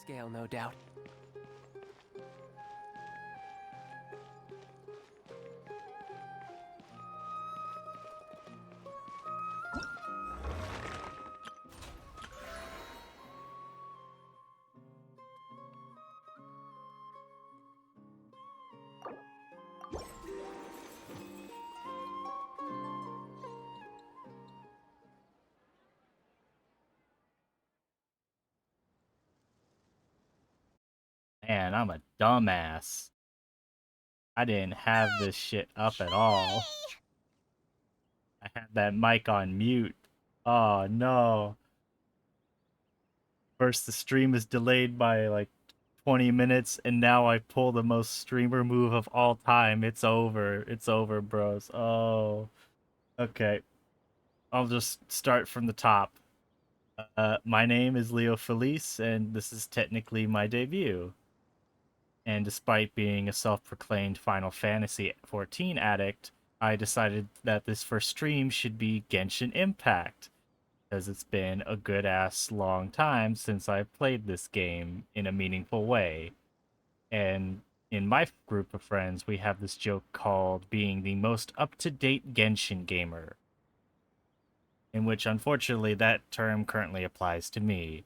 scale, no doubt. Man, I'm a dumbass. I didn't have this shit up at all. I had that mic on mute. Oh no. First, the stream is delayed by like 20 minutes, and now I pull the most streamer move of all time. It's over. It's over, bros. Oh. Okay. I'll just start from the top. My name is Leo Felice, and this is technically my debut. And despite being a self-proclaimed Final Fantasy XIV addict, I decided that this first stream should be Genshin Impact, because it's been a good-ass long time since I've played this game in a meaningful way. And in my group of friends, we have this joke called being the most up-to-date Genshin gamer, in which unfortunately that term currently applies to me,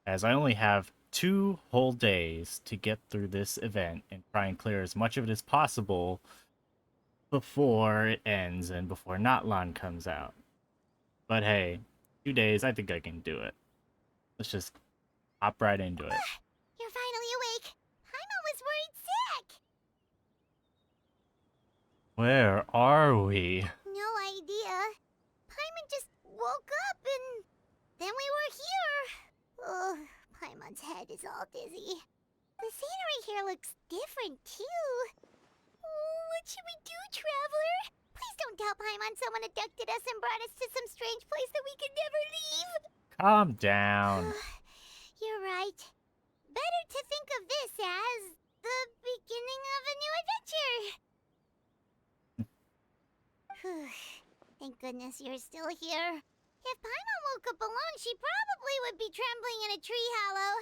as I only have 2 whole days to get through this event and try and clear as much of it as possible before it ends and before Notlan comes out. But hey, 2 days, I think I can do it. Let's just hop right into it. You're finally awake. Paimon was worried sick. Where are we? No idea. Paimon just woke up and then we were here. Ugh, Paimon's head is all dizzy. The scenery here looks different too. Oh, what should we do, Traveler? Please don't tell Paimon someone abducted us and brought us to some strange place that we could never leave. Calm down. You're right. Better to think of this as the beginning of a new adventure. Thank goodness you're still here. If Paimon woke up alone, she probably would be trembling in a tree hollow.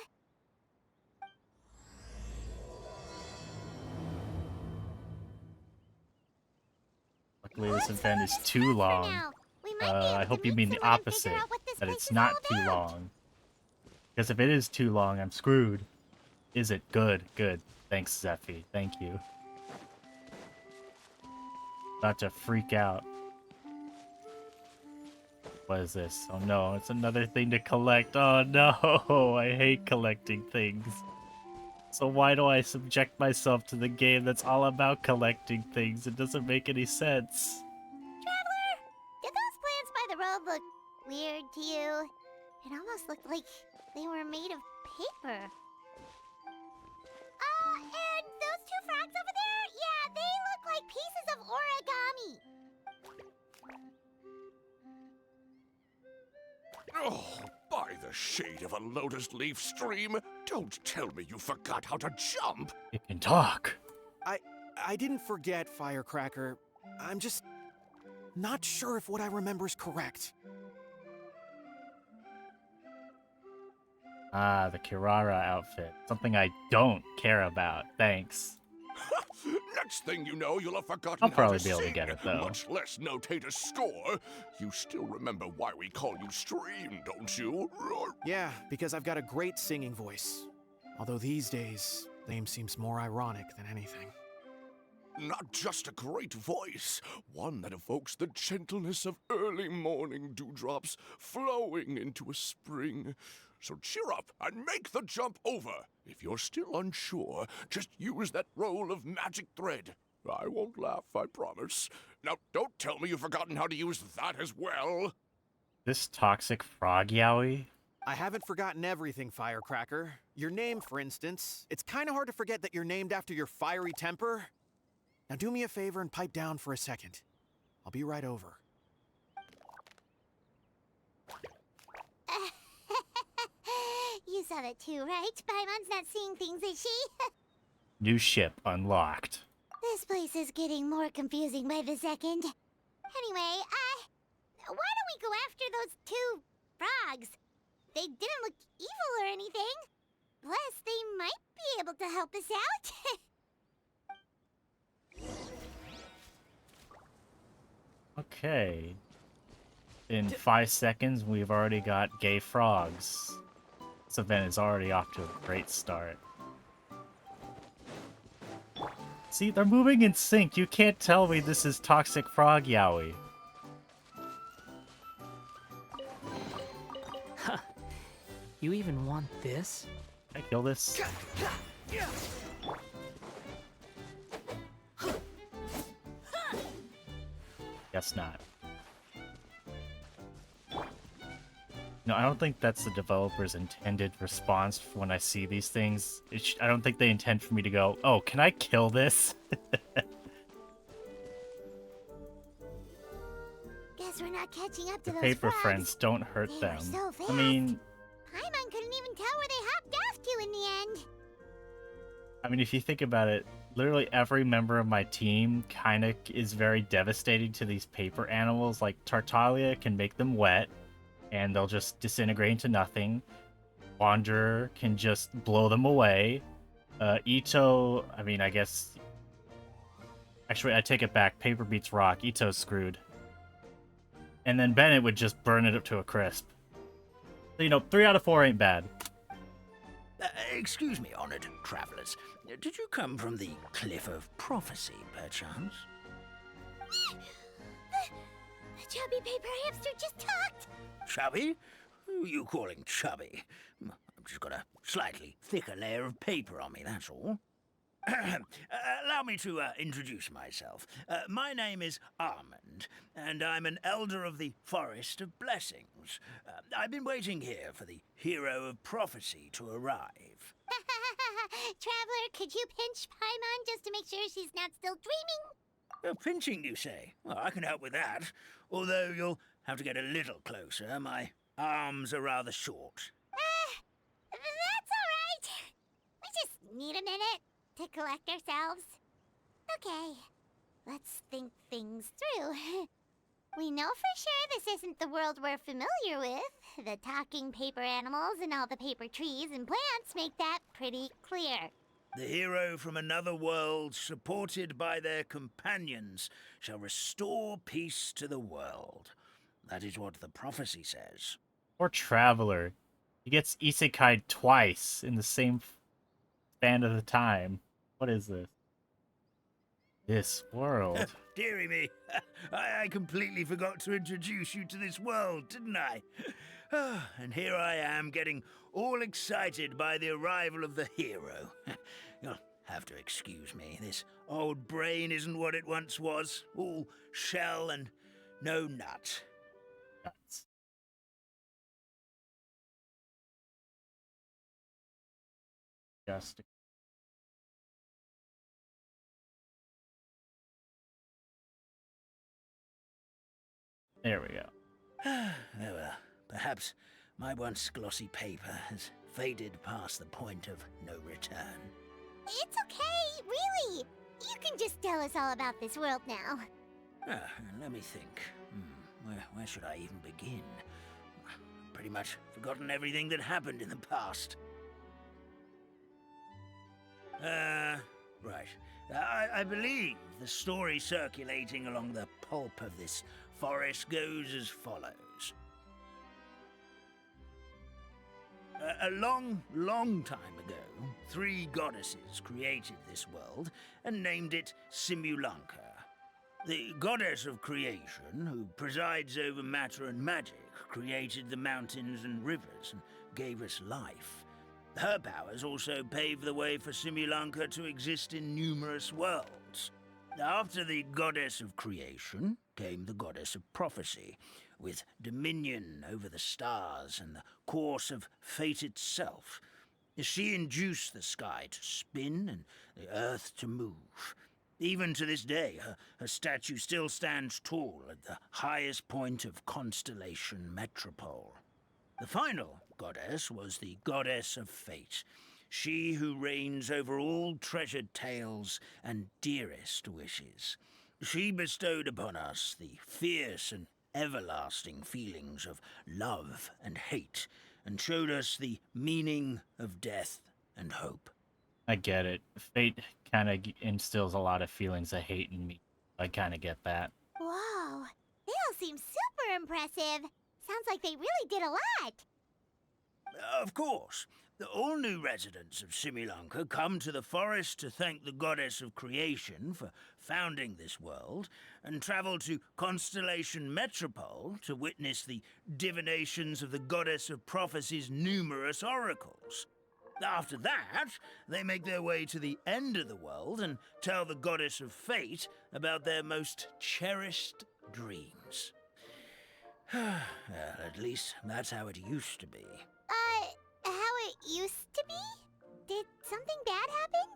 Luckily, this event is too long. I hope you mean the opposite, that it's not too long. Because if it is too long, I'm screwed. Is it? Good, good. Thanks, Zephy. Thank you. About to freak out. What is this? Oh no, it's another thing to collect. Oh no, I hate collecting things. So why do I subject myself to the game that's all about collecting things? It doesn't make any sense. Traveler, did those plants by the road look weird to you? It almost looked like they were made of paper. And those two frogs over there? Yeah, they look like pieces of origami. Oh, by the shade of a lotus leaf stream, don't tell me you forgot how to jump. It can talk. I didn't forget, Firecracker. I'm just not sure if what I remember is correct. Ah, the Kirara outfit. Something I don't care about. Thanks. Next thing you know, you'll have forgotten I'll how probably to be able to sing, get it, though. much less notate a score. You still remember why we call you Stream, don't you? Yeah, because I've got a great singing voice. Although these days, name seems more ironic than anything. Not just a great voice, one that evokes the gentleness of early morning dewdrops flowing into a spring. So cheer up and make the jump over. If you're still unsure, just use that roll of magic thread. I won't laugh, I promise. Now, don't tell me you've forgotten how to use that as well. This toxic frog yaoi? I haven't forgotten everything, Firecracker. Your name, for instance. It's kind of hard to forget that you're named after your fiery temper. Now do me a favor and pipe down for a second. I'll be right over. You saw that too, right? Paimon's not seeing things, is she? New ship unlocked. This place is getting more confusing by the second. Anyway, why don't we go after those two frogs? They didn't look evil or anything. Plus, they might be able to help us out. Okay. In 5 seconds, we've already got gay frogs. This event is already off to a great start. See, they're moving in sync. You can't tell me this is Toxic Frog Yowie. You even want this? Can I kill this? Guess not. No, I don't think that's the developer's intended response when I see these things. I don't think they intend for me to go, oh, can I kill this? Guess we're not catching up to The those paper frogs. friends, don't hurt They were them. so fast. I mean, Paimon couldn't even tell where they hopped off to in the end. if you think about it, literally every member of my team kind of is very devastating to these paper animals. Like, Tartaglia can make them wet, and they'll just disintegrate into nothing. Wanderer can just blow them away. Ito, I guess... Actually, I take it back. Paper beats rock. Ito's screwed. And then Bennett would just burn it up to a crisp. So, 3 out of 4 ain't bad. Excuse me, honored travelers. Did you come from the Cliff of Prophecy, perchance? The chubby paper hamster just talked. Chubby? Who are you calling chubby? I've just got a slightly thicker layer of paper on me, that's all. Allow me to introduce myself. My name is Armand, and I'm an elder of the Forest of Blessings. I've been waiting here for the hero of prophecy to arrive. Traveler, could you pinch Paimon just to make sure she's not still dreaming? Pinching, you say? Well, I can help with that, although you'll have to get a little closer. My arms are rather short. That's alright. We just need a minute to collect ourselves. Okay, let's think things through. We know for sure this isn't the world we're familiar with. The talking paper animals and all the paper trees and plants make that pretty clear. The hero from another world, supported by their companions, shall restore peace to the world. That is what the prophecy says. Or Traveler. He gets isekai'd twice in the same span of the time. What is this? This world. Dearie me, I completely forgot to introduce you to this world, didn't I? And here I am, getting all excited by the arrival of the hero. You'll have to excuse me. This old brain isn't what it once was. All shell and no nut. Nuts. Just there we go. Oh well, perhaps my once glossy paper has faded past the point of no return. It's okay, really. You can just tell us all about this world now. Let me think. Where should I even begin? Pretty much forgotten everything that happened in the past. Right. I believe the story circulating along the pulp of this forest goes as follows. A long time ago, 3 goddesses created this world and named it Simulanka. The goddess of creation, who presides over matter and magic, created the mountains and rivers and gave us life. Her powers also paved the way for Simulanka to exist in numerous worlds. After the goddess of creation came the goddess of prophecy, with dominion over the stars and the course of fate itself. She induced the sky to spin and the earth to move. Even to this day, her statue still stands tall at the highest point of Constellation Metropole. The final goddess was the goddess of fate, she who reigns over all treasured tales and dearest wishes. She bestowed upon us the fierce and everlasting feelings of love and hate, and showed us the meaning of death and hope. I get it. Fate kind of instills a lot of feelings of hate in me. I kind of get that. Whoa, they all seem super impressive. Sounds like they really did a lot. Of course, all new residents of Simulunca come to the forest to thank the goddess of creation for founding this world, and travel to Constellation Metropole to witness the divinations of the goddess of prophecy's numerous oracles. After that, they make their way to the end of the world and tell the goddess of fate about their most cherished dreams. Well, at least that's how it used to be. How it used to be? Did something bad happen?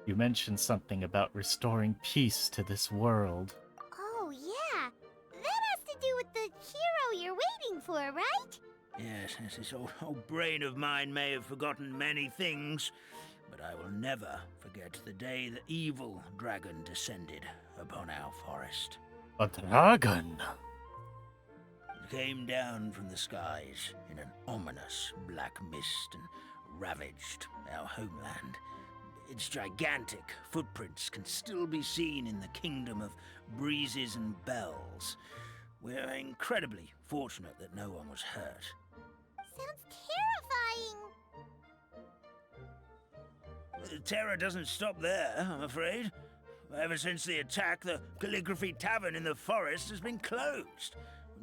You mentioned something about restoring peace to this world. Oh, yeah. That has to do with the hero you're waiting for, right? Yes, this old brain of mine may have forgotten many things, but I will never forget the day the evil dragon descended upon our forest. A dragon? It came down from the skies in an ominous black mist and ravaged our homeland. Its gigantic footprints can still be seen in the kingdom of breezes and bells. We're incredibly fortunate that no one was hurt. Sounds terrifying. The terror doesn't stop there, I'm afraid. Ever since the attack, the Calligraphy Tavern in the forest has been closed.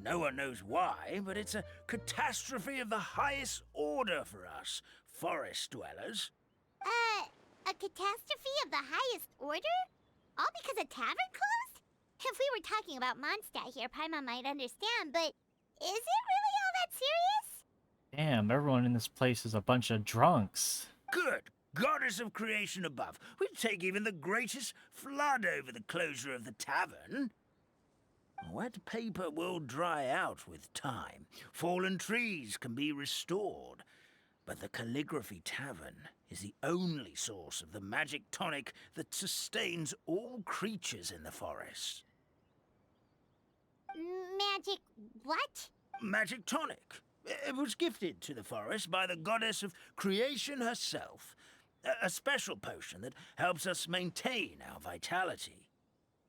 No one knows why, but it's a catastrophe of the highest order for us, forest dwellers. A catastrophe of the highest order? All because a tavern closed? If we were talking about Mondstadt here, Paimon might understand, but is it really all that serious? Damn, everyone in this place is a bunch of drunks. Good goddess of creation above, we'd take even the greatest flood over the closure of the tavern. Wet paper will dry out with time. Fallen trees can be restored. But the Calligraphy Tavern is the only source of the magic tonic that sustains all creatures in the forest. Magic what? Magic tonic. It was gifted to the forest by the goddess of creation herself. A special potion that helps us maintain our vitality.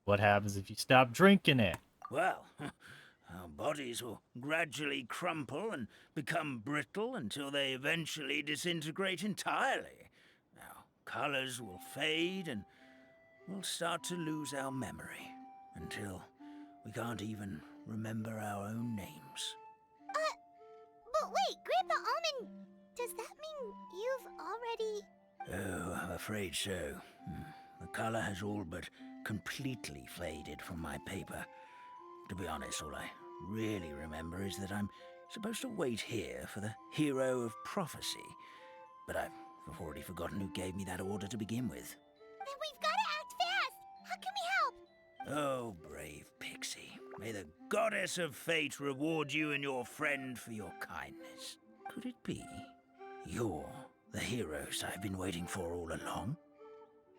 What happens if you stop drinking it? Well, our bodies will gradually crumple and become brittle until they eventually disintegrate entirely. Our colors will fade and we'll start to lose our memory until we can't even remember our own names. But wait, Grandpa Almond, does that mean you've already... Oh, I'm afraid so. The color has all but completely faded from my paper. To be honest, all I really remember is that I'm supposed to wait here for the hero of prophecy. But I've already forgotten who gave me that order to begin with. Then we've got to act fast! How can we help? Oh, brave Pixie. May the goddess of fate reward you and your friend for your kindness. Could it be you're the heroes I've been waiting for all along?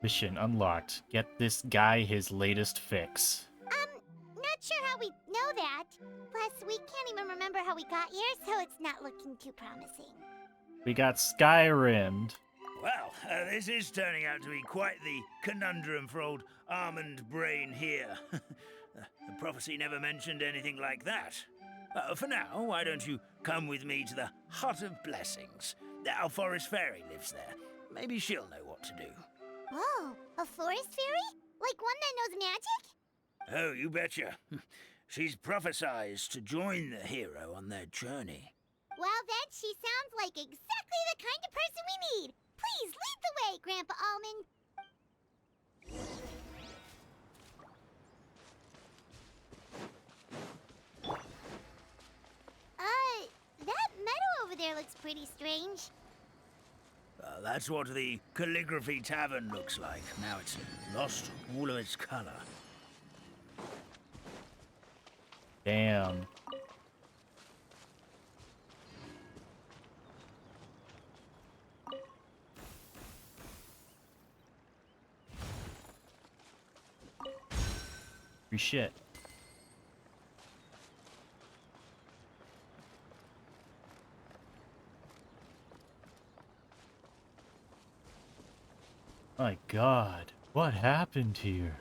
Mission unlocked. Get this guy his latest fix. Not sure how we know that. Plus, we can't even remember how we got here, so it's not looking too promising. We got Skyrimmed. Well, this is turning out to be quite the conundrum for old Almond Brain here. The prophecy never mentioned anything like that. For now, why don't you come with me to the Hut of Blessings? Our forest fairy lives there. Maybe she'll know what to do. Whoa, a forest fairy? Like one that knows magic? Oh, you betcha. She's prophesized to join the hero on their journey. Well, then she sounds like exactly the kind of person we need. Please lead the way, Grandpa Almond. That meadow over there looks pretty strange. That's what the Calligraphy Tavern looks like. Now it's lost all of its color. Damn. Free shit. My God, what happened here?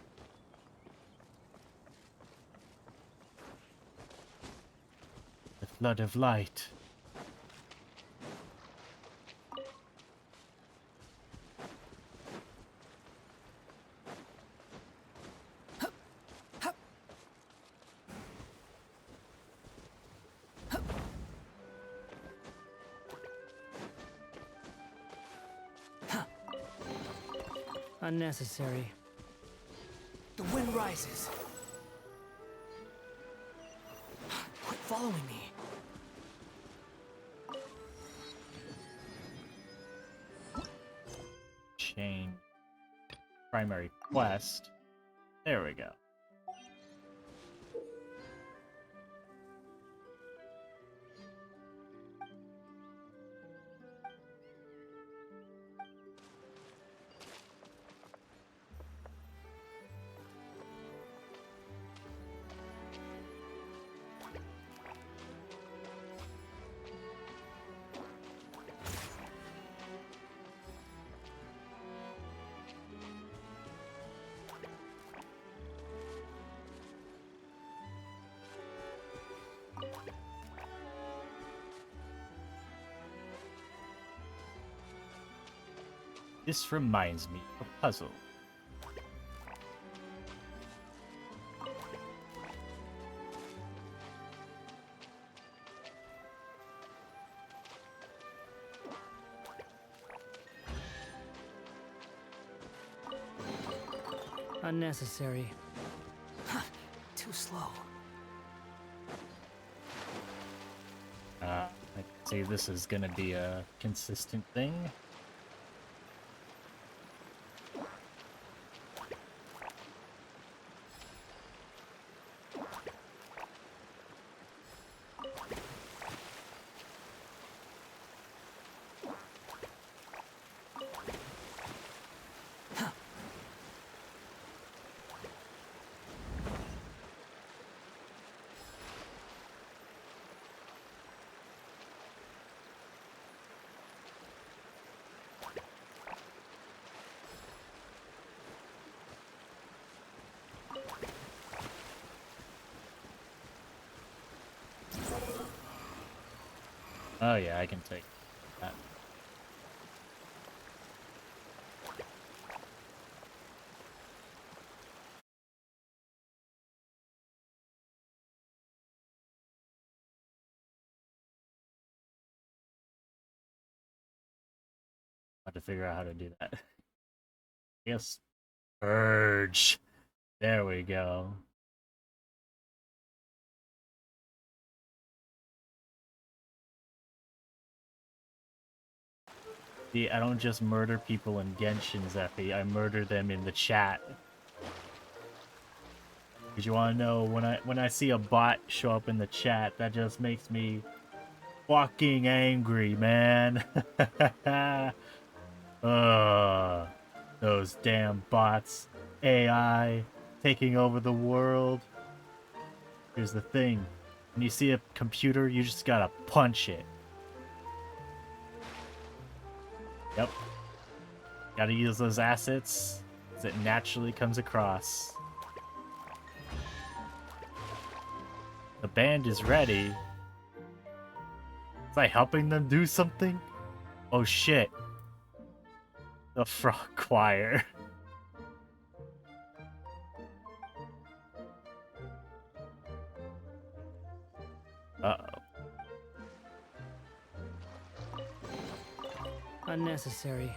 The flood of light. Unnecessary. The wind rises. Quit following me. Chain. Primary quest. There we go. This reminds me of a puzzle. Unnecessary. Too slow. I see this is gonna be a consistent thing. Oh yeah, I can take that. Have to figure out how to do that. Yes. Purge. There we go. See, I don't just murder people in Genshin, Zephy. I murder them in the chat. Because you want to know, when I see a bot show up in the chat, that just makes me fucking angry, man. Ugh. Those damn bots. AI taking over the world. Here's the thing. When you see a computer, you just gotta punch it. Yep. Gotta use those assets as it naturally comes across. The band is ready. Was I helping them do something? Oh shit. The frog choir. Uh-oh. Unnecessary.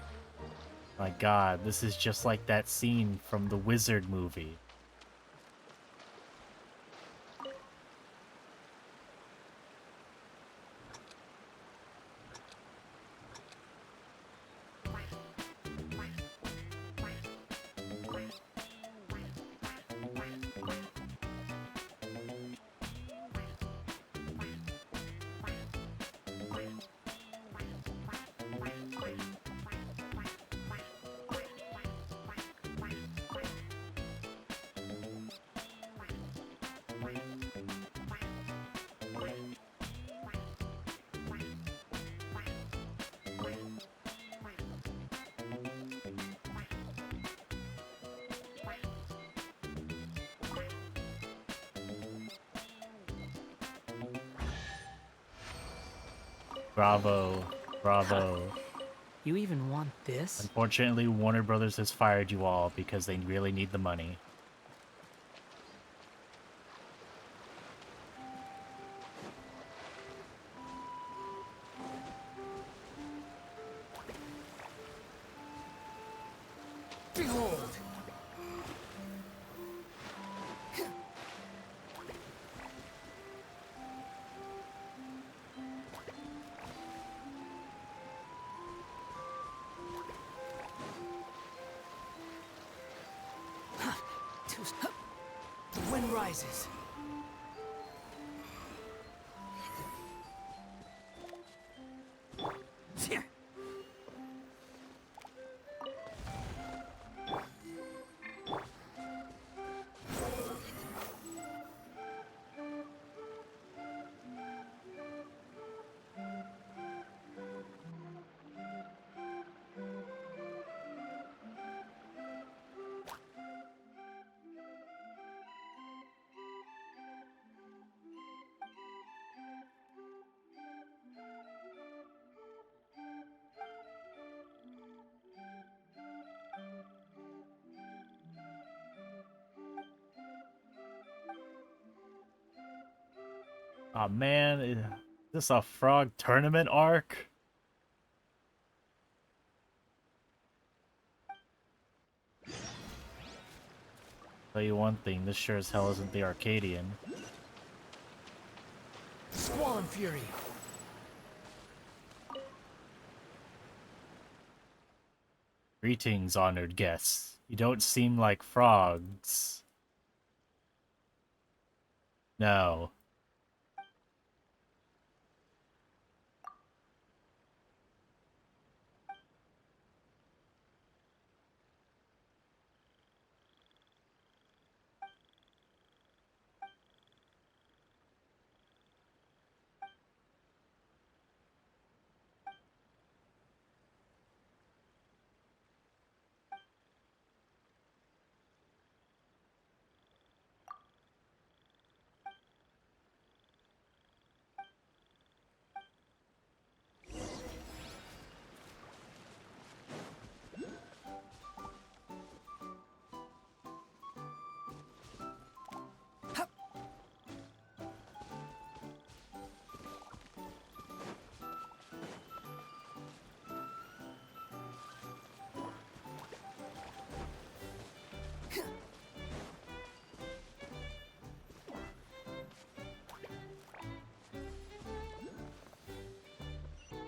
My god, this is just like that scene from the Wizard movie. Bravo. Bravo. You even want this? Unfortunately, Warner Brothers has fired you all because they really need the money. Behold! The wind rises. Oh man, is this a frog tournament arc? Tell you one thing, this sure as hell isn't the Arcadian. Squall and fury. Greetings, honored guests. You don't seem like frogs. No.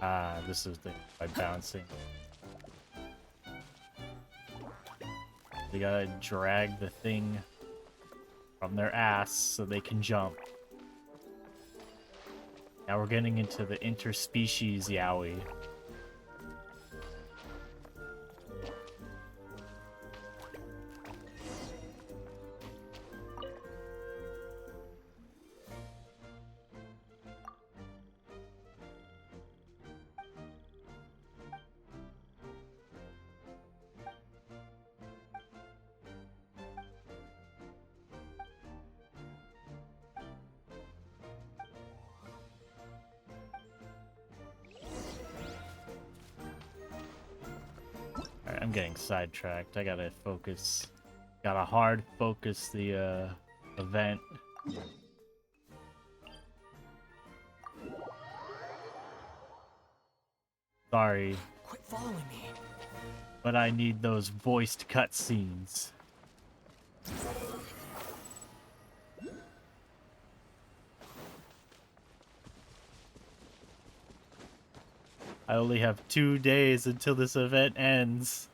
Ah, this is the by bouncing. They gotta drag the thing from their ass so they can jump. Now we're getting into the interspecies yaoi. Alright, I'm getting sidetracked. I gotta focus. Gotta hard focus the event. Sorry, Quit following me. but I need those voiced cutscenes. I only have 2 days until this event ends.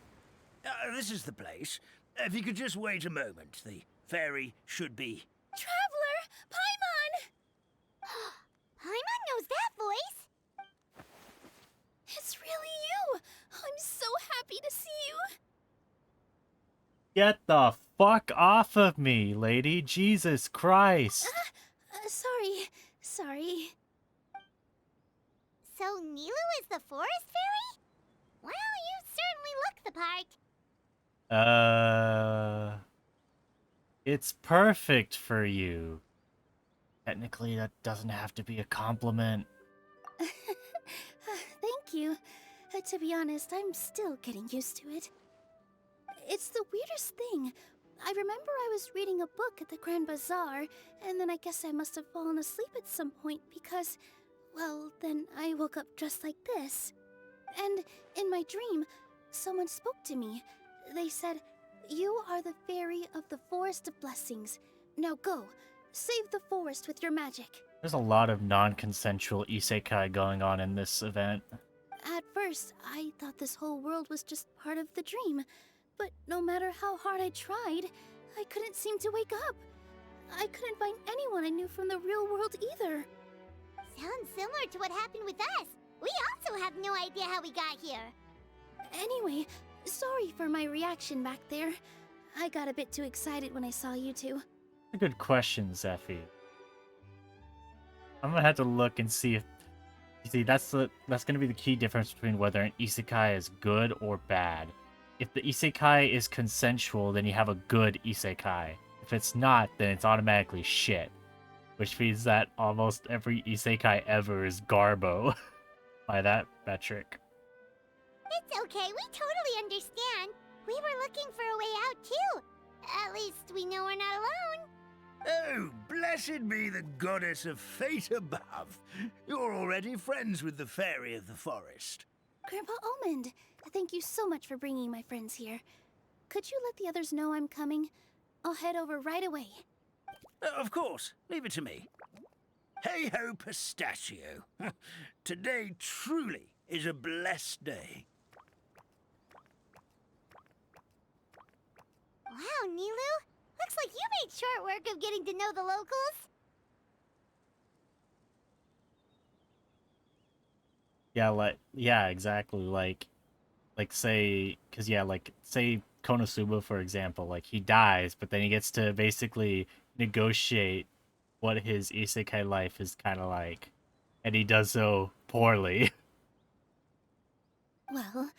This is the place. If you could just wait a moment, the ferry should be... Traveler! Paimon! Paimon knows that voice! It's really you! I'm so happy to see you! Get the fuck off of me, lady. Jesus Christ. Sorry. So Nilu is the forest fairy? Well, you certainly look the part. It's perfect for you. Technically, that doesn't have to be a compliment. you. To be honest, I'm still getting used to it. It's the weirdest thing. I remember I was reading a book at the Grand Bazaar, and then I guess I must have fallen asleep at some point because, well, then I woke up dressed like this. And in my dream, someone spoke to me. They said, "You are the fairy of the Forest of Blessings. Now go, save the forest with your magic." There's a lot of non-consensual isekai going on in this event. At first, I thought this whole world was just part of the dream, but no matter how hard I tried, I couldn't seem to wake up. I couldn't find anyone I knew from the real world either. Sounds similar to what happened with us. We also have no idea how we got here. Anyway, sorry for my reaction back there. I got a bit too excited when I saw you two. A good question, Zephy. I'm gonna have to look and see if... You see, that's gonna be the key difference between whether an isekai is good or bad. If the isekai is consensual, then you have a good isekai. If it's not, then it's automatically shit. Which means that almost every isekai ever is garbo. By that metric. It's okay, we totally understand. We were looking for a way out too. At least we know we're not alone. Oh, blessed be the goddess of fate above. You're already friends with the fairy of the forest. Grandpa Almond, thank you so much for bringing my friends here. Could you let the others know I'm coming? I'll head over right away. Of course, leave it to me. Hey-ho, pistachio. Today truly is a blessed day. Wow, Nilu. Looks like you made short work of getting to know the locals. Yeah, exactly. Like say, cause yeah, like say Konosuba, for example, like he dies, but then he gets to basically negotiate what his isekai life is kind of like, and he does so poorly. Well,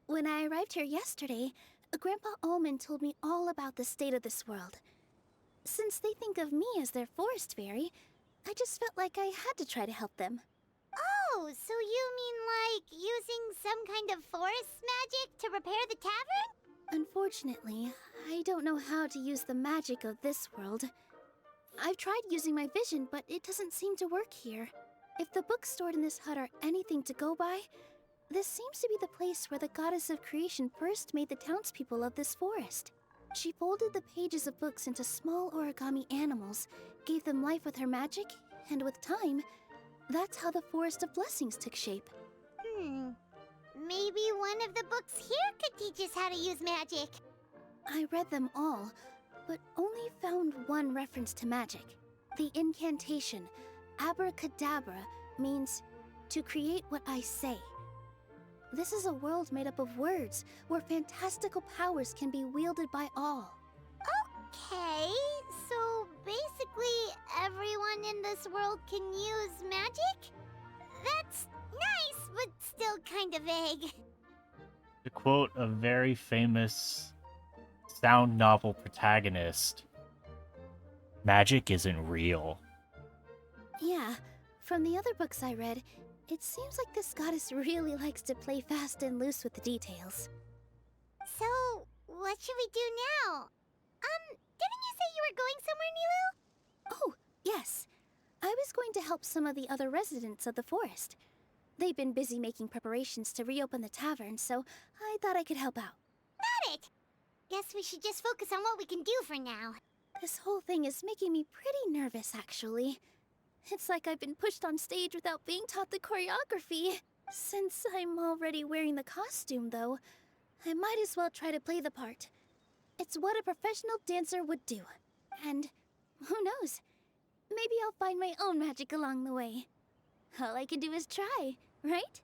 when I arrived here yesterday, Grandpa Almond told me all about the state of this world. Since they think of me as their forest fairy, I just felt like I had to try to help them. Oh, so you mean like using some kind of forest magic to repair the tavern? Unfortunately, I don't know how to use the magic of this world. I've tried using my vision, but it doesn't seem to work here. If the books stored in this hut are anything to go by, this seems to be the place where the goddess of creation first made the townspeople of this forest. She folded the pages of books into small origami animals, gave them life with her magic, and with time, that's how the Forest of Blessings took shape. Maybe one of the books here could teach us how to use magic. I read them all, but only found one reference to magic. The incantation, abracadabra, means to create what I say. This is a world made up of words, where fantastical powers can be wielded by all. Okay, so basically everyone in this world can use magic? That's nice, but still kind of vague. To quote a very famous sound novel protagonist, magic isn't real. Yeah, from the other books I read, it seems like this goddess really likes to play fast and loose with the details. So, what should we do now? Didn't you say you were going somewhere, Nilu? Oh, yes. I was going to help some of the other residents of the forest. They've been busy making preparations to reopen the tavern, so I thought I could help out. Got it! Guess we should just focus on what we can do for now. This whole thing is making me pretty nervous, actually. It's like I've been pushed on stage without being taught the choreography. Since I'm already wearing the costume, though, I might as well try to play the part. It's what a professional dancer would do. And who knows? Maybe I'll find my own magic along the way. All I can do is try, right?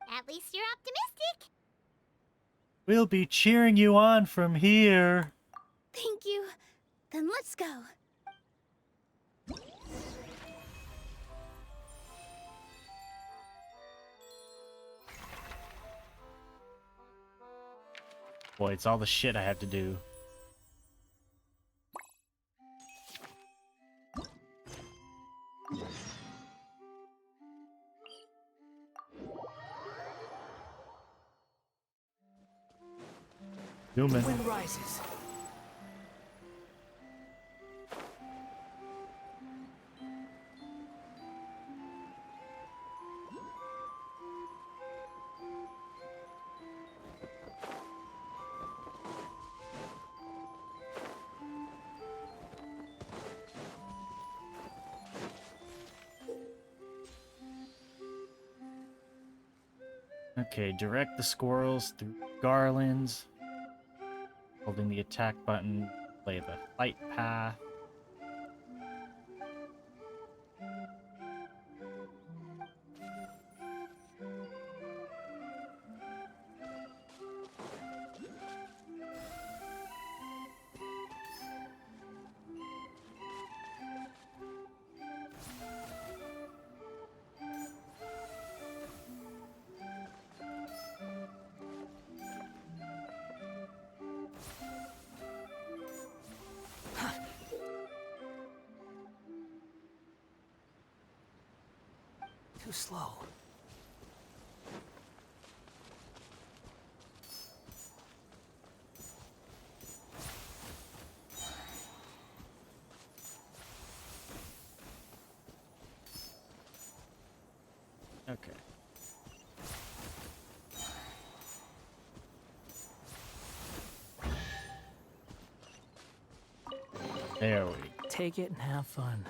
At least you're optimistic. We'll be cheering you on from here. Thank you. Then let's go. Boy, it's all the shit I have to do. Human. Wind rises. Okay, direct the squirrels through garlands. Holding the attack button, play the flight path. Too slow. Okay. There we go. Take it and have fun.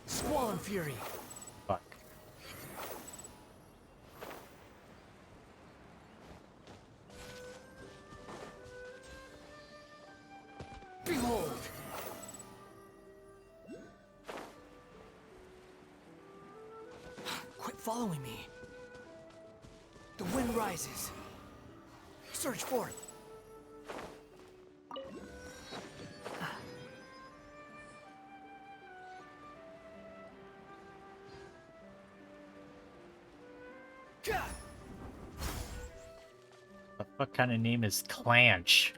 Squall Fury. Fuck. Behold. Quit following me. The wind rises. Surge forth. Gah! The fuck kind of name is Clanch?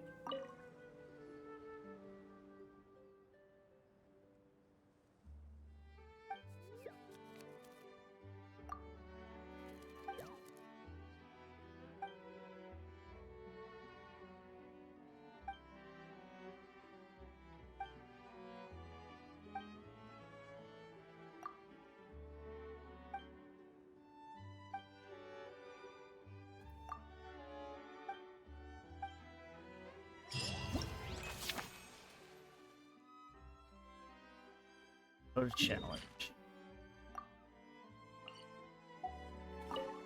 Go to challenge.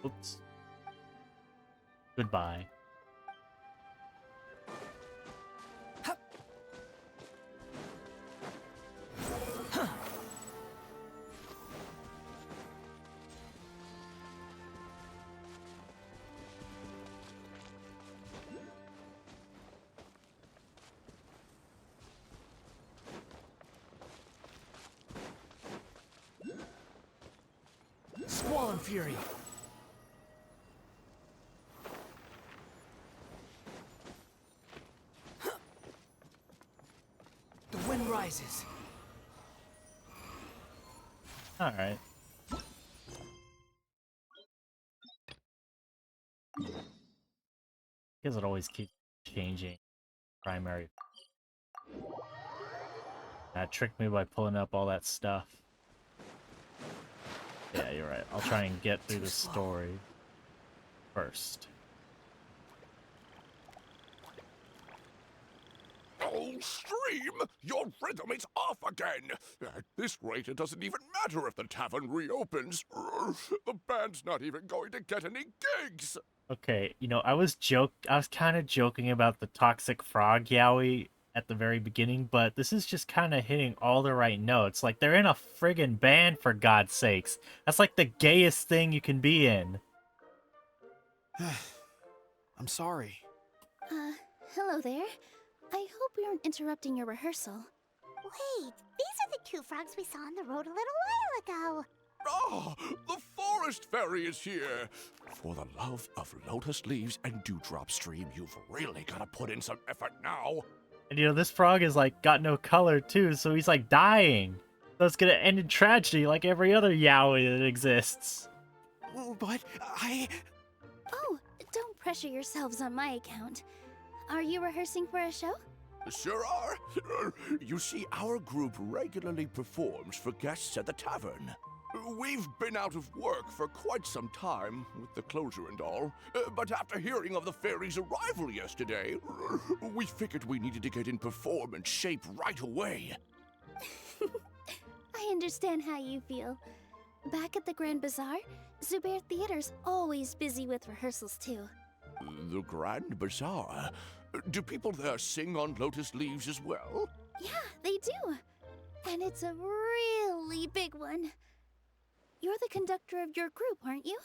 Oops. Goodbye. Squall Fury. The wind rises. Alright. Guess it always keeps changing primary. That tricked me by pulling up all that stuff. Yeah, you're right. I'll try and get through the story first. Oh, Stream! Your rhythm is off again! At this rate, it doesn't even matter if the tavern reopens. The band's not even going to get any gigs! Okay, you know, I was kind of joking about the toxic frog yaoi at the very beginning, but this is just kind of hitting all the right notes. Like, they're in a friggin' band, for God's sakes. That's like the gayest thing you can be in. I'm sorry. Hello there. I hope we aren't interrupting your rehearsal. Wait, these are the two frogs we saw on the road a little while ago. Ah, the forest fairy is here. For the love of lotus leaves and dewdrop stream, you've really got to put in some effort now. And you know, this frog is like got no color too, so he's like dying. So it's gonna end in tragedy like every other yaoi that exists. But Oh, don't pressure yourselves on my account. Are you rehearsing for a show? Sure are. You see, our group regularly performs for guests at the tavern. We've been out of work for quite some time, with the closure and all, but after hearing of the fairy's arrival yesterday, we figured we needed to get in performance shape right away. I understand how you feel. Back at the Grand Bazaar, Zubair Theater's always busy with rehearsals too. The Grand Bazaar? Do people there sing on lotus leaves as well? Yeah, they do. And it's a really big one. You're the conductor of your group, aren't you?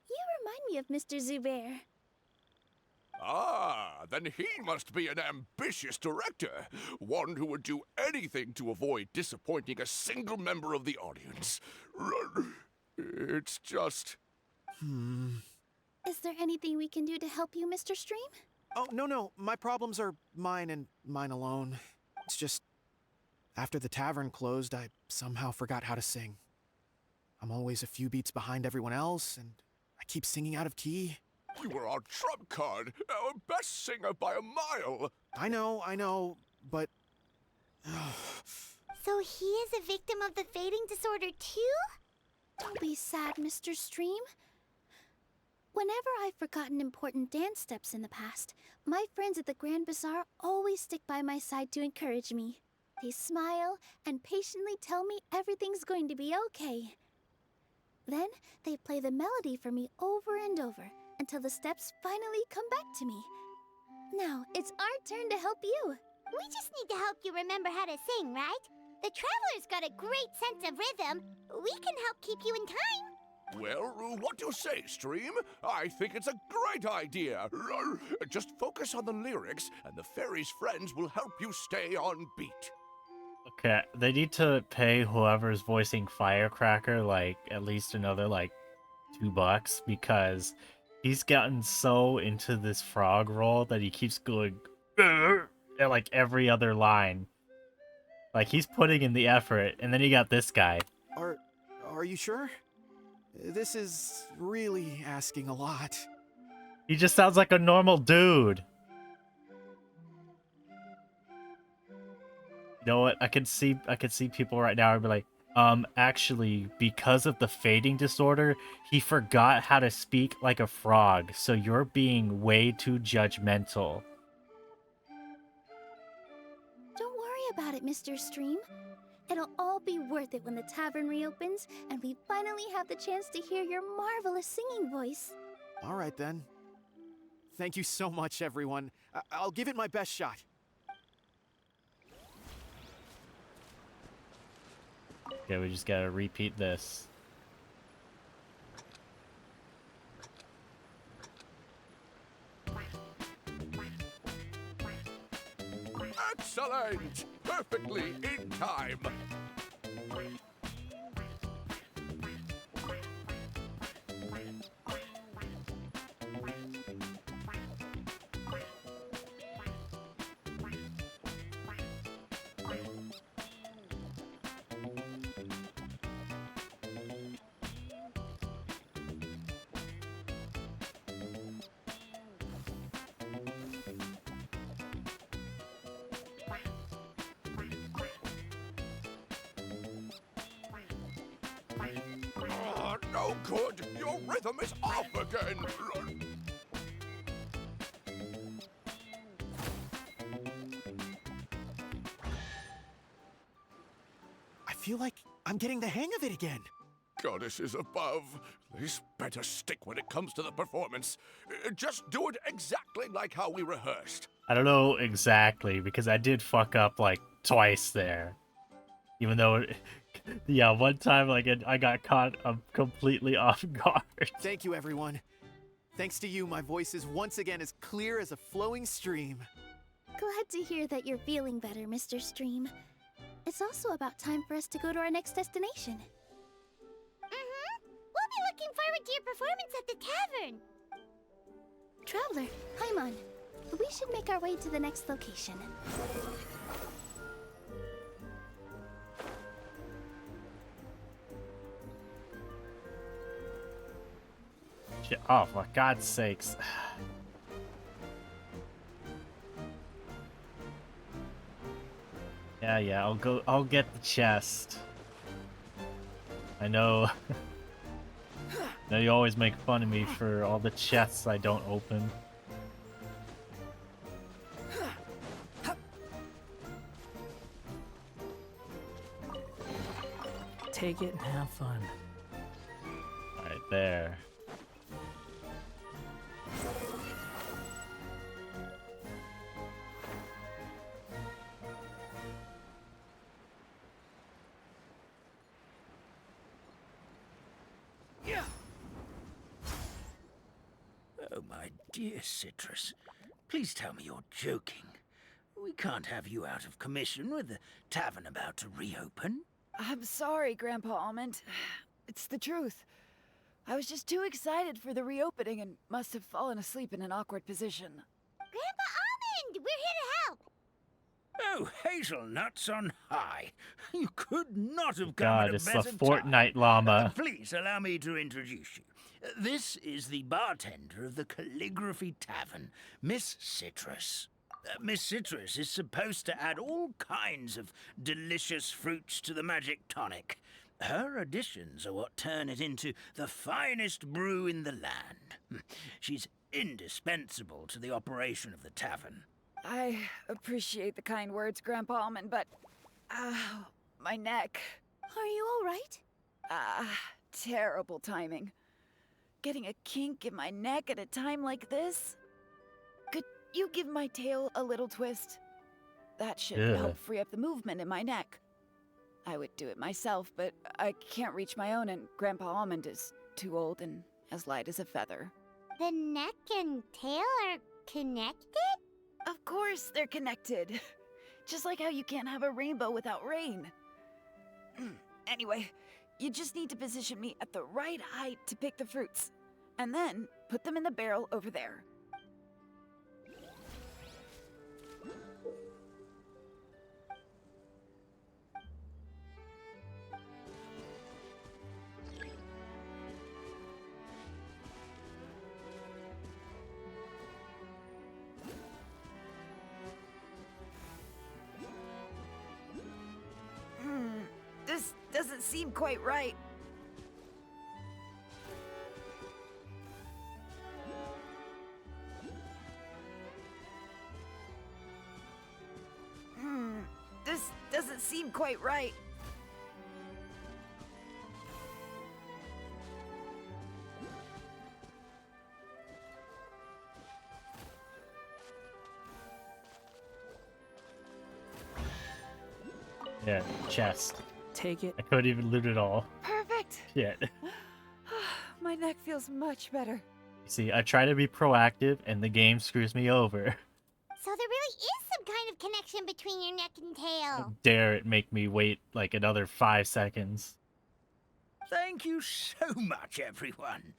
You remind me of Mr. Zubair. Ah, then he must be an ambitious director. One who would do anything to avoid disappointing a single member of the audience. It's just... Is there anything we can do to help you, Mr. Stream? oh no, my problems are mine and mine alone. It's just after the tavern closed, I somehow forgot how to sing. I'm always a few beats behind everyone else, and I keep singing out of key. You were our trump card, our best singer by a mile. I know, but So he is a victim of the fading disorder too? Don't be sad, Mr. Stream. Whenever I've forgotten important dance steps in the past, my friends at the Grand Bazaar always stick by my side to encourage me. They smile and patiently tell me everything's going to be okay. Then they play the melody for me over and over until the steps finally come back to me. Now it's our turn to help you. We just need to help you remember how to sing, right? The Traveler's got a great sense of rhythm. We can help keep you in time. Well, what do you say, Stream? I think it's a great idea. Just focus on the lyrics, and the fairy's friends will help you stay on beat. Okay, they need to pay whoever's voicing Firecracker like at least another like $2 because he's gotten so into this frog role that he keeps going at like every other line. Like he's putting in the effort, and then you got this guy. are you sure? This is really asking a lot. He just sounds like a normal dude. You know what? I could see people right now and be like, actually, because of the fading disorder, he forgot how to speak like a frog, so you're being way too judgmental. Don't worry about it, Mr. Stream. It'll all be worth it when the tavern reopens and we finally have the chance to hear your marvelous singing voice. All right then. Thank you so much, everyone. I'll give it my best shot. Okay, we just gotta repeat this. Excellent! Perfectly in time. No good! Your rhythm is off again! I feel like I'm getting the hang of it again. Goddesses above, this better stick when it comes to the performance. Just do it exactly like how we rehearsed. I don't know exactly, because I did fuck up like twice there. Even though, yeah, one time like I got caught completely off guard. Thank you, everyone. Thanks to you, my voice is once again as clear as a flowing stream. Glad to hear that you're feeling better, Mr. Stream. It's also about time for us to go to our next destination. looking forward to your performance at the tavern. Traveler, Paimon, we should make our way to the next location. Oh, for God's sakes. Yeah, I'll get the chest. I know. Now you always make fun of me for all the chests I don't open. Take it and have fun. Right there. Oh, my dear Citrus, please tell me you're joking. We can't have you out of commission with the tavern about to reopen. I'm sorry, Grandpa Almond. It's the truth. I was just too excited for the reopening and must have fallen asleep in an awkward position. Grandpa Almond, we're here to help. Oh, hazelnuts on high. You could not have come God, at a it's the better Fortnite time. llama. Please allow me to introduce you. This is the bartender of the Calligraphy Tavern, Miss Citrus. Miss Citrus is supposed to add all kinds of delicious fruits to the magic tonic. Her additions are what turn it into the finest brew in the land. She's indispensable to the operation of the tavern. I appreciate the kind words, Grandpa Almond, but... my neck. Are you all right? Terrible timing. Getting a kink in my neck at a time like this? Could you give my tail a little twist? That should Yeah. help free up the movement in my neck. I would do it myself, but I can't reach my own, and Grandpa Almond is too old and as light as a feather. The neck and tail are connected? Of course they're connected. Just like how you can't have a rainbow without rain. Anyway, you just need to position me at the right height to pick the fruits, and then put them in the barrel over there. This doesn't seem quite right. This doesn't seem quite right. Yeah, chest. Take it. I couldn't even loot it all. Perfect. Shit. My neck feels much better. See, I try to be proactive and the game screws me over. So there really is some kind of connection between your neck and tail. Dare it make me wait like another 5 seconds. Thank you so much, everyone.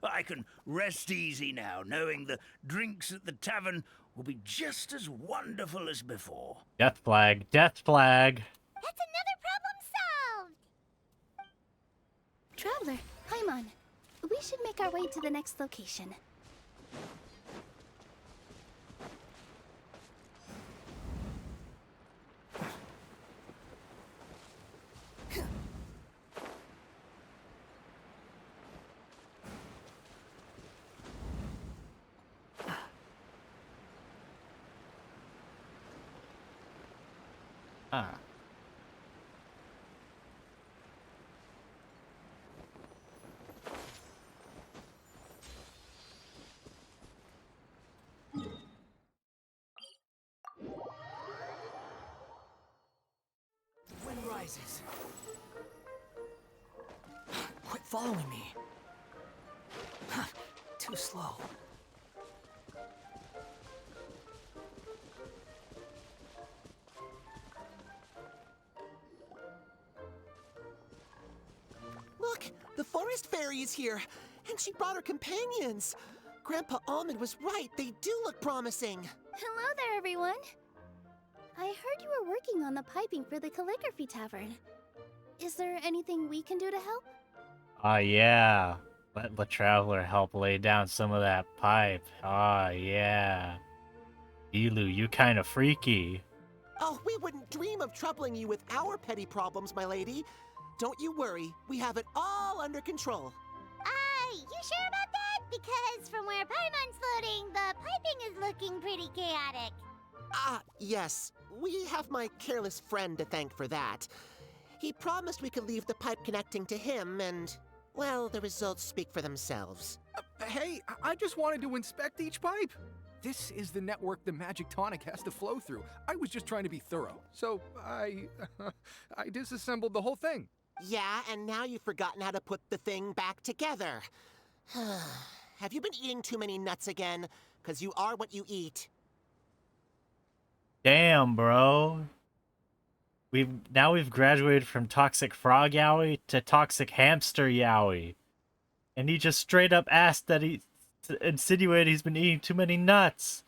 I can rest easy now, knowing the drinks at the tavern will be just as wonderful as before. Death flag, death flag. That's another problem solved. Traveler, Paimon, we should make our way to the next location. Ah. Wind rises. Quit following me. Too slow. Look, The forest fairy is here, and she brought her companions. Grandpa Almond was right. They do look promising. Hello there, everyone. I heard you were working on the piping for the calligraphy tavern. Is there anything we can do to help? Yeah. Let the traveler help lay down some of that pipe. Yeah. Elu, you kind of freaky. Oh, we wouldn't dream of troubling you with our petty problems, my lady. Don't you worry. We have it all under control. You sure about that? Because from where Paimon's floating, the piping is looking pretty chaotic. Yes. We have my careless friend to thank for that. He promised we could leave the pipe connecting to him, and, well, the results speak for themselves. Hey, I just wanted to inspect each pipe. This is the network the magic tonic has to flow through. I was just trying to be thorough. So I disassembled the whole thing. Yeah, and now you've forgotten how to put the thing back together. Have you been eating too many nuts again? 'Cause you are what you eat. Damn, bro. We've graduated from toxic frog yaoi to toxic hamster yaoi. And he just straight up asked that insinuated he's been eating too many nuts.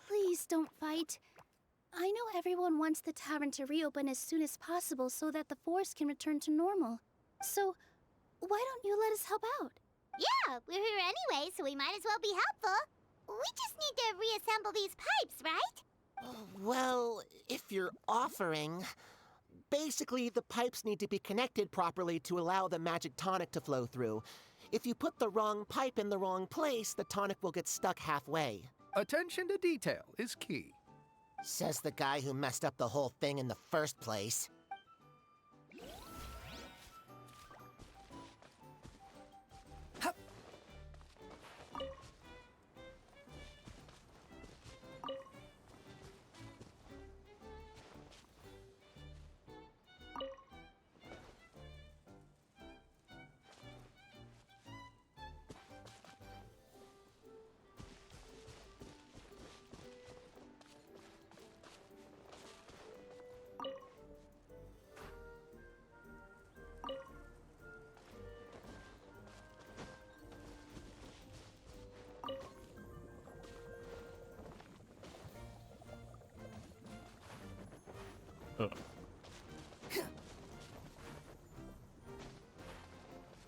Please don't fight. I know everyone wants the tavern to reopen as soon as possible so that the forest can return to normal. So, why don't you let us help out? Yeah, we're here anyway, so we might as well be helpful. We just need to reassemble these pipes, right? Well, if you're offering... Basically, the pipes need to be connected properly to allow the magic tonic to flow through. If you put the wrong pipe in the wrong place, the tonic will get stuck halfway. Attention to detail is key. Says the guy who messed up the whole thing in the first place.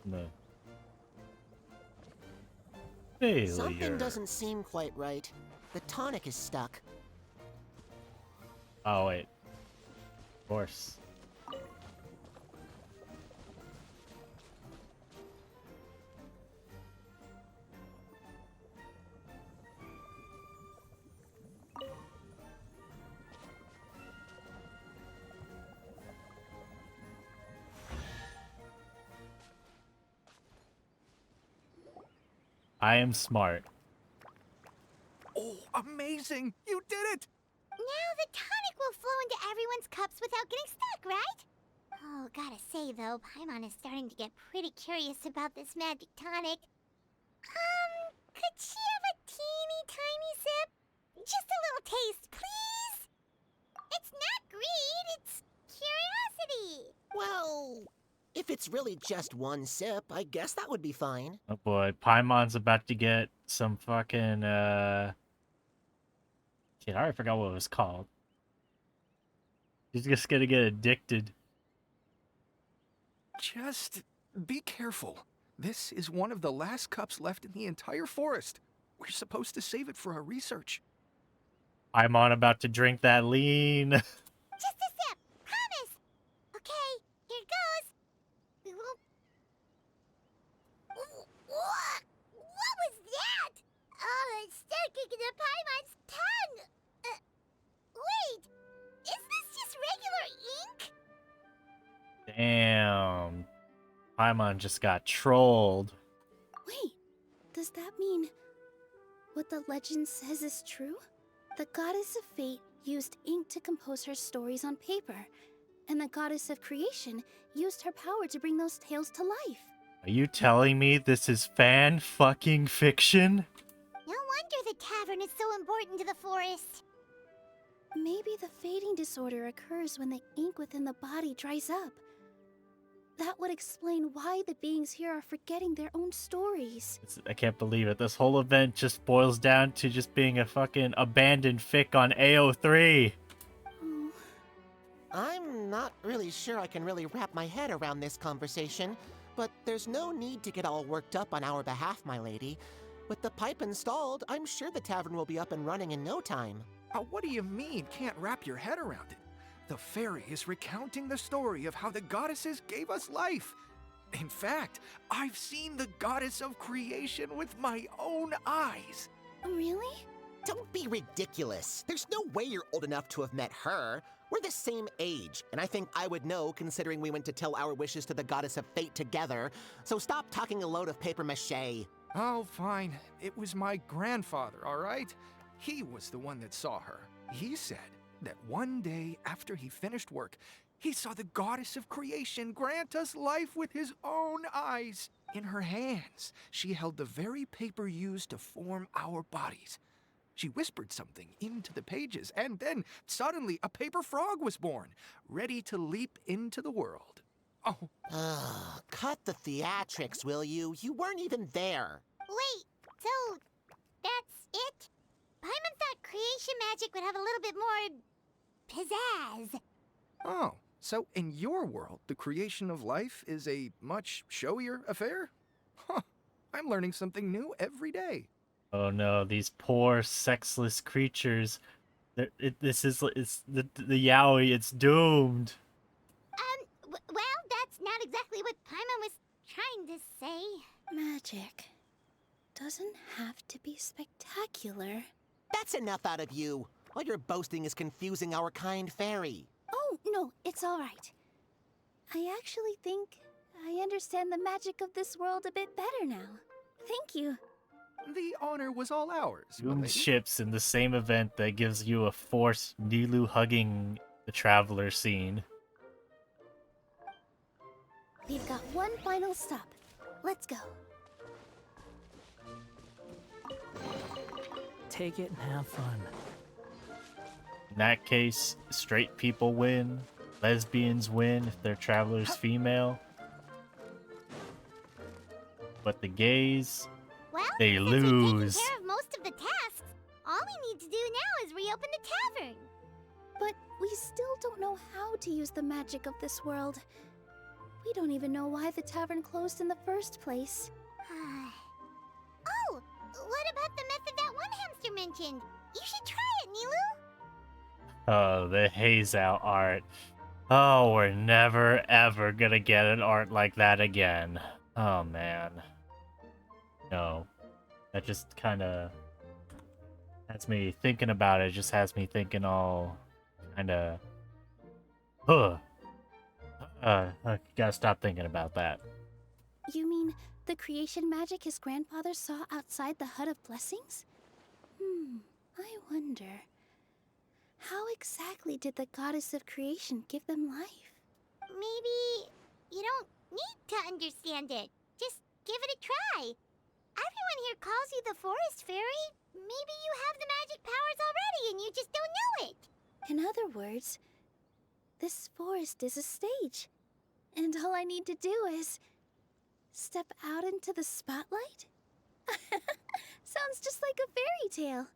No. Failure. Something doesn't seem quite right. The tonic is stuck. Oh, wait. Of course. I am smart. Oh, amazing! You did it! Now the tonic will flow into everyone's cups without getting stuck, right? Oh, gotta say though, Paimon is starting to get pretty curious about this magic tonic. Could she have a teeny tiny sip? Just a little taste, please? It's not greed, it's curiosity. Well, if it's really just one sip, I guess that would be fine. Oh boy, Paimon's about to get some fucking, shit, I already forgot what it was called. He's just gonna get addicted. Just be careful. This is one of the last cups left in the entire forest. We're supposed to save it for our research. Paimon about to drink that lean. Just a sip, promise. Okay, here it goes. We won't... What? What was that? Oh, it's sticking to Paimon's tongue. Wait, is this just regular ink? Damn. Paimon just got trolled. Wait, does that mean what the legend says is true? The goddess of fate used ink to compose her stories on paper, and the goddess of creation used her power to bring those tales to life. Are you telling me this is fan-fucking-fiction? No wonder the tavern is so important to the forest. Maybe the fading disorder occurs when the ink within the body dries up. That would explain why the beings here are forgetting their own stories. I can't believe it. This whole event just boils down to just being a fucking abandoned fic on AO3. Oh, I'm not really sure I can really wrap my head around this conversation, but there's no need to get all worked up on our behalf, my lady. With the pipe installed, I'm sure the tavern will be up and running in no time. What do you mean, can't wrap your head around it? The fairy is recounting the story of how the goddesses gave us life. In fact, I've seen the goddess of creation with my own eyes. really? Don't be ridiculous. There's no way you're old enough to have met her. We're the same age, and I think I would know considering we went to tell our wishes to the goddess of fate together. So stop talking a load of papier-mâché. Oh, fine. It was my grandfather, all right? He was the one that saw her. He said that one day after he finished work, he saw the goddess of creation grant us life with his own eyes. In her hands, she held the very paper used to form our bodies. She whispered something into the pages, and then suddenly a paper frog was born, ready to leap into the world. Oh, Ugh, cut the theatrics, will you? You weren't even there. Wait, so that's it? Paimon thought creation magic would have a little bit more pizzazz. oh, so in your world, the creation of life is a much showier affair? Huh, I'm learning something new every day. Oh no, these poor sexless creatures. It's the yaoi, it's doomed. Well, that's not exactly what Paimon was trying to say. Magic doesn't have to be spectacular. That's enough out of you. All your boasting is confusing our kind fairy. Oh, no, it's all right. I actually think I understand the magic of this world a bit better now. Thank you. The honor was all ours, my Doomed lady. ships in the same event that gives you a forced Nilu hugging the traveler scene. We've got one final stop. Let's go. Take it and have fun. In that case, straight people win, lesbians win if their traveler's female. But the gays, Well, they since we've taken lose. care of most of the tasks, all we need to do now is reopen the tavern. But we still don't know how to use the magic of this world. We don't even know why the tavern closed in the first place. Oh, what about the method that one hamster mentioned? You should try it, Nilu. Oh, the haze out art. Oh, we're never ever gonna get an art like that again. Oh man. No. That just kinda has me thinking about it, just has me thinking all kinda I gotta stop thinking about that. You mean the creation magic his grandfather saw outside the Hut of Blessings? I wonder. How exactly did the goddess of creation give them life? Maybe you don't need to understand it. Just give it a try. Everyone here calls you the Forest Fairy. Maybe you have the magic powers already and you just don't know it. In other words, this forest is a stage. And all I need to do is step out into the spotlight? Sounds just like a fairy tale.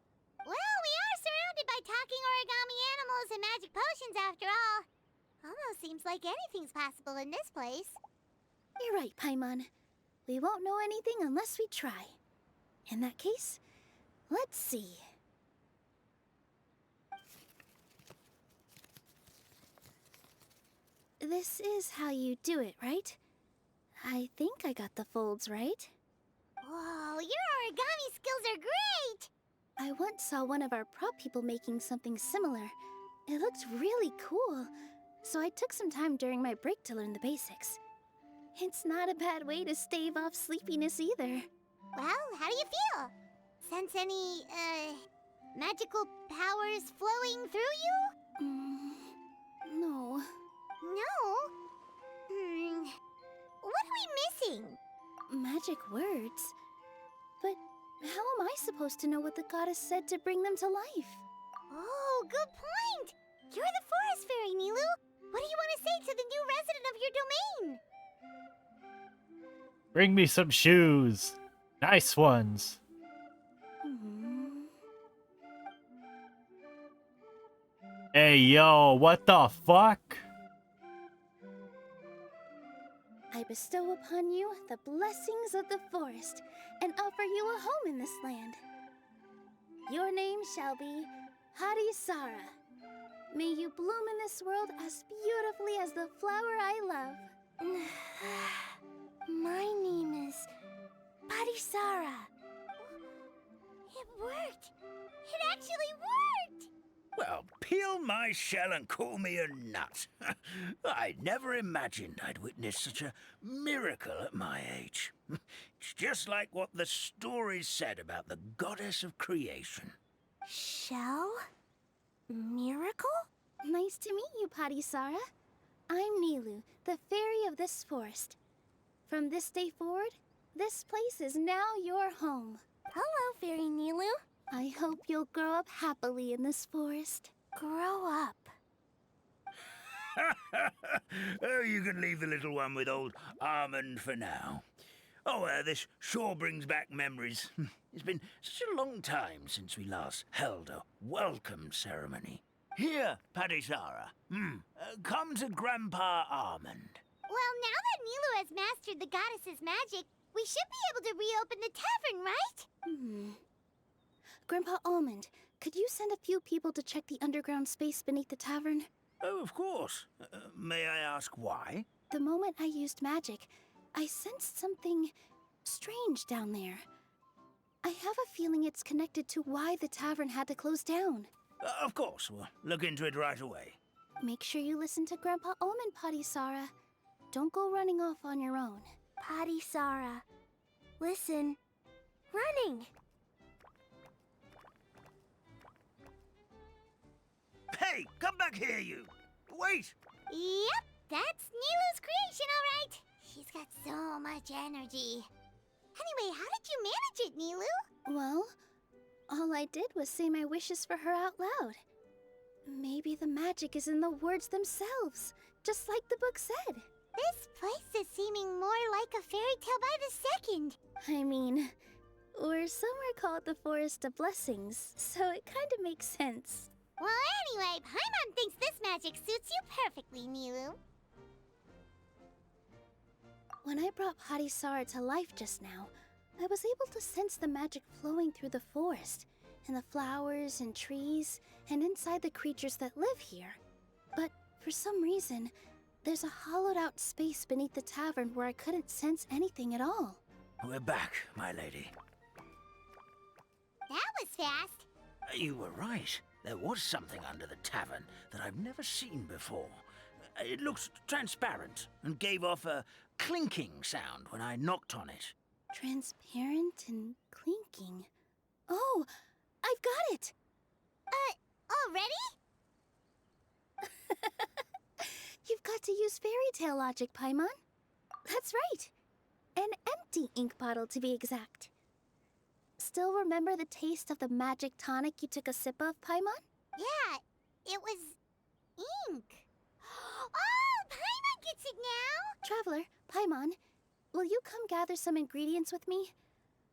Well, we are surrounded by talking origami animals and magic potions after all. Almost seems like anything's possible in this place. You're right, Paimon. We won't know anything unless we try. In that case, let's see. This is how you do it, right? I think I got the folds right. Whoa, your origami skills are great! I once saw one of our prop people making something similar. It looked really cool, so I took some time during my break to learn the basics. It's not a bad way to stave off sleepiness either. Well, how do you feel? Sense any, magical powers flowing through you? No. No? What are we missing? Magic words? But how am I supposed to know what the goddess said to bring them to life? Oh, good point! You're the Forest Fairy, Nilu! What do you want to say to the new resident of your domain? Bring me some shoes. Nice ones. Hey, yo, what the fuck? I bestow upon you the blessings of the forest and offer you a home in this land. Your name shall be Harisara. May you bloom in this world as beautifully as the flower I love. My name is Parisara. It worked! It actually worked! Well, peel my shell and call me a nut. I never imagined I'd witness such a miracle at my age. It's just like what the stories said about the goddess of creation. Shell? Miracle? Nice to meet you, Parisara. I'm Nilu, the fairy of this forest. From this day forward, this place is now your home. Hello, Fairy Nilu. I hope you'll grow up happily in this forest. Grow up. Oh, you can leave the little one with old Almond for now. Oh, this sure brings back memories. It's been such a long time since we last held a welcome ceremony. Here, Parisara. Come to Grandpa Almond. Well, now that Nilu has mastered the goddess's magic, we should be able to reopen the tavern, right? Grandpa Almond, could you send a few people to check the underground space beneath the tavern? Oh, of course. May I ask why? The moment I used magic, I sensed something strange down there. I have a feeling it's connected to why the tavern had to close down. Of course. We'll look into it right away. Make sure you listen to Grandpa Almond, Parisara. Don't go running off on your own. Parisara. Listen. Running! Hey, come back here, you! Wait! Yep, that's Nilu's creation, all right. She's got so much energy. Anyway, how did you manage it, Nilu? Well, all I did was say my wishes for her out loud. Maybe the magic is in the words themselves, just like the book said. This place is seeming more like a fairy tale by the second. I mean, or somewhere called the Forest of Blessings, so it kind of makes sense. Well, anyway, Paimon thinks this magic suits you perfectly, Nilu. When I brought Harisara to life just now, I was able to sense the magic flowing through the forest, and the flowers and trees, and inside the creatures that live here. But for some reason, there's a hollowed-out space beneath the tavern where I couldn't sense anything at all. We're back, my lady. That was fast. You were right. There was something under the tavern that I've never seen before. It looked transparent and gave off a clinking sound when I knocked on it. Transparent and clinking. Oh, I've got it! Already? You've got to use fairy tale logic, Paimon. That's right. An empty ink bottle, to be exact. Still remember the taste of the magic tonic you took a sip of, Paimon? Yeah, it was ink. Oh, Paimon gets it now! Traveler, Paimon, will you come gather some ingredients with me?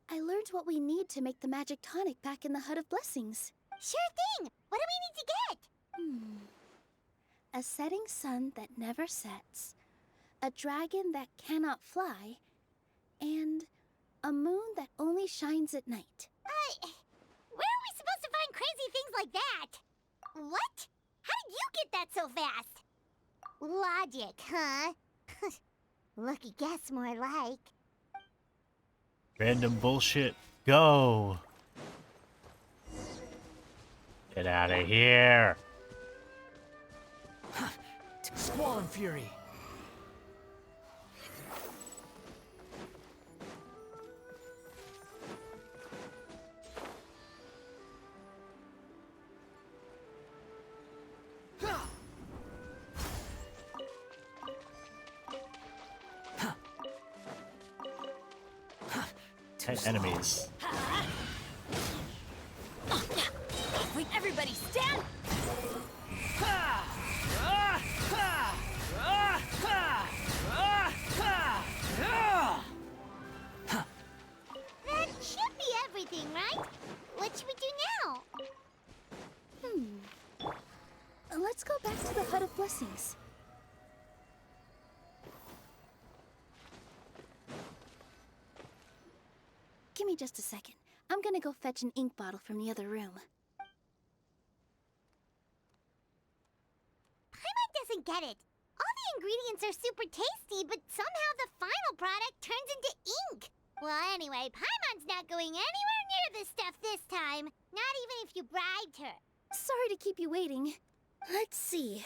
I learned what we need to make the magic tonic back in the Hut of Blessings. Sure thing! What do we need to get? A setting sun that never sets, a dragon that cannot fly, and a moon that only shines at night. Where are we supposed to find crazy things like that? What? How did you get that so fast? Logic, huh? Lucky guess, more like. Random bullshit. Go. Get out of here. Squall and fury. Enemies. Wait, everybody stand! everything, right? What should we do now? Let's go back to the Hut of Blessings. Give me just a second. I'm gonna go fetch an ink bottle from the other room. Paimon doesn't get it. All the ingredients are super tasty, but somehow the final product turns into ink. Well, anyway, Paimon's not going anywhere near this stuff this time. Not even if you bribed her. Sorry to keep you waiting. Let's see.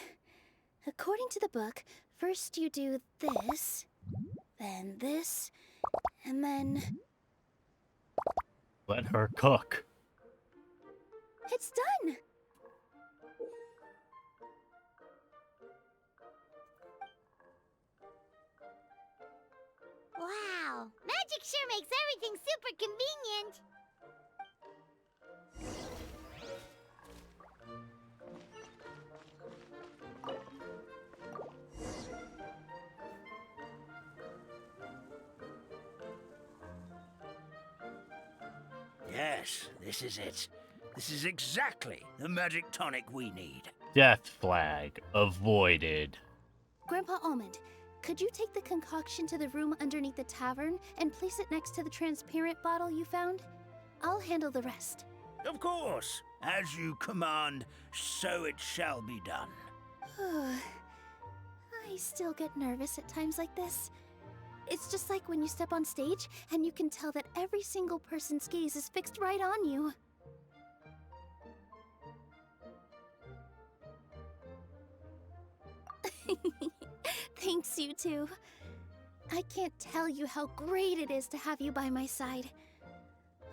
According to the book, first you do this, then this, and then... Let her cook. It's done! Wow, magic sure makes everything super convenient. Yes, this is it. This is exactly the magic tonic we need. Death flag avoided. Grandpa Almond, could you take the concoction to the room underneath the tavern and place it next to the transparent bottle you found? I'll handle the rest. Of course. As you command, so it shall be done. I still get nervous at times like this. It's just like when you step on stage and you can tell that every single person's gaze is fixed right on you. Thanks, you two. I can't tell you how great it is to have you by my side.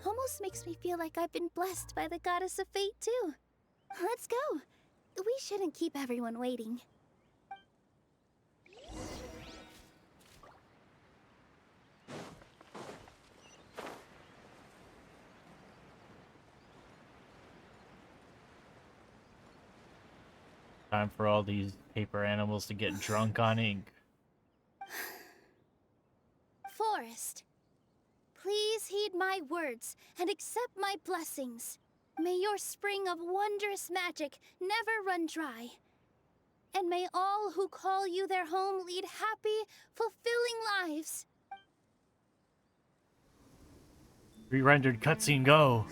Almost makes me feel like I've been blessed by the goddess of fate, too. Let's go. We shouldn't keep everyone waiting. Time for all these paper animals to get drunk on ink. Forest, please heed my words and accept my blessings. May your spring of wondrous magic never run dry. And may all who call you their home lead happy, fulfilling lives. Re-rendered cutscene go.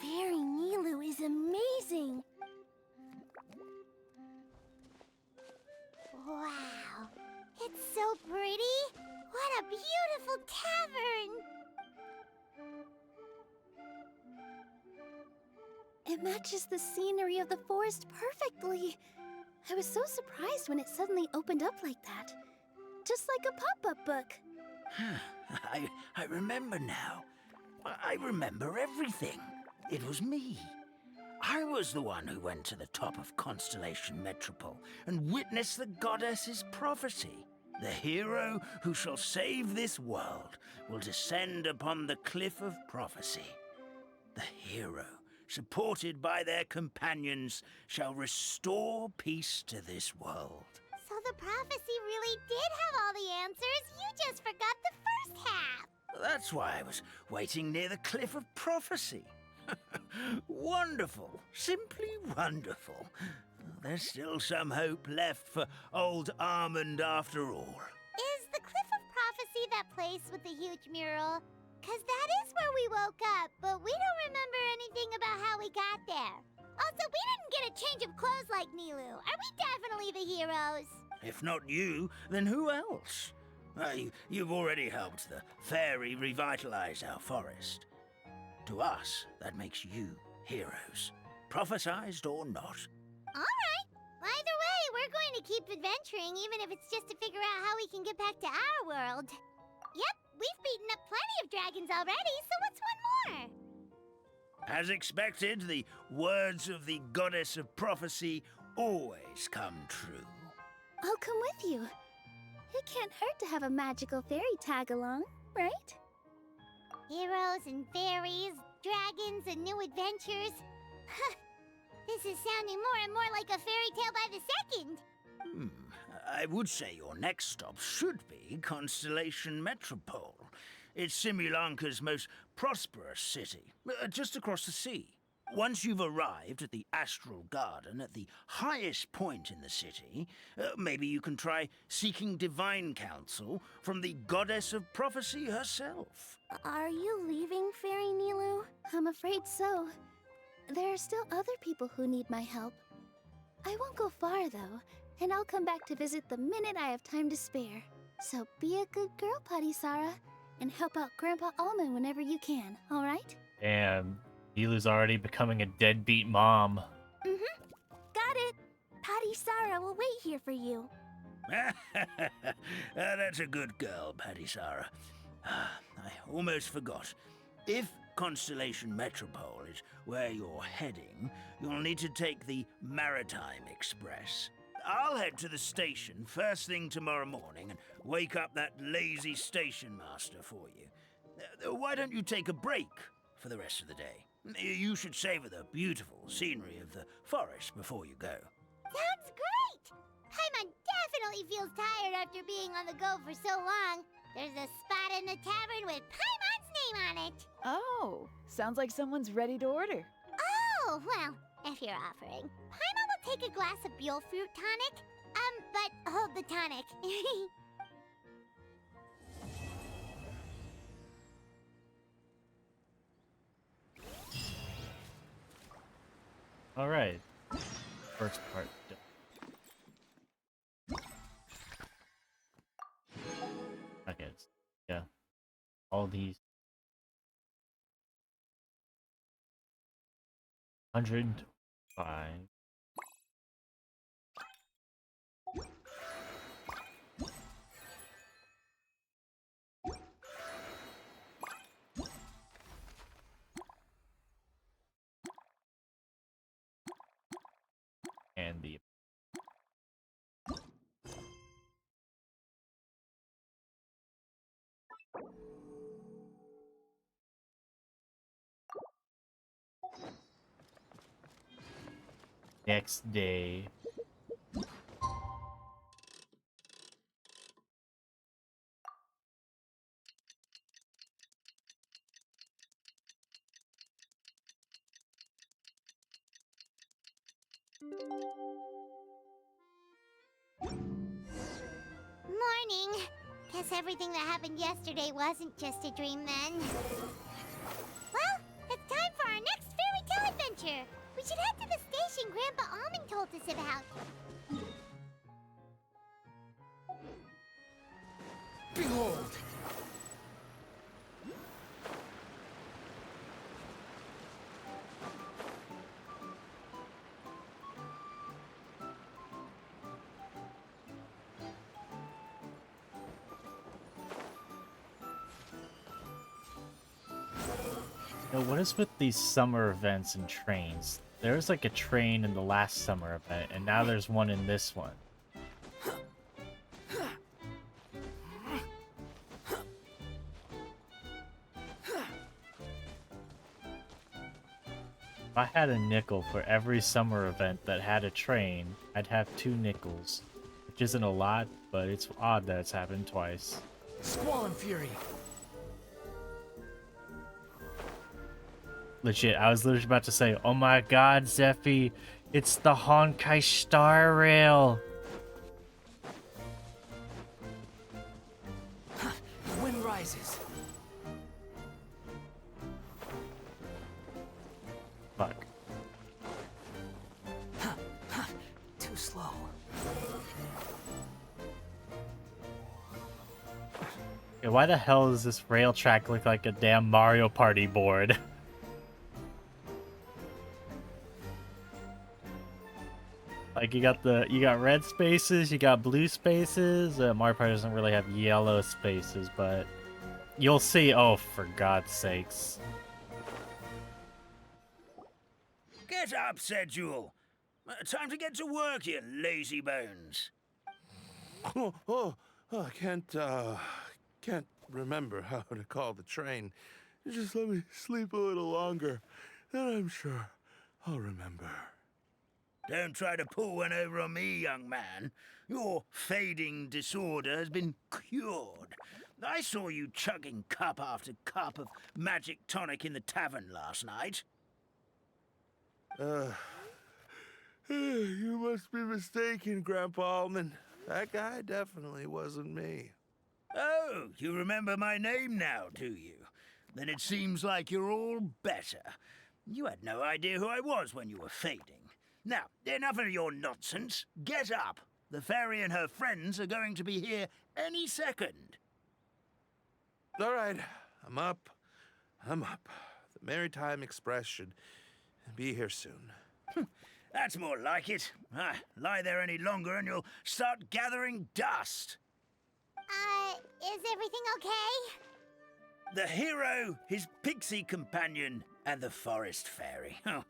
Fairy Nilu is amazing. Wow, it's so pretty. What a beautiful tavern. It matches the scenery of the forest perfectly. I was so surprised when it suddenly opened up like that. Just like a pop-up book. I remember now. I remember everything. It was me. I was the one who went to the top of Constellation Metropole and witnessed the goddess's prophecy. The hero who shall save this world will descend upon the cliff of prophecy. The hero, supported by their companions, shall restore peace to this world. So the prophecy really did have all the answers. You just forgot the first half. That's why I was waiting near the cliff of prophecy. Wonderful. Simply wonderful. There's still some hope left for old Almond after all. Is the Cliff of Prophecy that place with the huge mural? 'Cause that is where we woke up, but we don't remember anything about how we got there. Also, we didn't get a change of clothes like Nilu. Are we definitely the heroes? If not you, then who else? You've already helped the fairy revitalize our forest. To us, that makes you heroes, prophesized or not. Alright. Either way, we're going to keep adventuring, even if it's just to figure out how we can get back to our world. Yep, we've beaten up plenty of dragons already, so what's one more? As expected, the words of the goddess of prophecy always come true. I'll come with you. It can't hurt to have a magical fairy tag along, right? Heroes and fairies, dragons and new adventures. This is sounding more and more like a fairy tale by the second. I would say your next stop should be Constellation Metropole. It's Simulanka's most prosperous city, just across the sea. Once you've arrived at the Astral Garden at the highest point in the city, maybe you can try seeking divine counsel from the goddess of prophecy herself. Are you leaving, Fairy Nilu? I'm afraid so. There are still other people who need my help. I won't go far, though, and I'll come back to visit the minute I have time to spare. So be a good girl, Patisara, and help out Grandpa Almond whenever you can, all right? And Nilu's already becoming a deadbeat mom. Got it. Patisara will wait here for you. That's a good girl, Patisara. I almost forgot. If Constellation Metropole is where you're heading, you'll need to take the Maritime Express. I'll head to the station first thing tomorrow morning and wake up that lazy station master for you. Why don't you take a break for the rest of the day? You should savor the beautiful scenery of the forest before you go. Sounds great! Paimon definitely feels tired after being on the go for so long. There's a spot in the tavern with Paimon's name on it. Oh, sounds like someone's ready to order. Oh, well, if you're offering. Paimon will take a glass of Buell fruit tonic. But hold the tonic. All right. First part done. Okay. Yeah. All these 105. And the next day. Morning. Guess everything that happened yesterday wasn't just a dream then. Well, it's time for our next fairy tale adventure. We should head to the station Grandpa Almond told us about. Behold! Yo, what is with these summer events and trains? There was like a train in the last summer event, and now there's one in this one. If I had a nickel for every summer event that had a train, I'd have 2 nickels. Which isn't a lot, but it's odd that it's happened twice. Squall and Fury! Legit, I was literally about to say, oh my god, Zephy, it's the Honkai Star Rail! The wind rises. Fuck. Too slow. Yeah, why the hell does this rail track look like a damn Mario Party board? Like you got red spaces, you got blue spaces. Mario Party doesn't really have yellow spaces, but you'll see. Oh, for God's sakes! Get up, said Jewel. Time to get to work, you lazy bones. Oh, I can't remember how to call the train. Just let me sleep a little longer, then I'm sure I'll remember. Don't try to pull one over on me, young man. Your fading disorder has been cured. I saw you chugging cup after cup of magic tonic in the tavern last night. You must be mistaken, Grandpa Almond. That guy definitely wasn't me. Oh, you remember my name now, do you? Then it seems like you're all better. You had no idea who I was when you were fading. Now, enough of your nonsense. Get up. The fairy and her friends are going to be here any second. All right, I'm up. The Maritime Express should be here soon. That's more like it. Lie there any longer and you'll start gathering dust. Is everything okay? The hero, his pixie companion, and the forest fairy. Oh,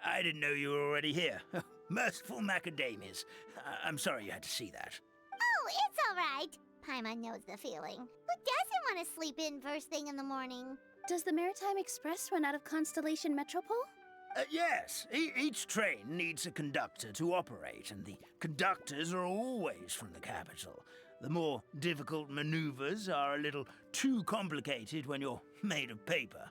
I didn't know you were already here. Merciful macadamias. I'm sorry you had to see that. Oh, it's all right. Paimon knows the feeling. Who doesn't want to sleep in first thing in the morning? Does the Maritime Express run out of Constellation Metropole? Yes, each train needs a conductor to operate, and the conductors are always from the capital. The more difficult maneuvers are a little too complicated when you're made of paper.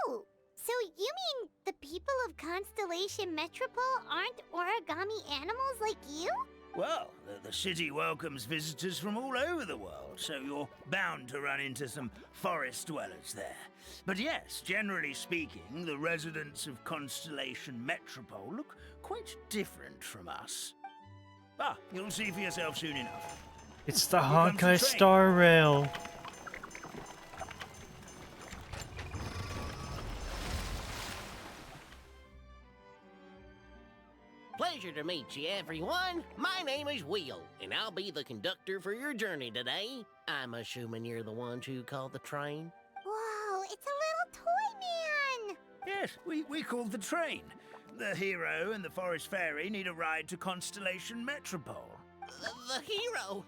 Oh, so you mean the people of Constellation Metropole aren't origami animals like you? Well, the city welcomes visitors from all over the world, so you're bound to run into some forest dwellers there. But yes, generally speaking, the residents of Constellation Metropole look quite different from us. You'll see for yourself soon enough. It's the Here comes the Honkai train. Star Rail. Pleasure to meet you, everyone. My name is Will, and I'll be the conductor for your journey today. I'm assuming you're the ones who called the train? Whoa, it's a little toy man! Yes, we called the train. The hero and the forest fairy need a ride to Constellation Metropole. The hero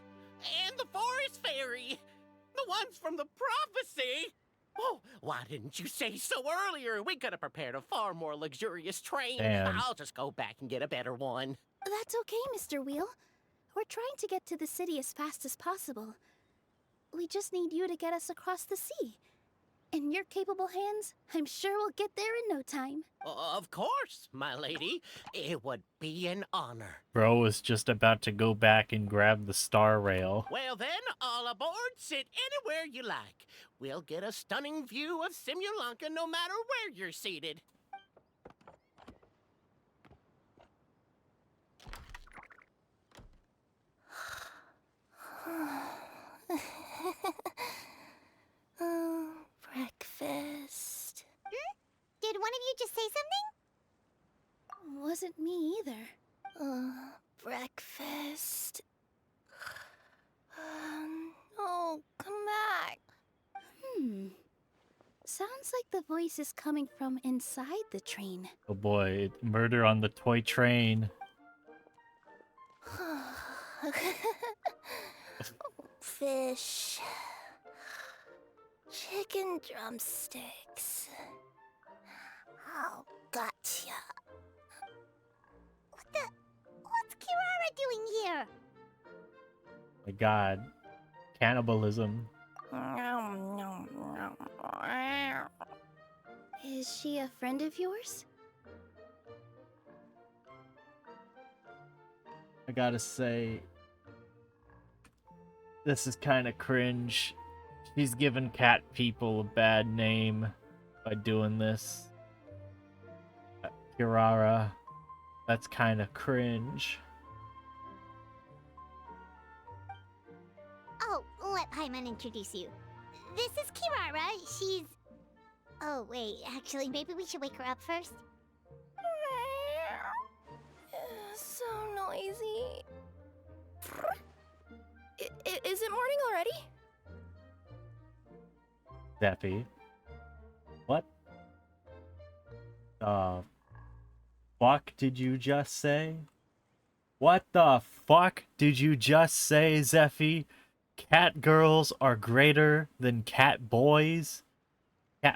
and the forest fairy, the ones from the prophecy. Oh, why didn't you say so earlier? We could have prepared a far more luxurious train. Damn. I'll just go back and get a better one. That's okay, Mr. Wheel. We're trying to get to the city as fast as possible. We just need you to get us across the sea. In your capable hands, I'm sure we'll get there in no time. Of course, my lady. It would be an honor. Bro was just about to go back and grab the Star Rail. Well then, all aboard, sit anywhere you like. We'll get a stunning view of Simulanka no matter where you're seated. Breakfast. Did one of you just say something? Wasn't me either. Breakfast. Oh, come back. Sounds like the voice is coming from inside the train. Oh boy, murder on the toy train. Fish. Chicken drumsticks. Oh, gotcha. What's Kirara doing here? My God, cannibalism. Is she a friend of yours? I gotta say, this is kind of cringe. She's giving cat people a bad name by doing this. Kirara, that's kind of cringe. Oh, let Paimon introduce you. This is Kirara. She's... Oh, wait. Actually, maybe we should wake her up first. So noisy. Is it morning already? Zeffy. What? Fuck did you just say? What the fuck did you just say, Zeffy? Cat girls are greater than cat boys?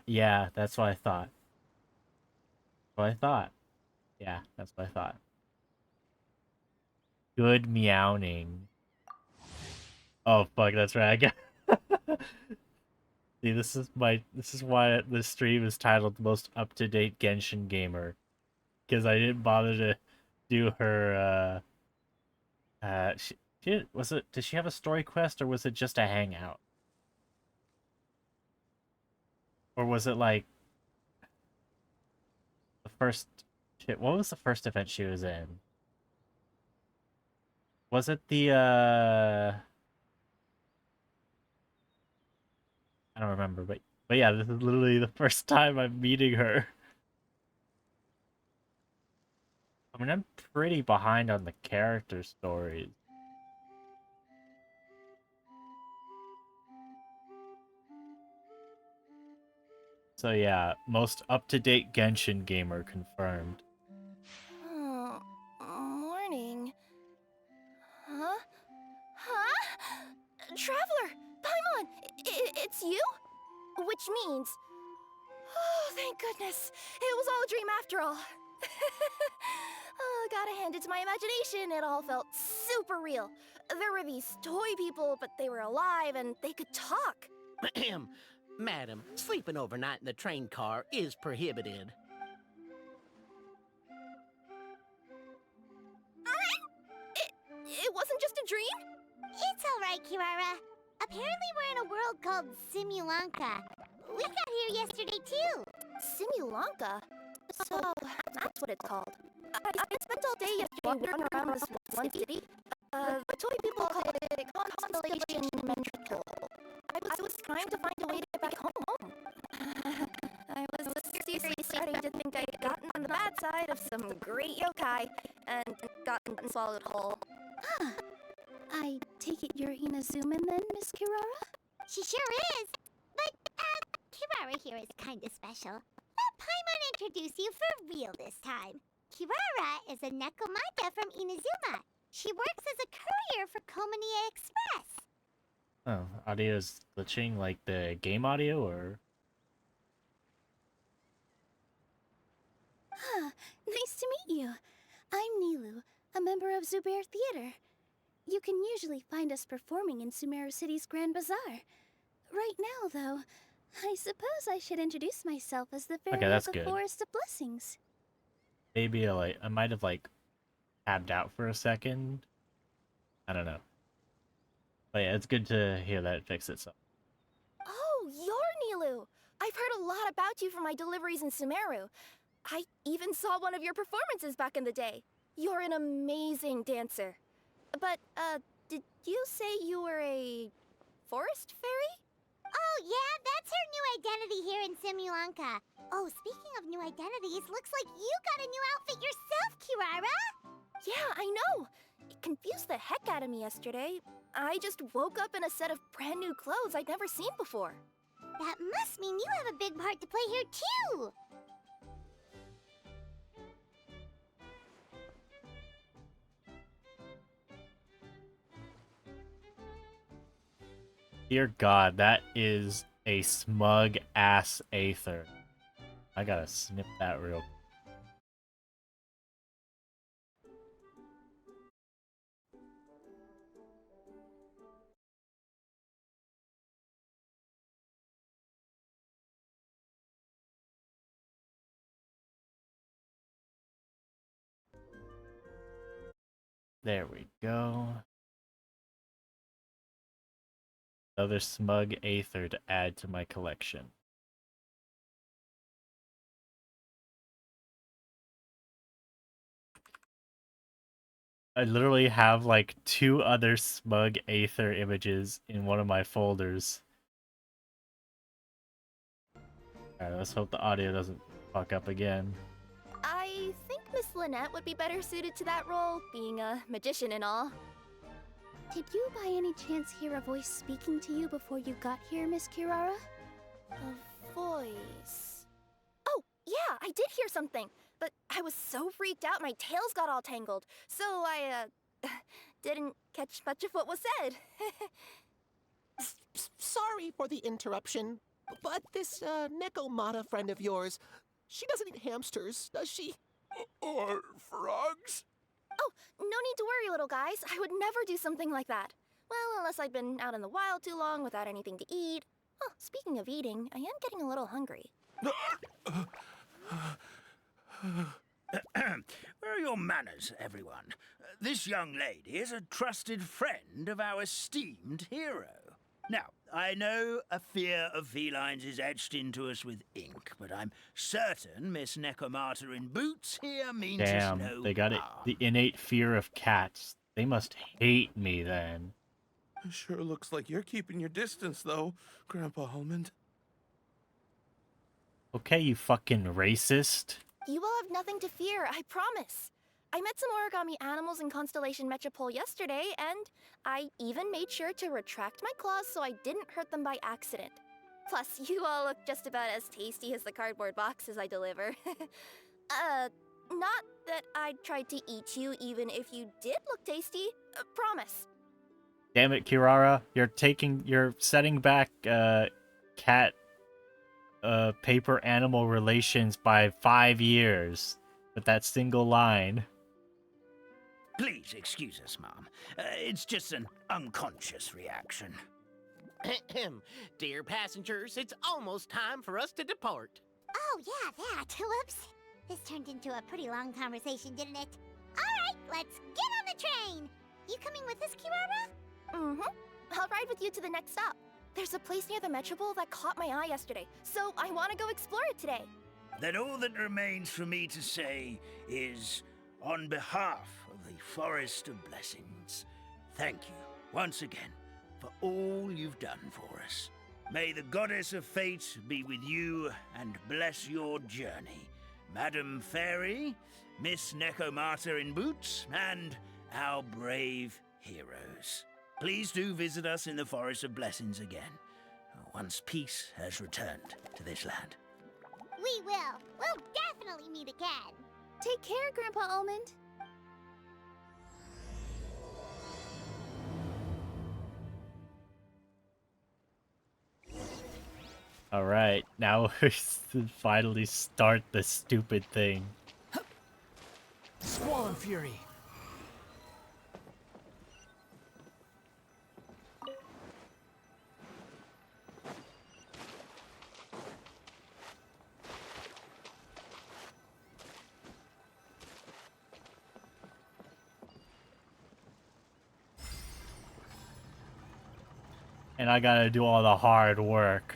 Yeah, that's what I thought. What I thought. Yeah, that's what I thought. Good meowing. Oh fuck, that's right. I got See, this is why this stream is titled Most Up-to-Date Genshin Gamer. Because I didn't bother to do her did she have a story quest or was it just a hangout? Or was it like the first shit, what was the first event she was in? Was it the I don't remember, but yeah, this is literally the first time I'm meeting her. I mean, I'm pretty behind on the character stories. So yeah, most up-to-date Genshin gamer confirmed. Oh, morning. Huh? Huh? Traveler! Paimon! It's you? Which means... Oh, thank goodness. It was all a dream after all. Oh, gotta hand it to my imagination. It all felt super real. There were these toy people, but they were alive and they could talk. Madam, sleeping overnight in the train car is prohibited. It wasn't just a dream? It's alright, Kirara. Apparently we're in a world called Simulanka. We got here yesterday, too. Simulanka? So, that's what it's called. I spent all day yesterday wandering around this one city. The toy people call it Constellation Mental. I was trying to find a way to get back home. I was seriously starting to think I'd gotten on the bad side of some great yokai and gotten swallowed whole. I take it you're Inazuman then, Miss Kirara? She sure is. But, Kirara here is kinda special. Let Paimon introduce you for real this time. Kirara is a Nekomata from Inazuma. She works as a courier for Komania Express. Oh, audio's glitching like the game audio, or? Nice to meet you. I'm Nilu, a member of Zubair Theater. You can usually find us performing in Sumeru City's Grand Bazaar. Right now, though, I suppose I should introduce myself as the Fairy that's of the good. Forest of Blessings. Maybe I might have tabbed out for a second. I don't know. But yeah, it's good to hear that it fixed itself. Oh, you're Nilu! I've heard a lot about you from my deliveries in Sumeru. I even saw one of your performances back in the day. You're an amazing dancer. But, did you say you were a forest fairy? Oh, yeah, that's her new identity here in Simulanka. Oh, speaking of new identities, looks like you got a new outfit yourself, Kirara! Yeah, I know! It confused the heck out of me yesterday. I just woke up in a set of brand new clothes I'd never seen before. That must mean you have a big part to play here, too! Dear God, that is a smug ass Aether. I gotta snip that real quick. There we go. Another smug Aether to add to my collection. I literally have like 2 other smug Aether images in one of my folders. Alright, let's hope the audio doesn't fuck up again. I think Miss Lynette would be better suited to that role, being a magician and all. Did you by any chance hear a voice speaking to you before you got here, Miss Kirara? A voice. Oh, yeah, I did hear something, but I was so freaked out my tails got all tangled, so I, didn't catch much of what was said. Sorry for the interruption, but this Nekomata friend of yours, she doesn't eat hamsters, does she? Or frogs? Oh, no need to worry, little guys. I would never do something like that. Well, unless I've been out in the wild too long without anything to eat. Oh, speaking of eating, I am getting a little hungry. Where are your manners, everyone? This young lady is a trusted friend of our esteemed hero. Now, I know a fear of felines is etched into us with ink, but I'm certain Miss Nekomata in boots here means Damn, us no they got it. harm. The innate fear of cats. They must hate me then. Sure looks like you're keeping your distance, though, Grandpa Almond. Okay, you fucking racist. You will have nothing to fear, I promise. I met some origami animals in Constellation Metropole yesterday, and I even made sure to retract my claws so I didn't hurt them by accident. Plus, you all look just about as tasty as the cardboard boxes I deliver. Not that I'd try to eat you even if you did look tasty. Promise. Damn it, Kirara. You're setting back, cat, paper animal relations by 5 years with that single line. Please excuse us, Mom. It's just an unconscious reaction. Dear passengers, it's almost time for us to depart. Oh, yeah, that. Whoops. This turned into a pretty long conversation, didn't it? Alright, let's get on the train! You coming with us, Kirara? Mm-hmm. I'll ride with you to the next stop. There's a place near the Metropole that caught my eye yesterday, so I want to go explore it today. Then all that remains for me to say is, on behalf of the Forest of Blessings, thank you once again for all you've done for us. May the Goddess of Fate be with you and bless your journey, Madam Fairy, Miss Nekomata in boots, and our brave heroes. Please do visit us in the Forest of Blessings again, once peace has returned to this land. We will. We'll definitely meet again. Take care, Grandpa Almond. Alright, now we finally start the stupid thing. Squall and Fury. And I gotta do all the hard work.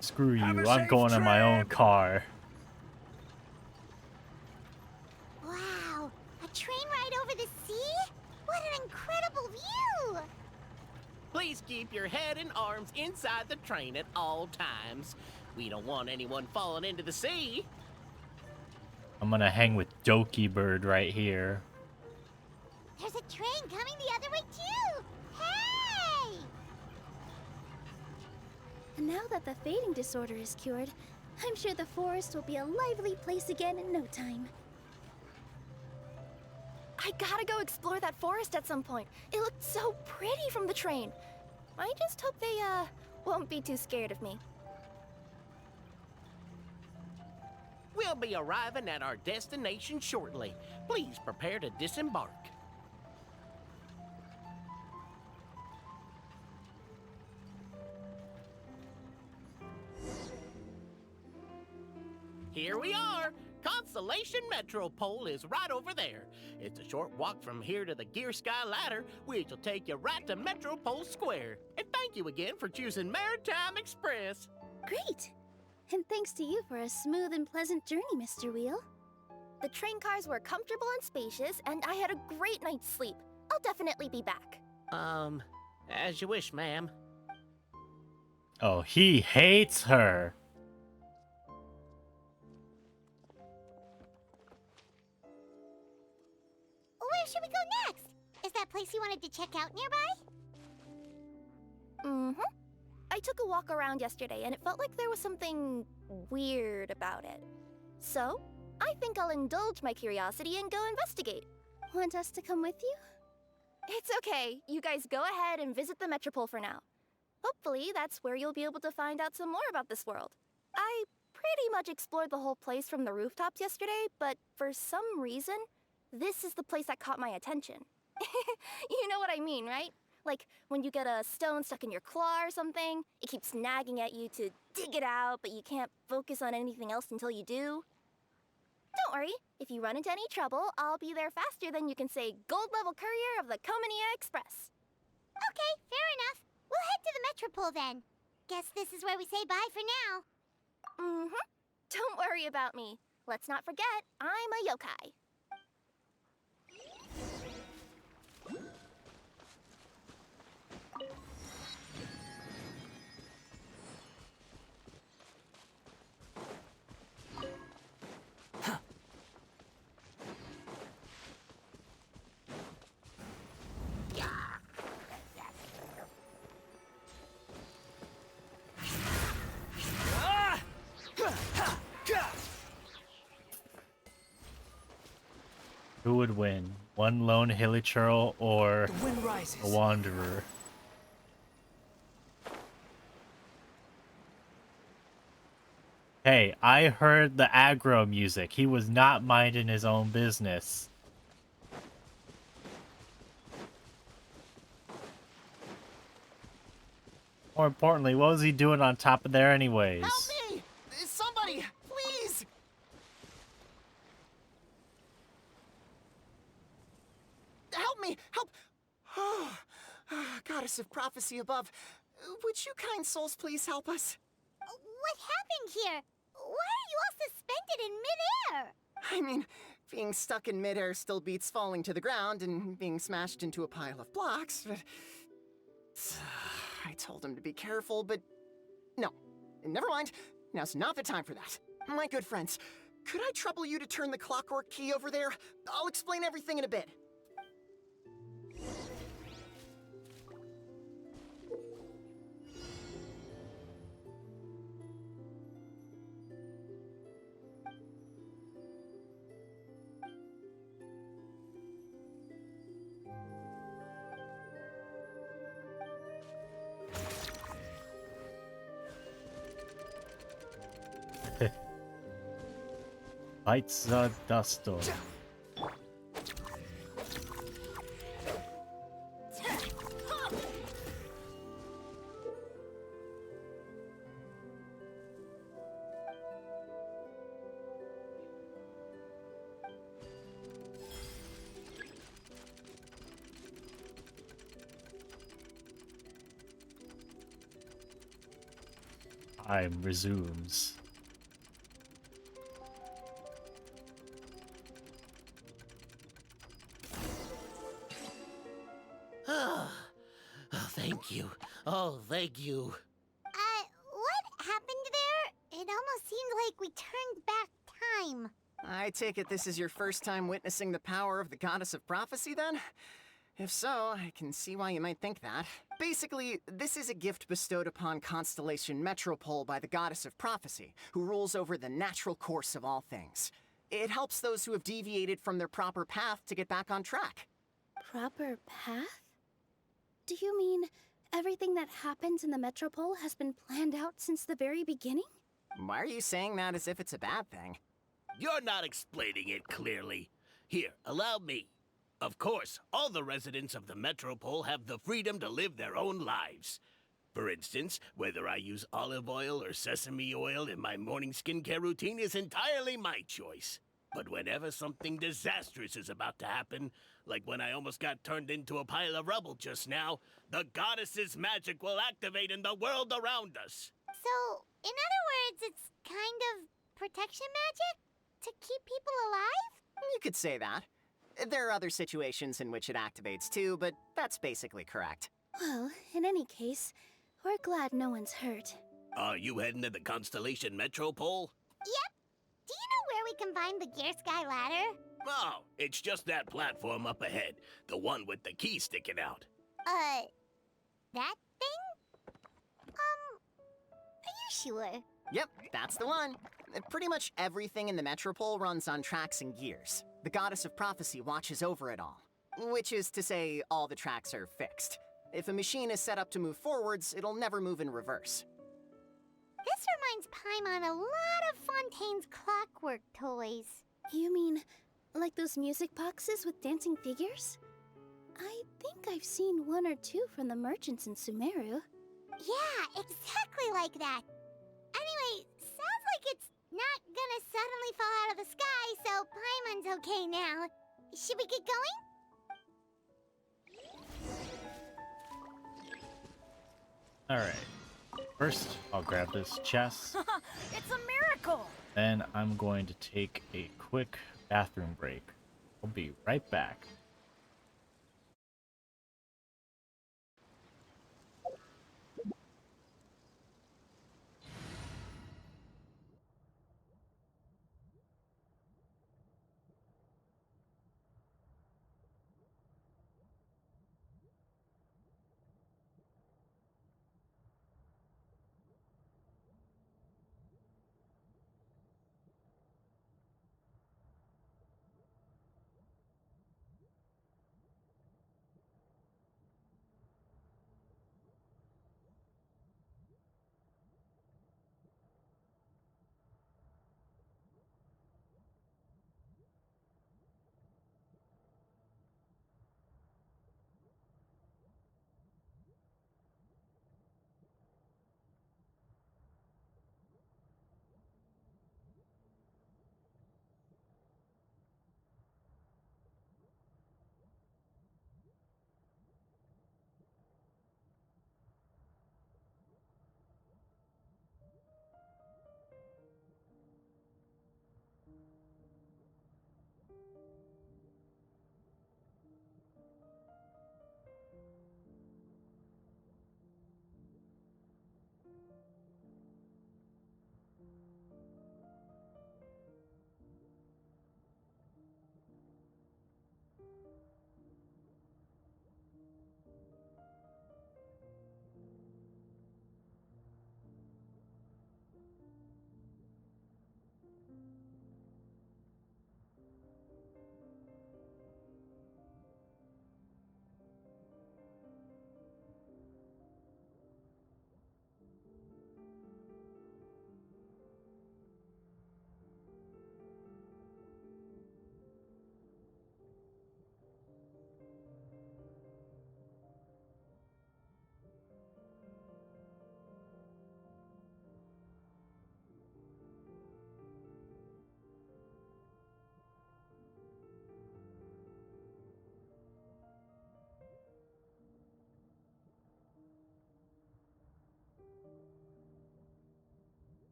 Screw you, Have a I'm safe going in my own trip. car. Wow, a train ride over the sea? What an incredible view! Please keep your head and arms inside the train at all times. We don't want anyone falling into the sea. I'm gonna hang with Doki Bird right here. There's a train coming the other way too! Hey! And now that the fading disorder is cured, I'm sure the forest will be a lively place again in no time. I gotta go explore that forest at some point. It looked so pretty from the train. I just hope they, won't be too scared of me. We'll be arriving at our destination shortly. Please prepare to disembark. Here we are. Constellation Metropole is right over there. It's a short walk from here to the Gear Sky Ladder, which will take you right to Metropole Square. And thank you again for choosing Maritime Express. Great! And thanks to you for a smooth and pleasant journey, Mr. Wheel. The train cars were comfortable and spacious, and I had a great night's sleep. I'll definitely be back. As you wish, ma'am. Oh, he hates her. Where should we go next? Is that place you wanted to check out nearby? Mm-hmm. I took a walk around yesterday, and it felt like there was something weird about it. So, I think I'll indulge my curiosity and go investigate. Want us to come with you? It's okay. You guys go ahead and visit the Metropole for now. Hopefully, that's where you'll be able to find out some more about this world. I pretty much explored the whole place from the rooftops yesterday, but for some reason, this is the place that caught my attention. You know what I mean, right? Like, when you get a stone stuck in your claw or something, it keeps nagging at you to dig it out, but you can't focus on anything else until you do. Don't worry, if you run into any trouble, I'll be there faster than you can say gold level courier of the Comania Express. Okay, fair enough. We'll head to the Metropole then. Guess this is where we say bye for now. Mm-hmm. Don't worry about me. Let's not forget, I'm a yokai. Who would win? One lone hilichurl or The wind rises. a wanderer? Hey, I heard the aggro music. He was not minding his own business. More importantly, what was he doing on top of there anyways? Help me! Somebody, please! Help me! Help! Oh, Goddess of Prophecy above, would you kind souls please help us? What happened here? Why are you all suspended in midair? I mean, being stuck in midair still beats falling to the ground and being smashed into a pile of blocks, but... I told him to be careful, but... No. Never mind. Now's not the time for that. My good friends, could I trouble you to turn the clockwork key over there? I'll explain everything in a bit. Pizza Dusto. Time resumes. Thank you. Oh, thank you. What happened there? It almost seemed like we turned back time. I take it this is your first time witnessing the power of the Goddess of Prophecy, then? If so, I can see why you might think that. Basically, this is a gift bestowed upon Constellation Metropole by the Goddess of Prophecy, who rules over the natural course of all things. It helps those who have deviated from their proper path to get back on track. Proper path? Do you mean everything that happens in the Metropole has been planned out since the very beginning? Why are you saying that as if it's a bad thing? You're not explaining it clearly. Here, allow me. Of course, all the residents of the Metropole have the freedom to live their own lives. For instance, whether I use olive oil or sesame oil in my morning skincare routine is entirely my choice. But whenever something disastrous is about to happen, like when I almost got turned into a pile of rubble just now, the goddess's magic will activate in the world around us. So, in other words, it's kind of protection magic? To keep people alive? You could say that. There are other situations in which it activates too, but that's basically correct. Well, in any case, we're glad no one's hurt. Are you heading to the Constellation Metropole? Yep. Do you know where we can find the Gear Sky Ladder? Oh, it's just that platform up ahead. The one with the key sticking out. That thing? Are you sure? Yep, that's the one. Pretty much everything in the Metropole runs on tracks and gears. The Goddess of Prophecy watches over it all. Which is to say, all the tracks are fixed. If a machine is set up to move forwards, it'll never move in reverse. This reminds Paimon a lot of Fontaine's clockwork toys. You mean, like those music boxes with dancing figures? I think I've seen one or two from the merchants in Sumeru. Yeah, exactly like that. Anyway, sounds like it's not gonna suddenly fall out of the sky, so Paimon's okay now. Should we get going? Alright. First, I'll grab this chest. It's a miracle! Then I'm going to take a quick bathroom break. I'll be right back.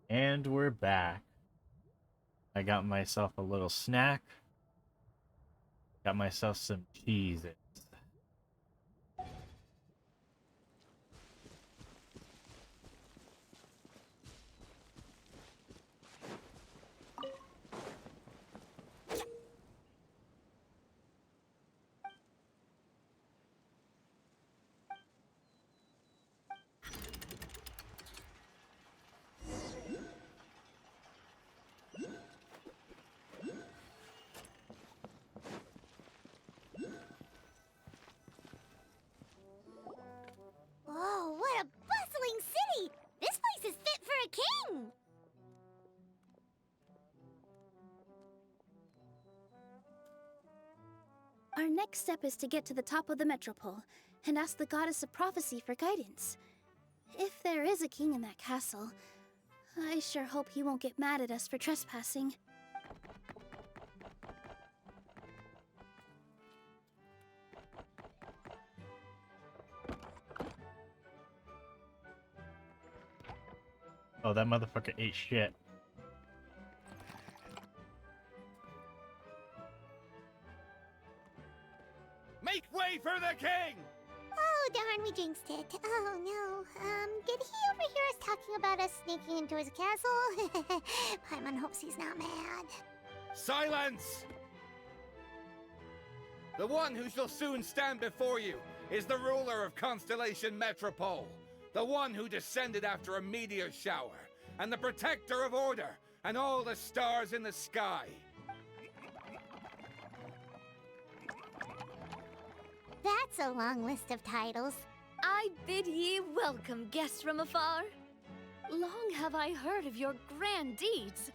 And we're back. I got myself a little snack. Got myself some cheese. Our next step is to get to the top of the metropole and ask the Goddess of Prophecy for guidance. If there is a king in that castle, I sure hope he won't get mad at us for trespassing. Oh, that motherfucker ate shit. Make way for the king! Oh, darn, we jinxed it. Oh, no. Did he overhear us talking about us sneaking into his castle? Paimon hopes he's not mad. Silence! The one who shall soon stand before you is the ruler of Constellation Metropole, the one who descended after a meteor shower, and the protector of order and all the stars in the sky. That's a long list of titles. I bid ye welcome, guests from afar. Long have I heard of your grand deeds,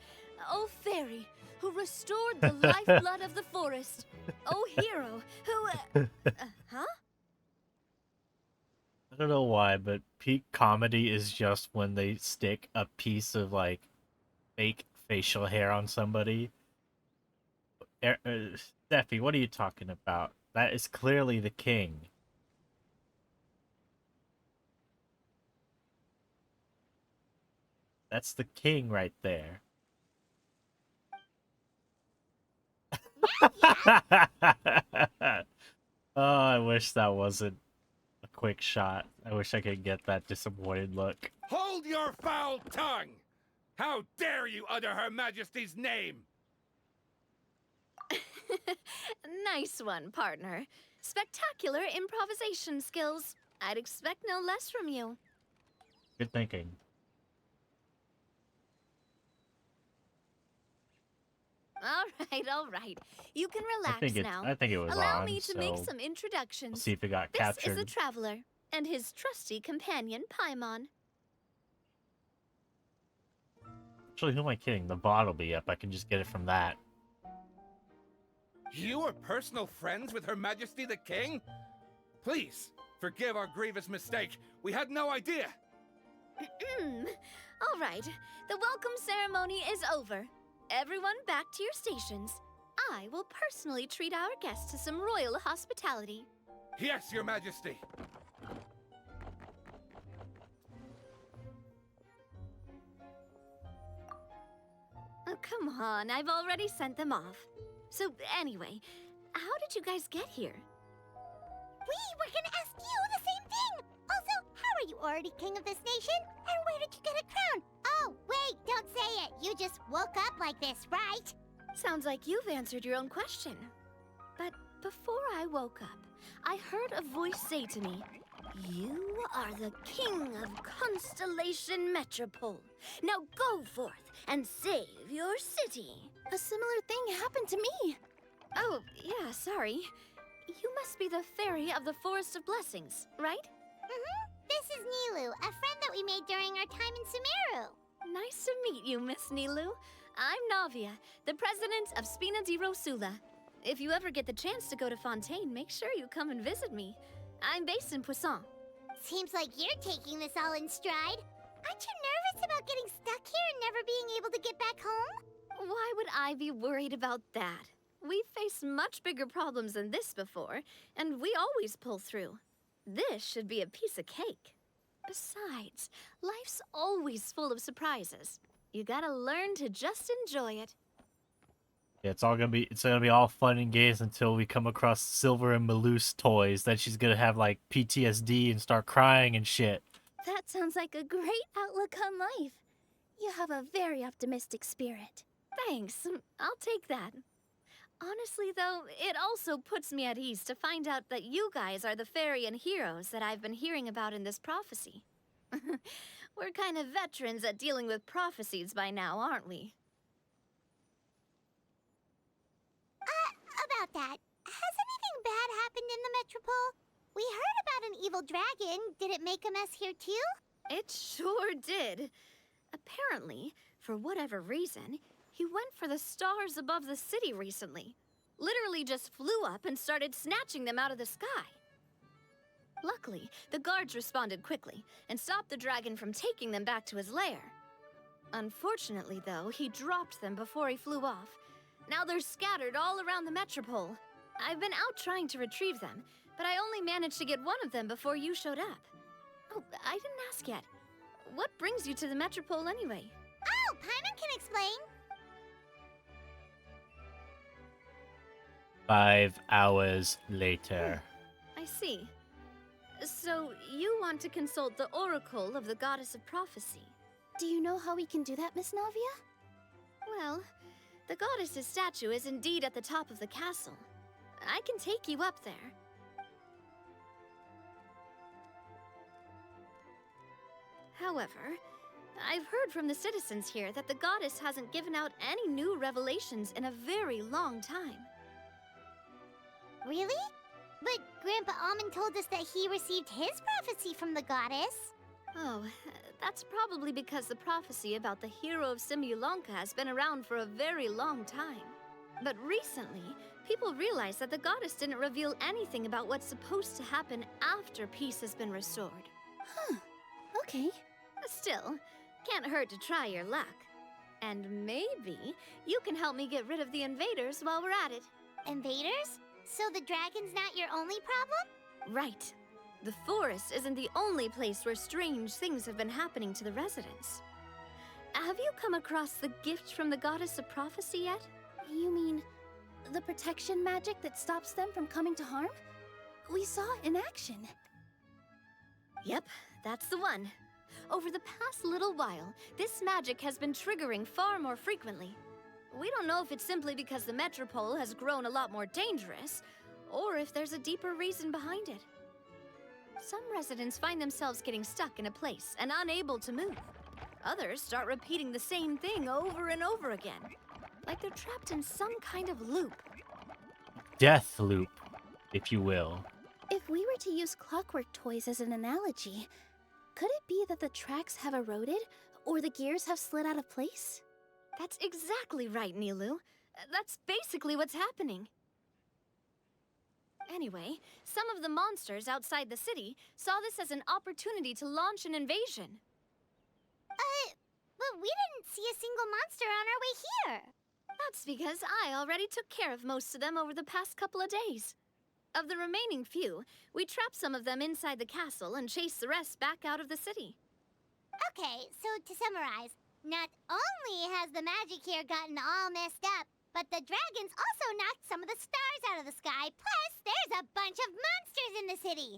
O fairy, who restored the lifeblood of the forest. O hero, who... huh? I don't know why, but peak comedy is just when they stick a piece of, like, fake facial hair on somebody. Steffi, what are you talking about? That is clearly the king. That's the king right there. Oh, I wish that wasn't a quick shot. I wish I could get that disappointed look. Hold your foul tongue! How dare you utter Her Majesty's name? Nice one, partner. Spectacular improvisation skills. I'd expect no less from you. Good thinking. All right. You can relax now. I think it was Allow on, me to make so some introductions. we'll see if it got This captured. is the Traveler, and his trusty companion, Paimon. Actually, who am I kidding? The bot will be up. I can just get it from that. You are personal friends with Her Majesty the King? Please, forgive our grievous mistake. We had no idea. All right. The welcome ceremony is over. Everyone back to your stations. I will personally treat our guests to some royal hospitality. Yes, Your Majesty. Oh, come on. I've already sent them off. So, anyway, how did you guys get here? We were gonna ask you the same thing! Also, how are you already king of this nation? And where did you get a crown? Oh, wait, don't say it. You just woke up like this, right? Sounds like you've answered your own question. But before I woke up, I heard a voice say to me, "You are the king of Constellation Metropole. Now go forth and save your city." A similar thing happened to me. Oh, yeah, sorry. You must be the fairy of the Forest of Blessings, right? This is Nilu, a friend that we made during our time in Sumeru. Nice to meet you, Miss Nilu. I'm Navia, the president of Spina di Rosula. If you ever get the chance to go to Fontaine, make sure you come and visit me. I'm based in Poisson. Seems like you're taking this all in stride. Aren't you nervous about getting stuck here and never being able to get back home? Why would I be worried about that? We've faced much bigger problems than this before, and we always pull through. This should be a piece of cake. Besides, life's always full of surprises. You gotta learn to just enjoy it. Yeah, it's gonna be all fun and games until we come across Silver and Maloo's toys. Then she's gonna have like PTSD and start crying and shit. That sounds like a great outlook on life. You have a very optimistic spirit. Thanks, I'll take that. Honestly, though, it also puts me at ease to find out that you guys are the fairy and heroes that I've been hearing about in this prophecy. We're kind of veterans at dealing with prophecies by now, aren't we? About that, has anything bad happened in the Metropole? We heard about an evil dragon. Did it make a mess here too? It sure did. Apparently, for whatever reason, he went for the stars above the city recently. literally just flew up and started snatching them out of the sky. Luckily, the guards responded quickly and stopped the dragon from taking them back to his lair. Unfortunately, though, he dropped them before he flew off. Now they're scattered all around the metropole. I've been out trying to retrieve them, but I only managed to get one of them before you showed up. Oh, I didn't ask yet. What brings you to the metropole anyway? Oh, Paimon can explain. 5 hours later. I see. So, you want to consult the oracle of the goddess of prophecy. Do you know how we can do that, Miss Navia? Well, the goddess's statue is indeed at the top of the castle. I can take you up there. However, I've heard from the citizens here that the goddess hasn't given out any new revelations in a very long time. Really? But Grandpa Almond told us that he received his prophecy from the goddess. Oh, that's probably because the prophecy about the hero of Simulanka has been around for a very long time. But recently, people realized that the goddess didn't reveal anything about what's supposed to happen after peace has been restored. Huh. Okay. Still, can't hurt to try your luck. And maybe you can help me get rid of the invaders while we're at it. Invaders? So the dragon's not your only problem? Right. The forest isn't the only place where strange things have been happening to the residents. Have you come across the gift from the goddess of prophecy yet? You mean the protection magic that stops them from coming to harm? We saw it in action. Yep, that's the one. Over the past little while, this magic has been triggering far more frequently. We don't know if it's simply because the metropole has grown a lot more dangerous, or if there's a deeper reason behind it. Some residents find themselves getting stuck in a place and unable to move. Others start repeating the same thing over and over again, like they're trapped in some kind of loop. Death loop, if you will. If we were to use clockwork toys as an analogy, could it be that the tracks have eroded, or the gears have slid out of place? That's exactly right, Nilu. That's basically what's happening. Anyway, some of the monsters outside the city saw this as an opportunity to launch an invasion. But we didn't see a single monster on our way here. That's because I already took care of most of them over the past couple of days. Of the remaining few, we trapped some of them inside the castle and chased the rest back out of the city. Okay, so to summarize, not only has the magic here gotten all messed up, but the dragons also knocked some of the stars out of the sky, plus there's a bunch of monsters in the city.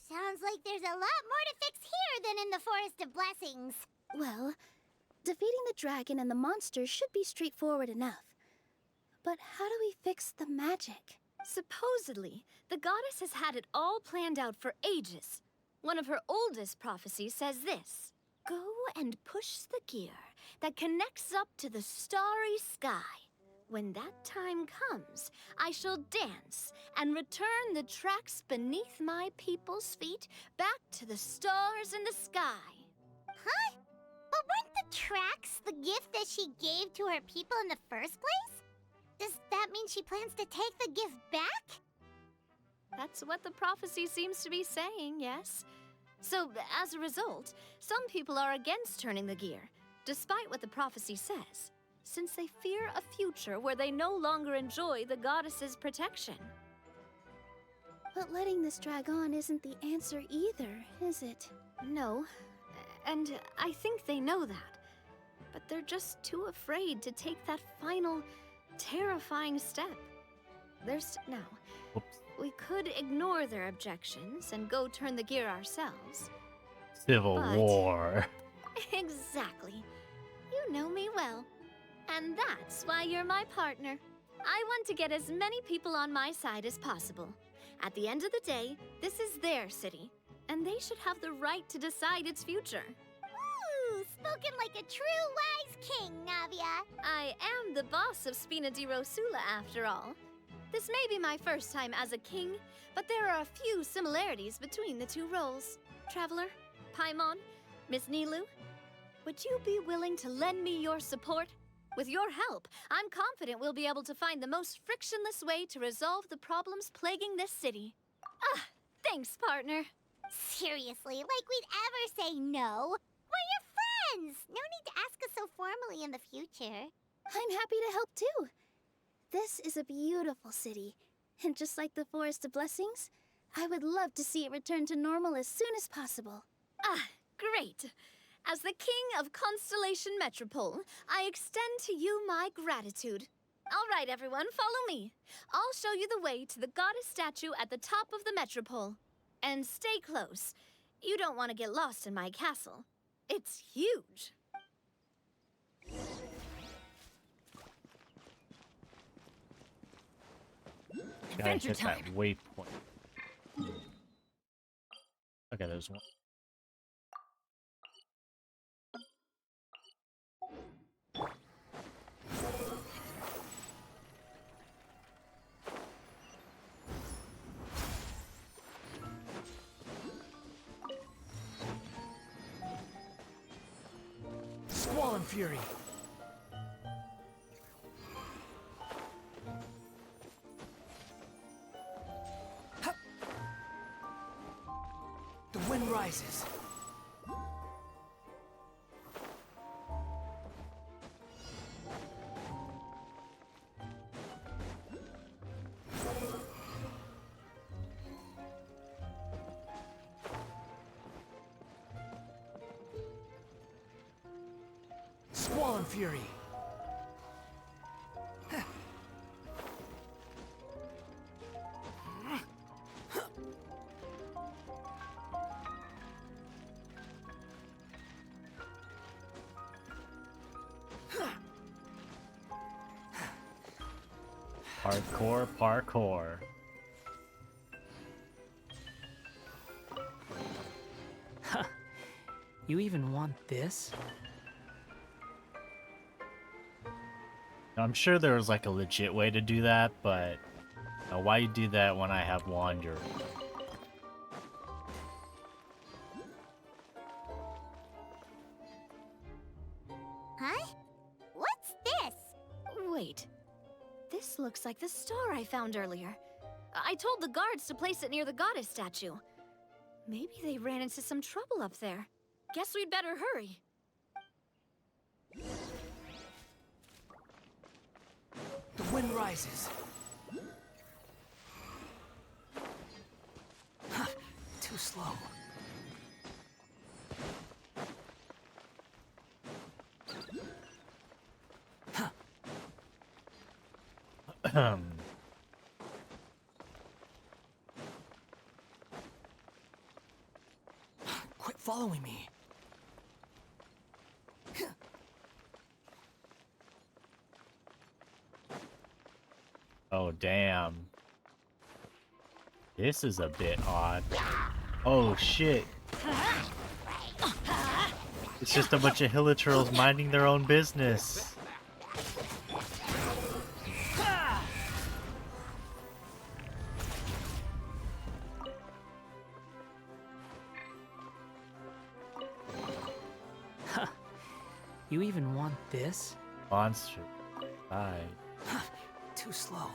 Sounds like there's a lot more to fix here than in the Forest of Blessings. Well, defeating the dragon and the monsters should be straightforward enough. But how do we fix the magic? Supposedly, the goddess has had it all planned out for ages. One of her oldest prophecies says this: go and push the gear that connects up to the starry sky. When that time comes, I shall dance and return the tracks beneath my people's feet back to the stars in the sky. Huh? But weren't the tracks the gift that she gave to her people in the first place? Does that mean she plans to take the gift back? That's what the prophecy seems to be saying, yes. So, as a result, some people are against turning the gear, despite what the prophecy says, since they fear a future where they no longer enjoy the goddess's protection. But letting this drag on isn't the answer either, is it? No, and I think they know that. But they're just too afraid to take that final, terrifying step. Now, we could ignore their objections and go turn the gear ourselves. Civil War. Exactly. You know me well. And that's why you're my partner. I want to get as many people on my side as possible. At the end of the day, this is their city, and they should have the right to decide its future. Ooh, spoken like a true wise king, Navia. I am the boss of Spina di Rosula, after all. This may be my first time as a king, but there are a few similarities between the two roles. Traveler, Paimon, Miss Nilu, would you be willing to lend me your support? With your help, I'm confident we'll be able to find the most frictionless way to resolve the problems plaguing this city. Ah, thanks, partner. Seriously, like we'd ever say no. We're your friends! No need to ask us so formally in the future. I'm happy to help too. This is a beautiful city, and just like the Forest of Blessings, I would love to see it return to normal as soon as possible. Ah, great. As the King of Constellation Metropole, I extend to you my gratitude. All right, everyone, follow me. I'll show you the way to the goddess statue at the top of the Metropole. And stay close. You don't want to get lost in my castle. It's huge. Gotta Adventure hit that time. waypoint. Okay, there's one. Squall and Fury. Hup. The wind rises. Squall and Fury. Hardcore parkour. Huh. You even want this? I'm sure there was like a legit way to do that, but why you do that when I have Wander? Huh? What's this? Wait. This looks like the star I found earlier. I told the guards to place it near the goddess statue. Maybe they ran into some trouble up there. Guess we'd better hurry. The wind rises. Huh, too slow. Quit following me. Oh, damn. This is a bit odd. Oh, shit. It's just a bunch of hilichurls minding their own business. Huh. You even want this? Monster. Bye. Too slow.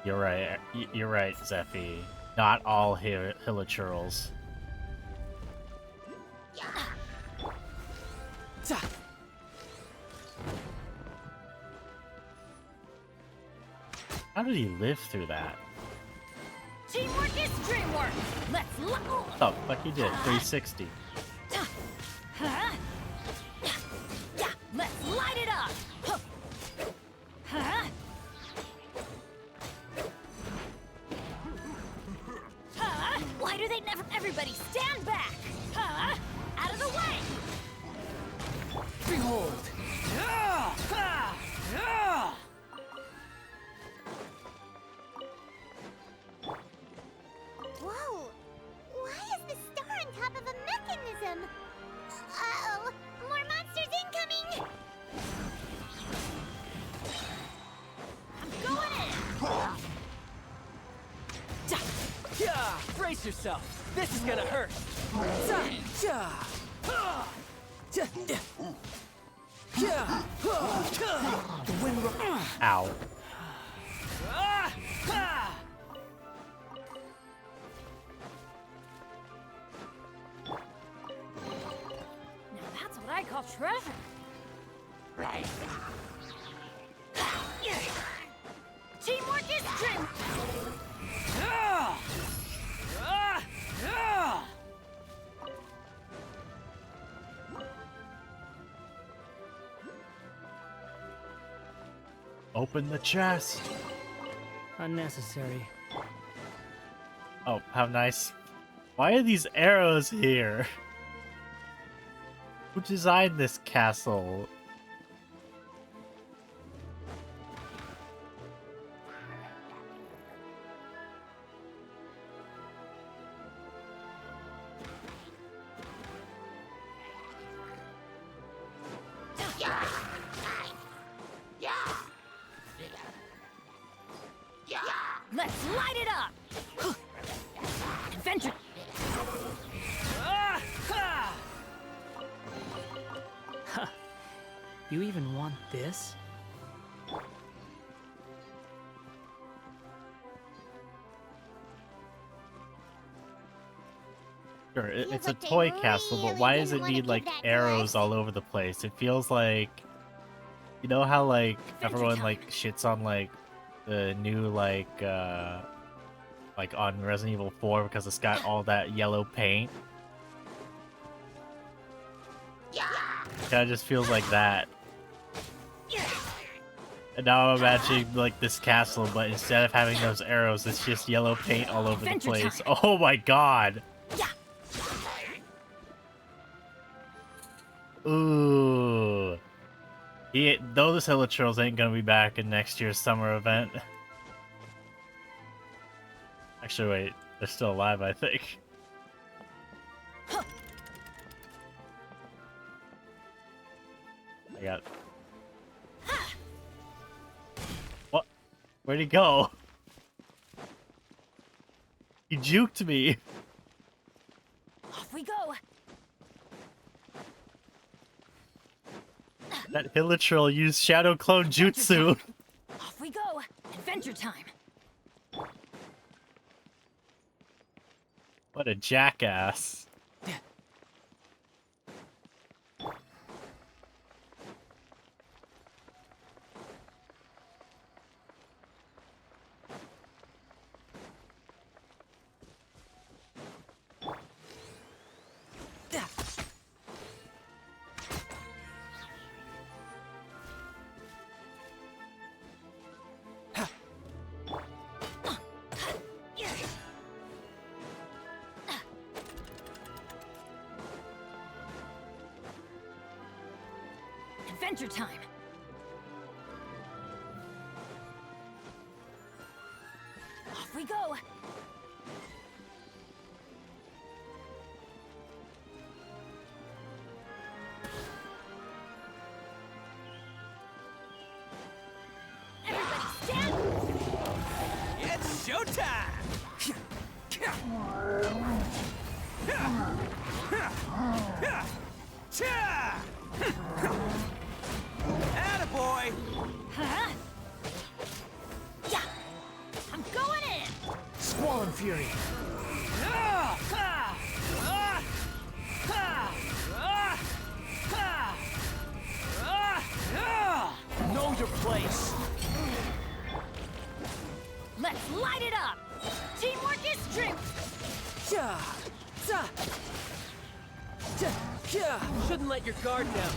You're right. You're right, Zephy. Not all hilichurls. How did he live through that? Teamwork is dreamwork. Let's What the fuck he did? 360. Let's light it up. Why do they never? Everybody stand back. Out of the way. Behold. Whoa! Why is the star on top of a mechanism? Uh-oh! More monsters incoming! Brace yourself. This is gonna hurt. The wind. Ow. Now that's what I call treasure. Right. Teamwork is strength. Open the chest. Unnecessary. Oh, how nice. Why are these arrows here? Who designed this castle? Let's light it up. Adventure. You even want this? Sure, Feels it's like a they toy castle, but really why didn't does it wanna need give like that to arrows us. all over the place? It feels like, you know how like everyone like shits on like the new like on Resident Evil 4 because it's got all that yellow paint. Kinda just feels like that. And now I'm imagining like this castle, but instead of having those arrows, it's just yellow paint all over the Adventure place. time. Oh my god! Ooh. Those hilichurls ain't gonna be back in next year's summer event. Actually, wait. They're still alive, I think. I got... What? Where'd he go? He juked me. Off we go. That hilichurl used shadow clone jutsu. Off we go. Adventure time. What a jackass. Adventure time. Off we go. Everybody stand. It's showtime! Attaboy! Huh? Yeah. I'm going in. Squall and Fury. Know your place. Let's light it up. Teamwork is strength. Shouldn't let your guard down.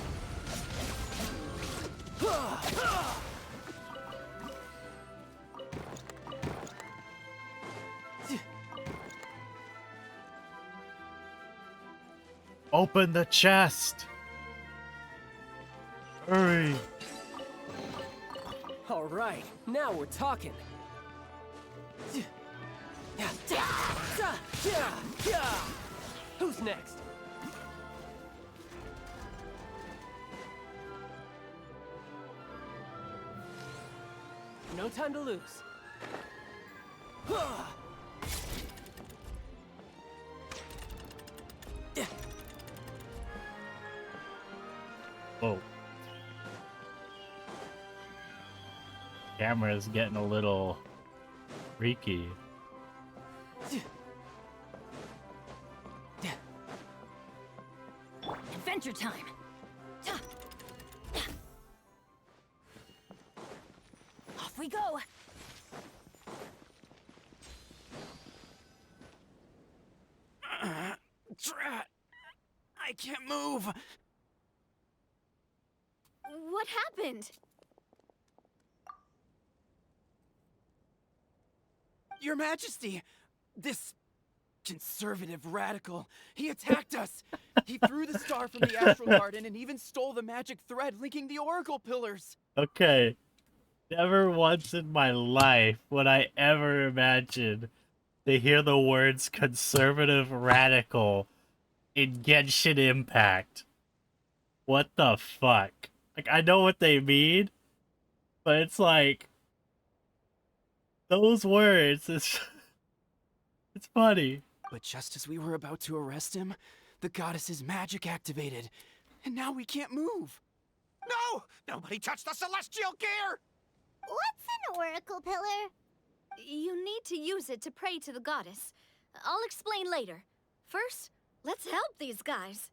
Open the chest. Hurry. All right, now we're talking. Who's next? No time to lose. Whoa. Camera's getting a little freaky. Adventure time. Off we go. Drat! I can't move. What happened? Your Majesty, this conservative radical, he attacked us. He threw the star from the Astral Garden and even stole the magic thread linking the Oracle Pillars. Okay. Never once in my life would I ever imagine to hear the words conservative radical in Genshin Impact. What the fuck? Like, I know what they mean, but it's like, those words, it's funny. But just as we were about to arrest him, the goddess's magic activated, and now we can't move. No! Nobody touched the celestial gear! What's an oracle pillar? You need to use it to pray to the goddess. I'll explain later. First, let's help these guys.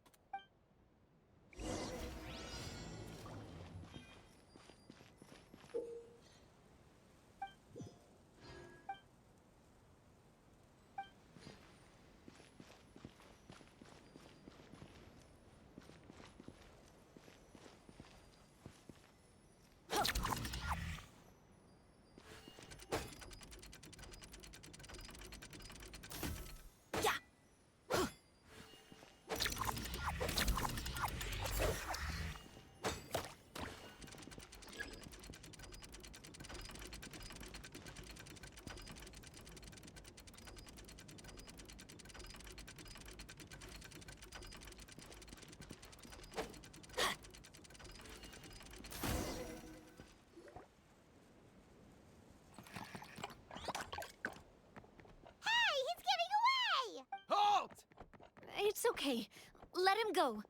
It's okay. Let him go.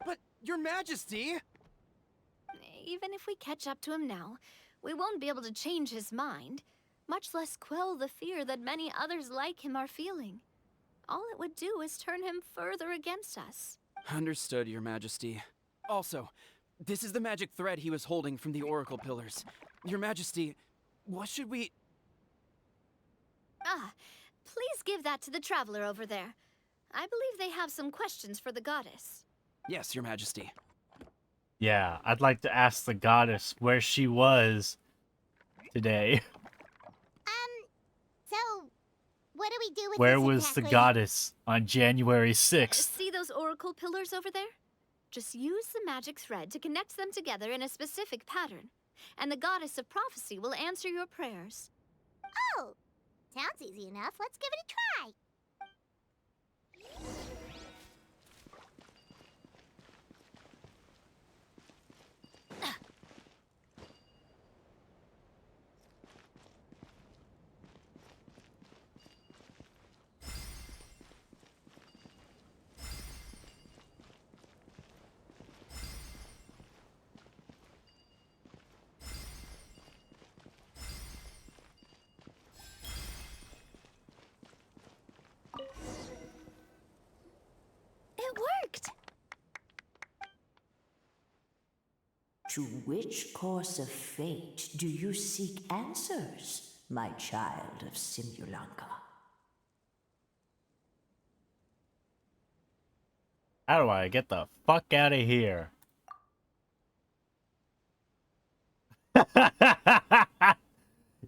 But, Your Majesty! Even if we catch up to him now, we won't be able to change his mind, much less quell the fear that many others like him are feeling. All it would do is turn him further against us. Understood, Your Majesty. Also, this is the magic thread he was holding from the Oracle Pillars. Your Majesty, what should we... Please give that to the traveler over there. I believe they have some questions for the goddess. Yes, Your Majesty. Yeah, I'd like to ask the goddess where she was today. So, what do we do with Where this was exactly? the goddess on January 6th? See those oracle pillars over there? Just use the magic thread to connect them together in a specific pattern, and the goddess of prophecy will answer your prayers. Oh, sounds easy enough. Let's give it a try. It worked! To which course of fate do you seek answers, my child of Simulanka? How do I get the fuck out of here?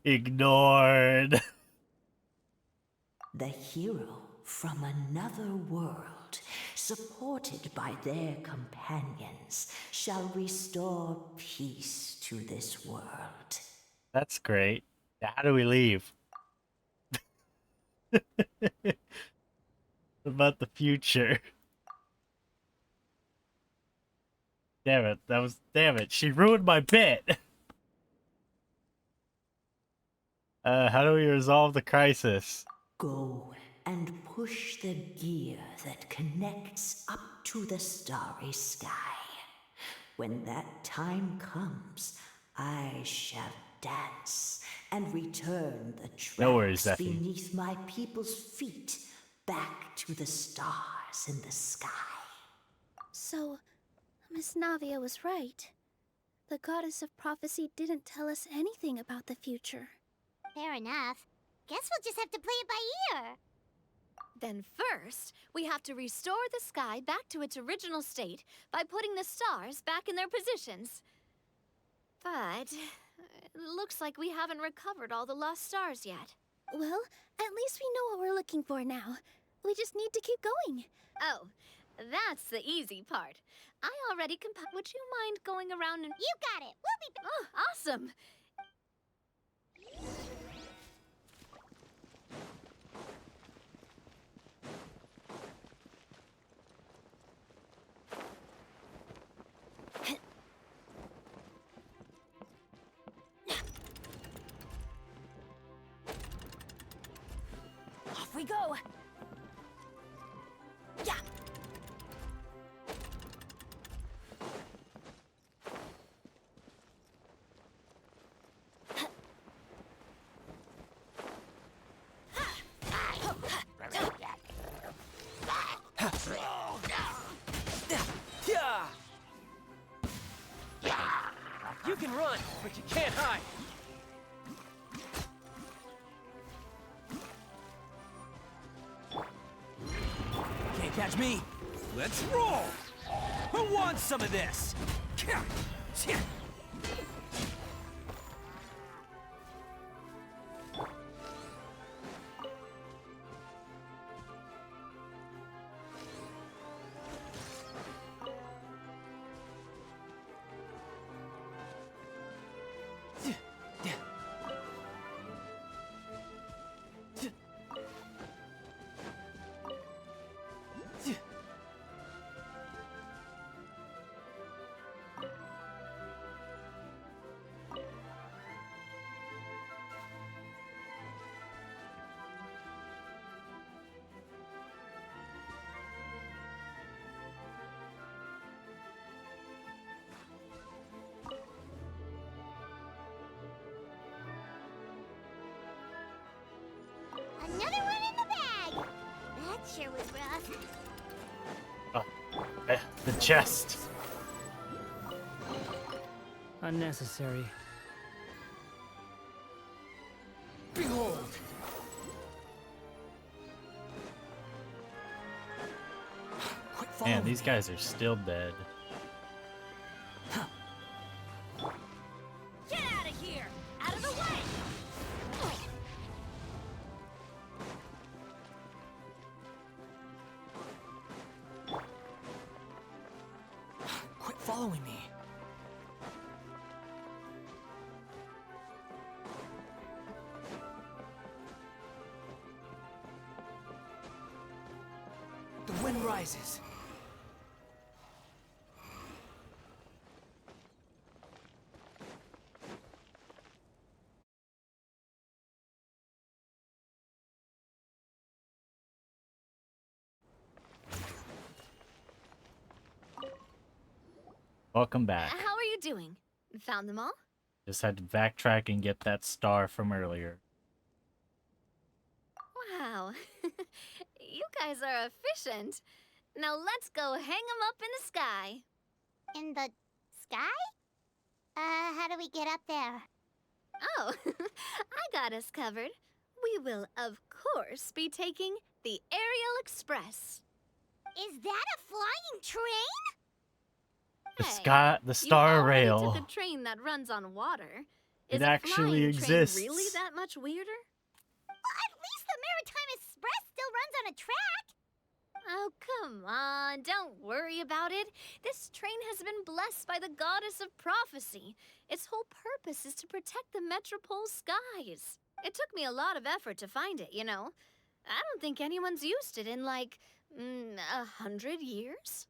Ignored. The hero from another world, supported by their companions, shall restore peace to this world. That's great. How do we leave? About the future. Damn it, damn it, she ruined my bit! How do we resolve the crisis? Go and put push the gear that connects up to the starry sky. When that time comes, I shall dance and return the No worries, tracks Zeffy. beneath my people's feet back to the stars in the sky. So, Miss Navia was right. The goddess of prophecy didn't tell us anything about the future. Fair enough. Guess we'll just have to play it by ear. Then first, we have to restore the sky back to its original state by putting the stars back in their positions. But it looks like we haven't recovered all the lost stars yet. Well, at least we know what we're looking for now. We just need to keep going. Oh, that's the easy part. I already Would you mind going around and... You got it! We'll be... Oh, awesome! Off we go! Yeah! You can run, but you can't hide. Can't catch me. Let's roll! Who wants some of this? Another one in the bag! That sure was rough. The chest. Unnecessary. Behold! Quit following Man, these me. guys are still dead. Get out of here! Out of the way! Quit following me. The wind rises. Welcome back. How are you doing? Found them all? Just had to backtrack and get that star from earlier. Wow. You guys are efficient. Now let's go hang them up in the sky. In the sky? How do we get up there? Oh, I got us covered. We will, of course, be taking the Aerial Express. Is that a flying train? The star you already rail. took a train that runs on water. It Is actually a flying exists. train really that much weirder? Well, at least the Maritime Express still runs on a track. Oh, come on. Don't worry about it. This train has been blessed by the goddess of prophecy. Its whole purpose is to protect the Metropole skies. It took me a lot of effort to find it, you know. I don't think anyone's used it in, like, 100 years.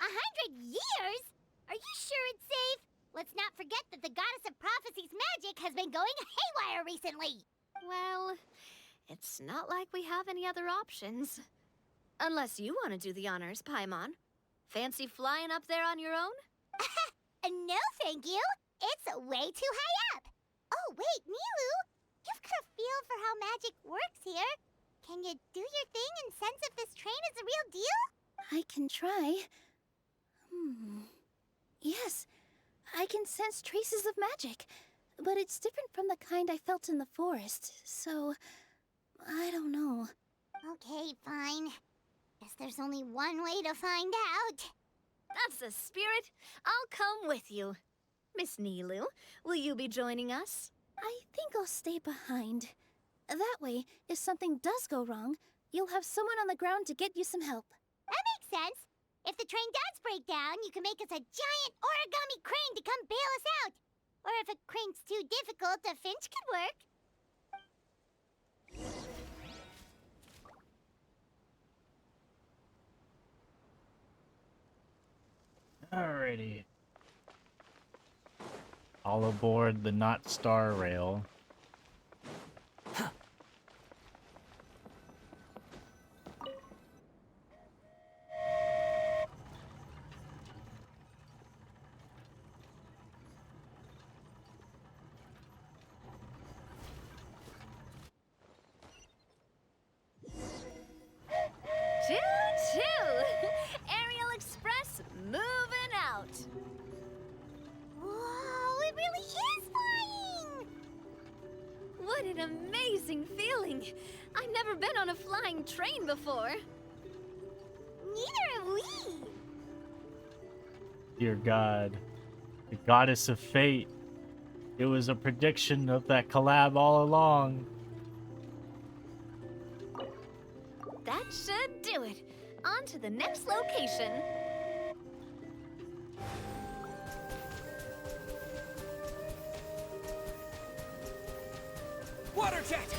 100 years? Are you sure it's safe? Let's not forget that the Goddess of Prophecy's magic has been going haywire recently. Well, It's not like we have any other options. Unless you want to do the honors, Paimon. Fancy flying up there on your own? No, thank you. It's way too high up. Oh, wait, Nilu. You've got a feel for how magic works here. Can you do your thing and sense if this train is the real deal? I can try. Yes, I can sense traces of magic, but it's different from the kind I felt in the forest, so I don't know. Okay, fine. Guess there's only one way to find out. That's the spirit. I'll come with you. Miss Nilu, will you be joining us? I think I'll stay behind. That way, if something does go wrong, you'll have someone on the ground to get you some help. That makes sense. If the train does break down, you can make us a giant origami crane to come bail us out. Or if a crane's too difficult, a finch could work. Alrighty. All aboard the Not Star Rail. Choo-choo! Aerial Express moving out. Whoa, it really is flying! What an amazing feeling! I've never been on a flying train before. Neither have we. Dear God. The goddess of fate. It was a prediction of that collab all along. That should do it. On to the next location. Water jet!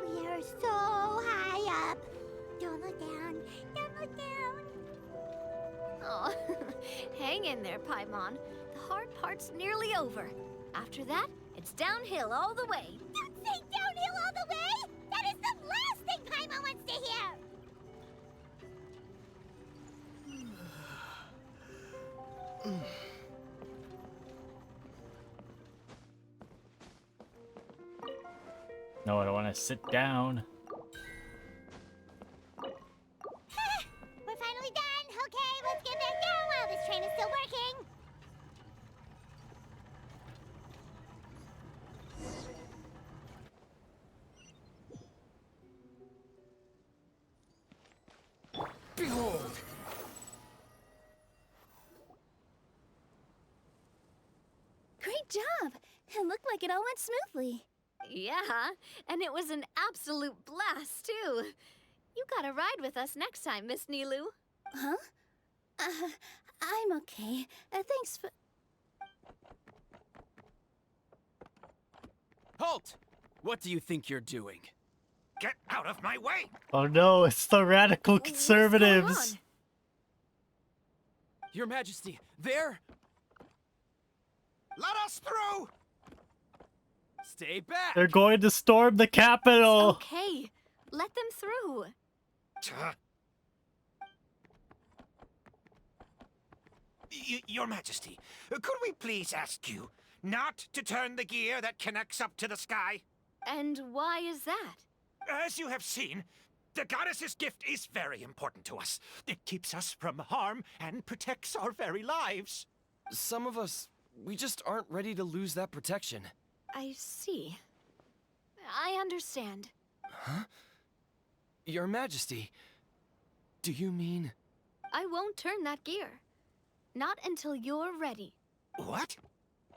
We are so high up. Don't look down. Don't look down. Oh, hang in there, Paimon. The hard part's nearly over. After that, it's downhill all the way. Don't say downhill all the way! That is the last thing Paimon wants to hear! No, I don't want to sit down. We're finally done. Okay, let's get back down while this train is still working. Behold! Great job! It looked like it all went smoothly. Yeah, and it was an absolute blast, too. You gotta ride with us next time, Miss Nilu. Huh? I'm okay. Thanks for... Halt! What do you think you're doing? Get out of my way! Oh no, it's the radical conservatives. Your Majesty, there! Let us through! Stay back! They're going to storm the Capitol. Okay, let them through. Your Majesty, could we please ask you not to turn the gear that connects up to the sky? And why is that? As you have seen, the goddess's gift is very important to us. It keeps us from harm and protects our very lives. Some of us, we just aren't ready to lose that protection. I see. I understand. Huh? Your Majesty, do you mean... I won't turn that gear. Not until you're ready. What?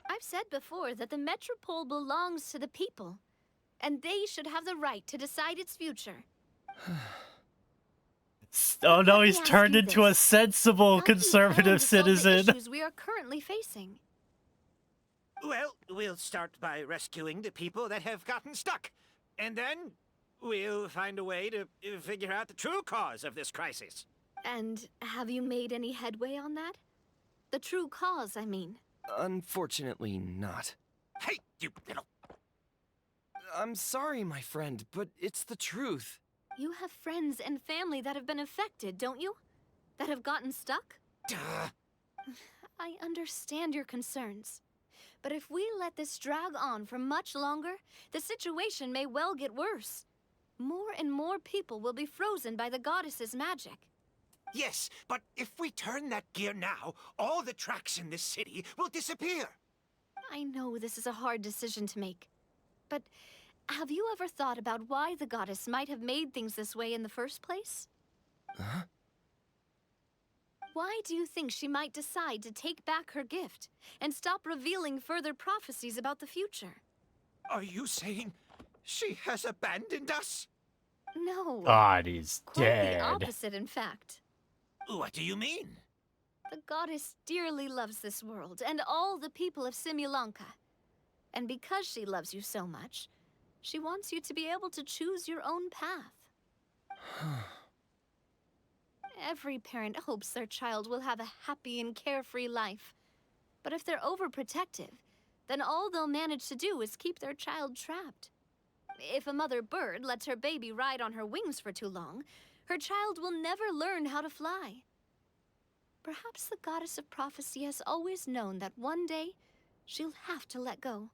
I've said before that the Metropole belongs to the people, and they should have the right to decide its future. Oh no, he's Let me turned ask you into a this. sensible How do you plan conservative to solve the citizen. issues we are currently facing? Well, we'll start by rescuing the people that have gotten stuck. And then we'll find a way to figure out the true cause of this crisis. And have you made any headway on that? The true cause, I mean. Unfortunately, not. Hey, you little... I'm sorry, my friend, but it's the truth. You have friends and family that have been affected, don't you? That have gotten stuck? Duh. I understand your concerns. But if we let this drag on for much longer, the situation may well get worse. More and more people will be frozen by the goddess's magic. Yes, but if we turn that gear now, all the tracks in this city will disappear. I know this is a hard decision to make. But have you ever thought about why the goddess might have made things this way in the first place? Huh? Why do you think she might decide to take back her gift and stop revealing further prophecies about the future? Are you saying she has abandoned us? No. God is Quite dead. the opposite, in fact. What do you mean? The goddess dearly loves this world and all the people of Simulanka. And because she loves you so much, she wants you to be able to choose your own path. Every parent hopes their child will have a happy and carefree life. But if they're overprotective, then all they'll manage to do is keep their child trapped. If a mother bird lets her baby ride on her wings for too long, her child will never learn how to fly. Perhaps the goddess of prophecy has always known that one day she'll have to let go.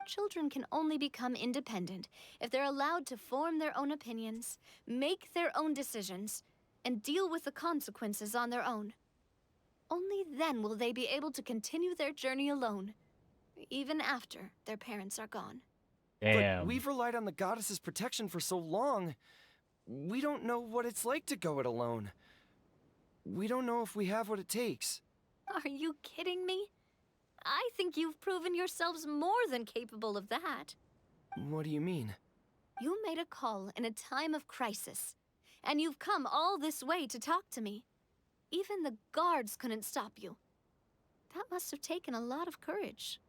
Children can only become independent if they're allowed to form their own opinions, make their own decisions, and deal with the consequences on their own. Only then will they be able to continue their journey alone, even after their parents are gone. Damn. But we've relied on the goddess's protection for so long. We don't know what it's like to go it alone. We don't know if we have what it takes. Are you kidding me? I think you've proven yourselves more than capable of that. What do you mean? You made a call in a time of crisis, and you've come all this way to talk to me. Even the guards couldn't stop you. That must have taken a lot of courage.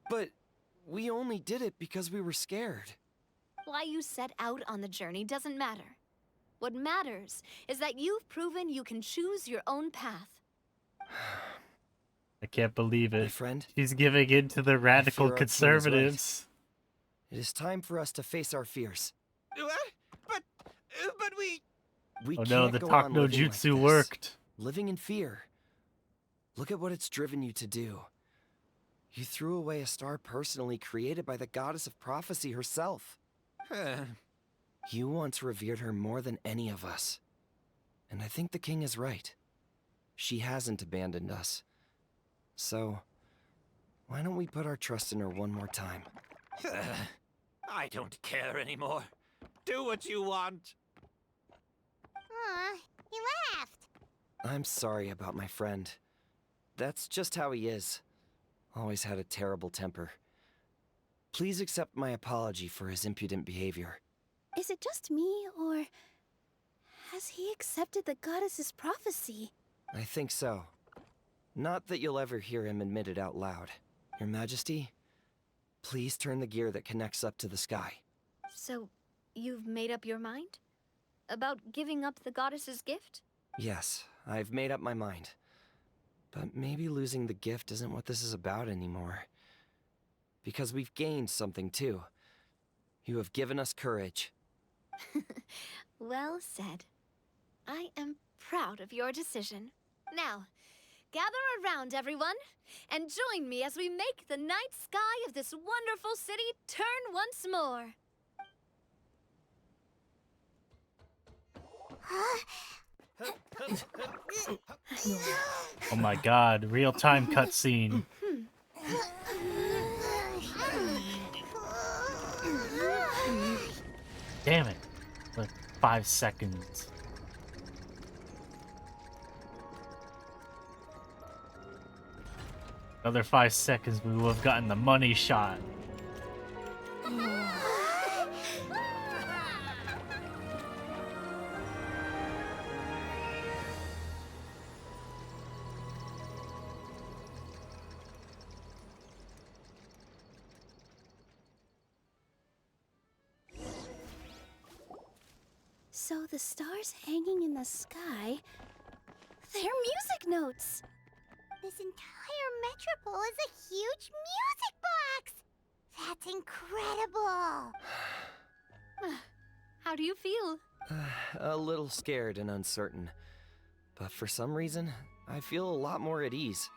But we only did it because we were scared. Why you set out on the journey doesn't matter. What matters is that you've proven you can choose your own path. I can't believe it. My friend, she's giving in to the radical I fear our king is conservatives. right. It is time for us to face our fears. What? But we... We Oh can't no, the go talk on no living like jutsu this. worked. Living in fear. Look at what it's driven you to do. You threw away a star personally created by the goddess of prophecy herself. You once revered her more than any of us. And I think the king is right. She hasn't abandoned us. So, why don't we put our trust in her one more time? I don't care anymore. Do what you want. Aw, he laughed. I'm sorry about my friend. That's just how he is. Always had a terrible temper. Please accept my apology for his impudent behavior. Is it just me, or has he accepted the goddess's prophecy? I think so. Not that you'll ever hear him admit it out loud. Your Majesty, please turn the gear that connects up to the sky. So, you've made up your mind? About giving up the goddess's gift? Yes, I've made up my mind. But maybe losing the gift isn't what this is about anymore. Because we've gained something too. You have given us courage. Well said. I am proud of your decision. Now, gather around, everyone, and join me as we make the night sky of this wonderful city turn once more. Oh my god, real-time cutscene. Damn it. Like 5 seconds. Another 5 seconds, we will have gotten the money shot. So the stars hanging in the sky They're music notes. This entire metropole is a huge music box! That's incredible! How do you feel? A little scared and uncertain. But for some reason, I feel a lot more at ease.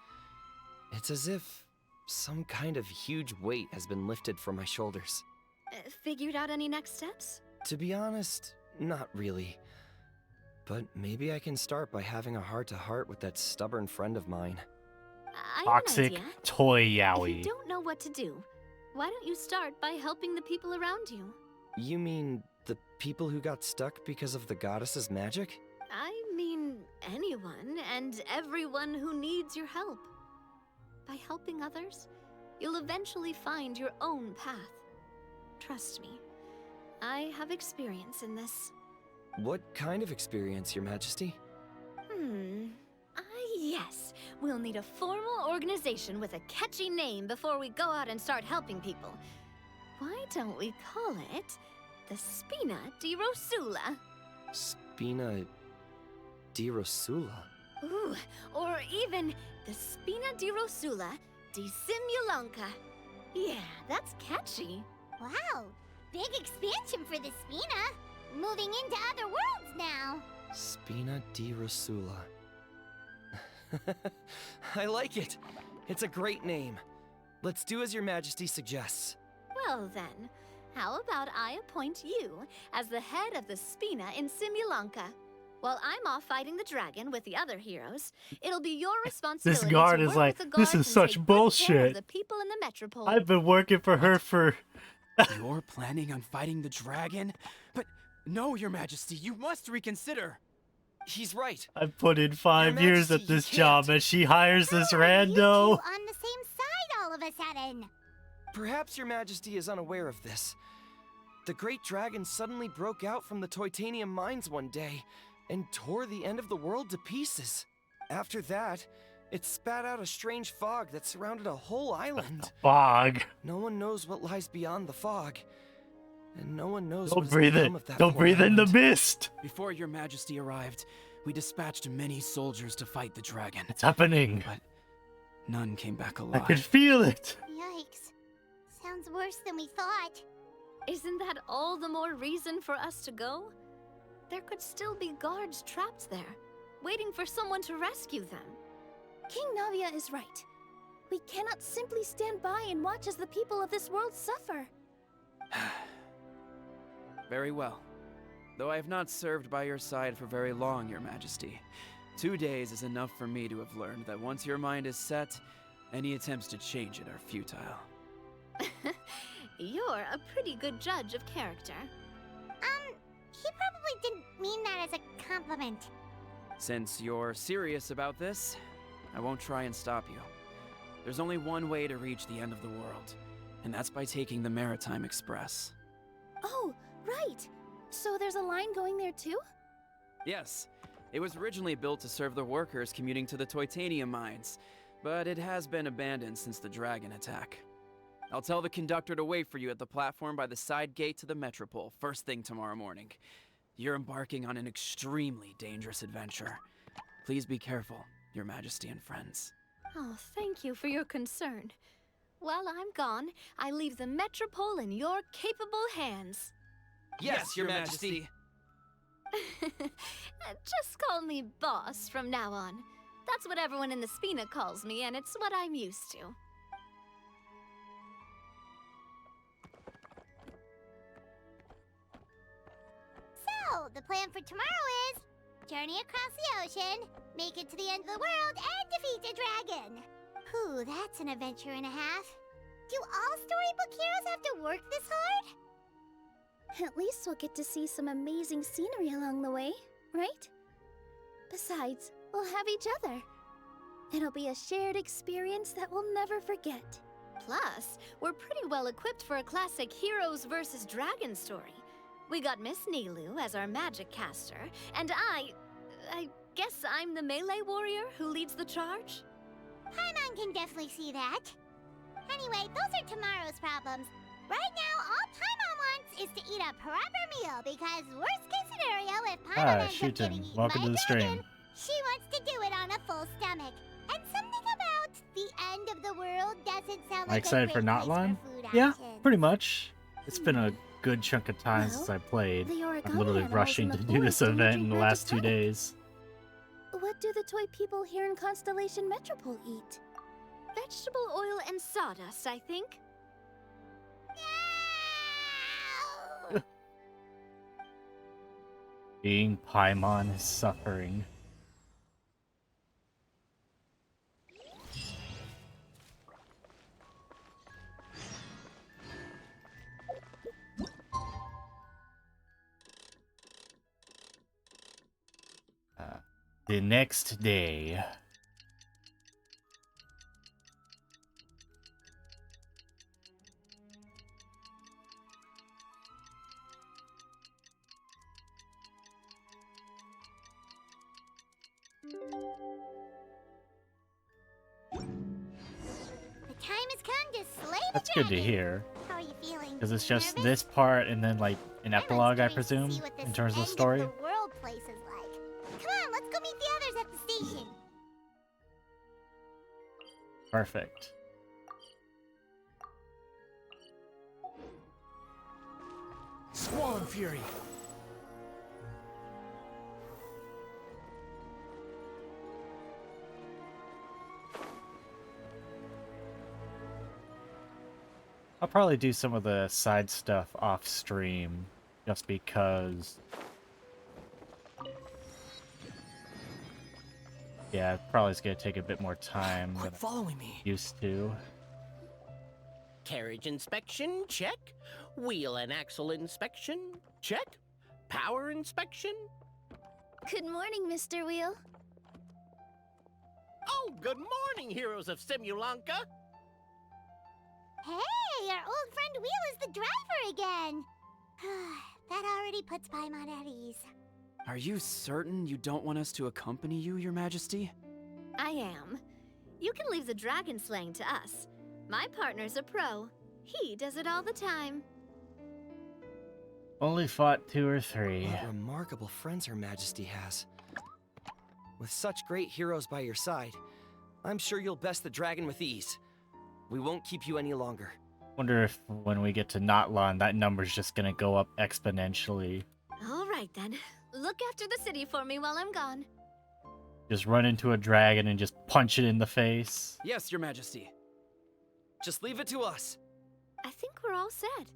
It's as if some kind of huge weight has been lifted from my shoulders. Figured out any next steps? To be honest, not really. But maybe I can start by having a heart-to-heart with that stubborn friend of mine. Toxic toy If yaoi. you don't know what to do, why don't you start by helping the people around you? You mean the people who got stuck because of the goddess's magic? I mean anyone and everyone who needs your help. By helping others, you'll eventually find your own path. Trust me, I have experience in this. What kind of experience, Your Majesty? Yes. We'll need a formal organization with a catchy name before we go out and start helping people. Why don't we call it the Spina di Rosula? Spina di Rosula? Ooh, or even the Spina di Rosula di Simulanka. Yeah, that's catchy. Wow, big expansion for the Spina. Moving into other worlds now. Spina di Rosula. I like it. It's a great name. Let's do as Your Majesty suggests. Well then, how about I appoint you as the head of the Spina in Simulanka? While I'm off fighting the dragon with the other heroes, it'll be your responsibility This guard to is work like, with the this guards is and such take good care bullshit. of the people in the metropole. I've been working for her for... You're planning on fighting the dragon? But no, Your Majesty, you must reconsider. He's right. I've put in 5 Your years Majesty, at this you job can't. and she hires this How are you two rando. on the same side all of a sudden? Perhaps Your Majesty is unaware of this. The great dragon suddenly broke out from the Titanium mines one day and tore the end of the world to pieces. After that, it spat out a strange fog that surrounded a whole island. Fog. No one knows what lies beyond the fog. And no one knows Don't what has breathe become it. of that Don't poor breathe in the island. mist. Before Your Majesty arrived, we dispatched many soldiers to fight the dragon. It's happening. But none came back I alive. can feel it. Yikes. Sounds worse than we thought. Isn't that all the more reason for us to go? There could still be guards trapped there, waiting for someone to rescue them. King Navia is right. We cannot simply stand by and watch as the people of this world suffer. Very well. Though I have not served by your side for very long, Your Majesty. 2 days is enough for me to have learned that once your mind is set, any attempts to change it are futile. You're a pretty good judge of character. He probably didn't mean that as a compliment. Since you're serious about this, I won't try and stop you. There's only one way to reach the end of the world, and that's by taking the Maritime Express. Oh, right. So there's a line going there too? Yes, it was originally built to serve the workers commuting to the Titanium mines, but it has been abandoned since the dragon attack. I'll tell the conductor to wait for you at the platform by the side gate to the Metropole first thing tomorrow morning. You're embarking on an extremely dangerous adventure. Please be careful, Your Majesty and friends. Oh, thank you for your concern. While I'm gone, I leave the Metropole in your capable hands. Yes, Your Majesty. Just call me boss from now on. That's what everyone in the Spina calls me, and it's what I'm used to. So, the plan for tomorrow is journey across the ocean, make it to the end of the world, and defeat the dragon. Whew, that's an adventure and a half. Do all storybook heroes have to work this hard? At least we'll get to see some amazing scenery along the way, right? Besides, we'll have each other. It'll be a shared experience that we'll never forget. Plus, we're pretty well equipped for a classic heroes versus dragon story. We got Miss Nilu as our magic caster, and I guess I'm the melee warrior who leads the charge? Paimon can definitely see that. Anyway, those are tomorrow's problems. Right now, all Paimon wants is to eat a proper meal, because worst case scenario, if Paimon ends up getting eaten Welcome by to a the dragon, stream. she wants to do it a full stomach. And something about the end of the world doesn't sound Am I like excited a for great place Notlon? for food Yeah, options. pretty much. It's been a good chunk of time Well, since I played. the I'm origami literally animals rushing in to the do this forest only event drink in the magic last 2 tonic. days. What do the toy people here in Constellation Metropole eat? Vegetable oil and sawdust, I think. Being Paimon is suffering. The next day. The time has come to slay the That's good to dragon. hear. How are you feeling? Because it's just Nervous? this part and then like an epilogue, I curious to presume, see what this in terms of end the story. the world place is like. Come on, let's go meet the others at the station. Perfect. Squall Fury. I'll probably do some of the side stuff off stream, just because. Yeah, probably is gonna take a bit more time than Following me. I'm used to. Carriage inspection, check. Wheel and axle inspection, check. Power inspection. Good morning, Mr. Wheel. Oh, good morning, heroes of Simulanka. Hey, our old friend Wheel is the driver again. That already puts Paimon at ease. Are you certain you don't want us to accompany you, Your Majesty? I am. You can leave the dragon slaying to us. My partner's a pro. He does it all the time. Only fought 2 or 3. What remarkable friends Her Majesty has. With such great heroes by your side, I'm sure you'll best the dragon with ease. We won't keep you any longer. Wonder if when we get to Notlon, that number's just gonna go up exponentially. All right, then. Look after the city for me while I'm gone. Just run into a dragon and just punch it in the face. Yes, Your Majesty. Just leave it to us. I think we're all set.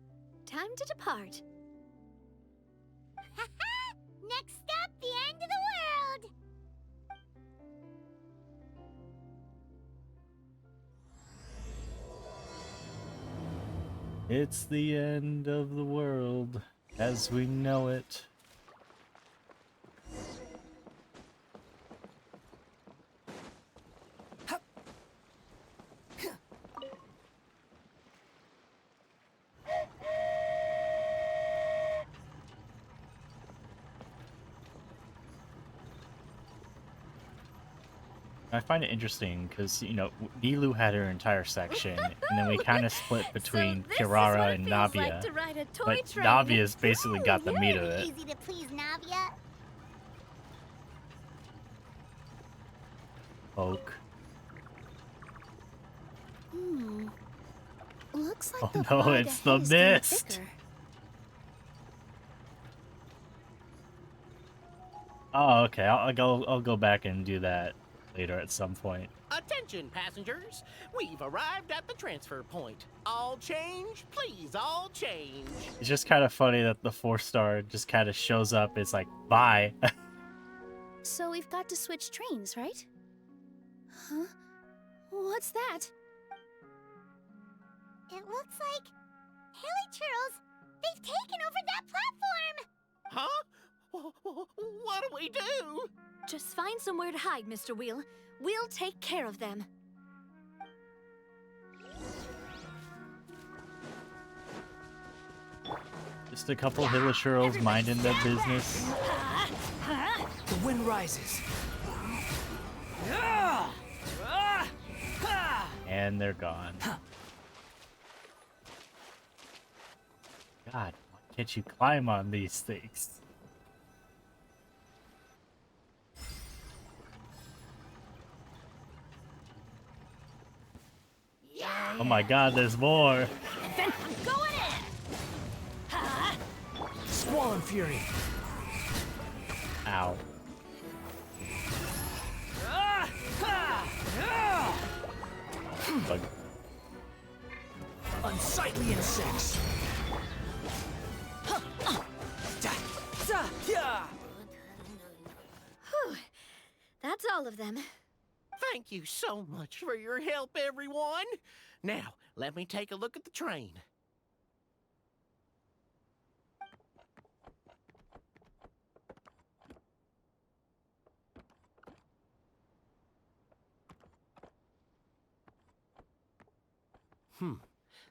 Time to depart. Next stop, the end of the world. It's the end of the world as we know it. I find it interesting because, you know, Nilu had her entire section, and then we kind of split between Kirara and Navia. But Navia's basically got the meat of it. Easy to please, Navia. Oak. Looks like Oh the no, fog it's the ahead is getting mist! thicker. Oh, okay. I'll go back and do that later at some point. Attention, passengers. We've arrived at the transfer point. All change, please, all change. It's just kind of funny that the 4-star just kind of shows up. It's like, bye. So we've got to switch trains, right? Huh? What's that? It looks like Hilly Churls. They've taken over that platform. Huh? What do we do? Just find somewhere to hide, Mr. Wheel. We'll take care of them. Just a couple Hilichurls minding their business. The wind rises. And they're gone. God, why can't you climb on these things? Oh my god, there's more. Then I'm going in! Squall Fury. Ow. Bug. Unsightly insects. Whew. That's all of them. Thank you so much for your help, everyone. Now, let me take a look at the train.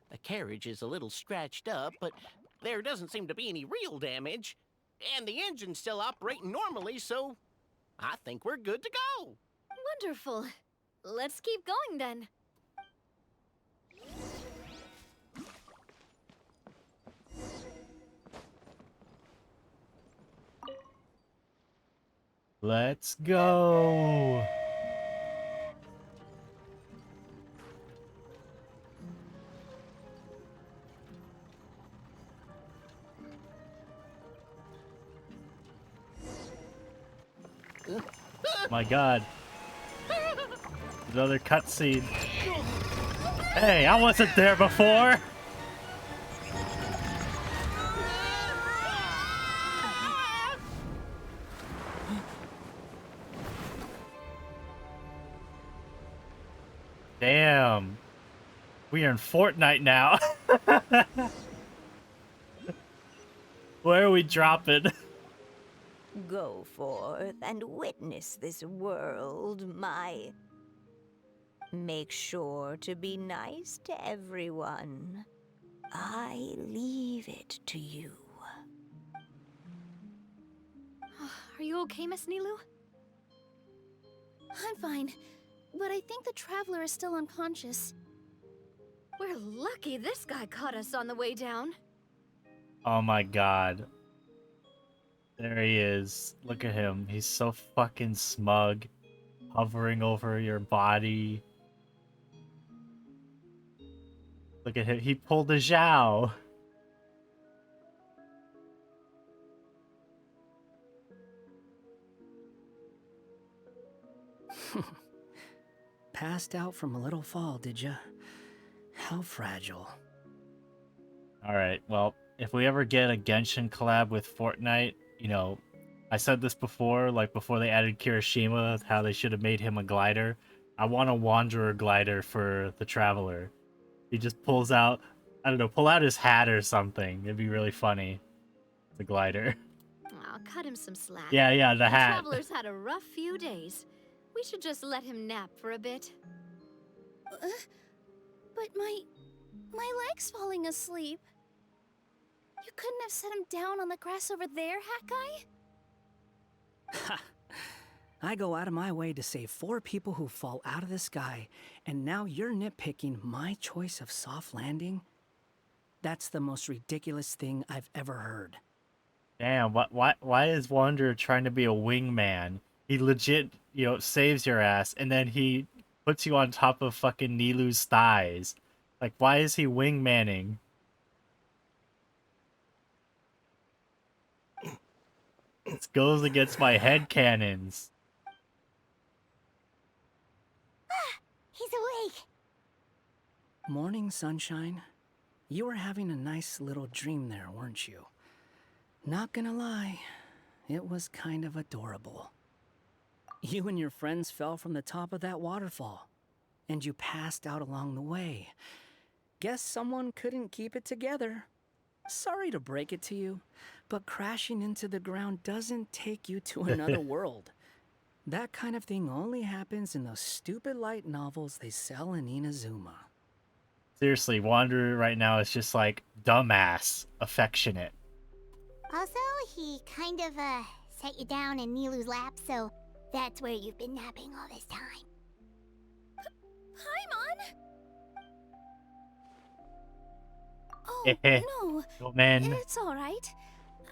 The carriage is a little scratched up, but there doesn't seem to be any real damage. And the engine's still operating normally, so I think we're good to go. Wonderful. Let's keep going then. Let's go. My god. Another cutscene. Hey, I wasn't there before. Damn. We are in Fortnite now. Where are we dropping? Go forth and witness this world, my... Make sure to be nice to everyone. I leave it to you. Are you okay, Miss Nilu? I'm fine, but I think the Traveler is still unconscious. We're lucky this guy caught us on the way down. Oh my god. There he is. Look at him. He's so fucking smug. Hovering over your body. Look at him. He pulled a Zhao. Passed out from a little fall, did ya? How fragile. Alright, well, if we ever get a Genshin collab with Fortnite, you know, I said this before, like before they added Kirishima, how they should have made him a glider. I want a Wanderer glider for the Traveler. He just pulls out, I don't know, pull out his hat or something. It'd be really funny. The glider. Aw, cut him some slack. Yeah, the hat. Traveler's had a rough few days. We should just let him nap for a bit. But my leg's falling asleep. You couldn't have set him down on the grass over there, Hawkeye? Ha! I go out of my way to save 4 people who fall out of the sky, and now you're nitpicking my choice of soft landing? That's the most ridiculous thing I've ever heard. Damn, why is Wanderer trying to be a wingman? He legit, you know, saves your ass, and then he puts you on top of fucking Nilu's thighs. Like, why is he wingmanning? This goes against my headcanons. He's awake. Morning, sunshine. You were having a nice little dream there, weren't you? Not gonna lie, it was kind of adorable. You and your friends fell from the top of that waterfall, and you passed out along the way. Guess someone couldn't keep it together. Sorry to break it to you, but crashing into the ground doesn't take you to another world. That kind of thing only happens in those stupid light novels they sell in Inazuma. Seriously, Wanderer right now is just like dumbass, affectionate. Also, he kind of, set you down in Nilu's lap, so that's where you've been napping all this time. Paimon? Oh, no. Yo, man. It's alright.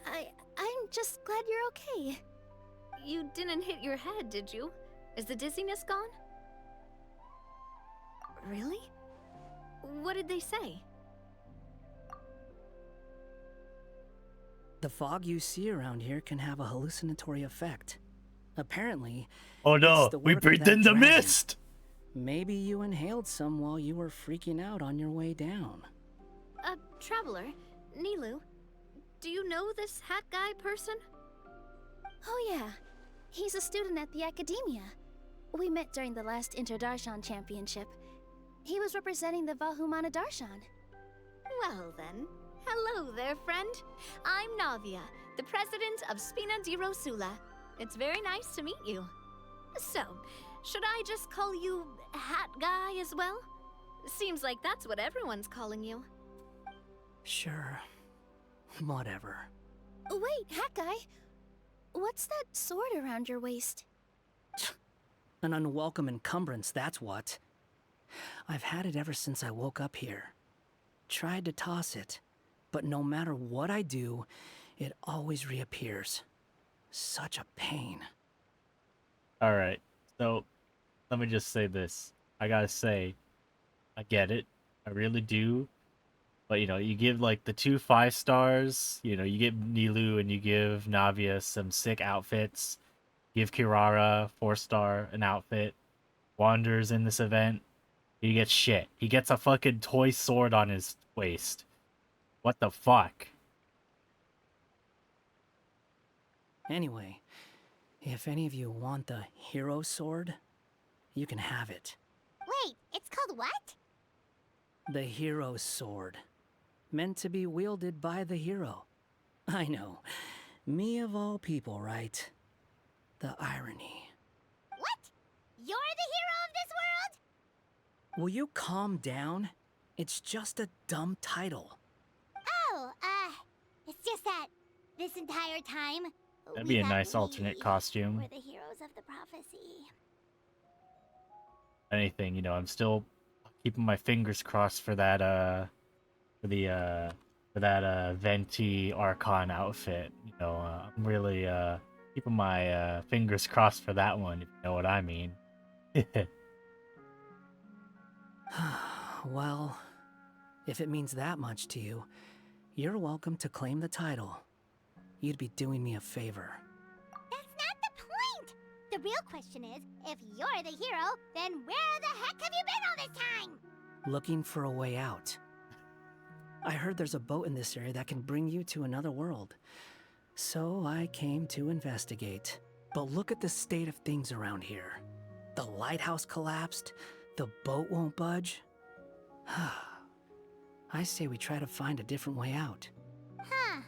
I'm just glad you're okay. You didn't hit your head, did you? Is the dizziness gone? Really? What did they say? The fog you see around here can have a hallucinatory effect. Apparently, Oh no, it's the we work of breathed that in the dragon. mist! Maybe you inhaled some while you were freaking out on your way down. Traveler, Nilu, do you know this hat guy person? Oh yeah, he's a student at the academia. We met during the last Interdarshan Championship. He was representing the Vahumana Darshan. Well then, hello there, friend. I'm Navia, the president of Spina di Rosula. It's very nice to meet you. So, should I just call you Hat Guy as well? Seems like that's what everyone's calling you. Sure. Whatever. Wait, Hat Guy. What's that sword around your waist? An unwelcome encumbrance, that's what. I've had it ever since I woke up here. Tried to toss it, but no matter what I do, it always reappears. Such a pain. Alright, so let me just say this. I gotta say, I get it. I really do. But, you know, you give, like, the 2 5-stars. You know, you give Nilu and you give Navia some sick outfits. Give Kirara 4-star an outfit. Wander's in this event. He gets shit. He gets a fucking toy sword on his waist. What the fuck? Anyway, if any of you want the hero sword, you can have it. Wait, it's called what? The hero sword. Meant to be wielded by the hero. I know. Me of all people, right? The irony. What? You're the hero of this world? Will you calm down? It's just a dumb title. Oh, it's just that this entire time... That'd be a we nice thought alternate we costume. were the heroes of the prophecy. Anything, you know, I'm still keeping my fingers crossed for that, Venti Archon outfit. You know, I'm really, keeping my, fingers crossed for that one, if you know what I mean. Well, if it means that much to you, you're welcome to claim the title. You'd be doing me a favor. That's not the point! The real question is, if you're the hero, then where the heck have you been all this time? Looking for a way out. I heard there's a boat in this area that can bring you to another world. So I came to investigate. But look at the state of things around here. The lighthouse collapsed. The boat won't budge. I say we try to find a different way out. Huh.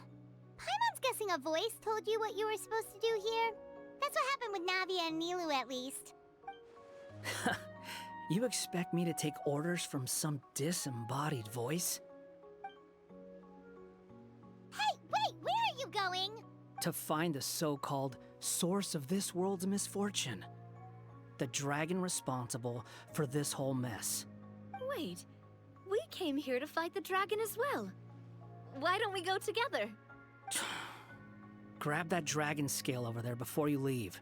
Paimon's guessing a voice told you what you were supposed to do here? That's what happened with Navia and Nilu, at least. You expect me to take orders from some disembodied voice? Hey, wait, where are you going? To find the so-called source of this world's misfortune. The dragon responsible for this whole mess. Wait, we came here to fight the dragon as well. Why don't we go together? Grab that dragon scale over there before you leave.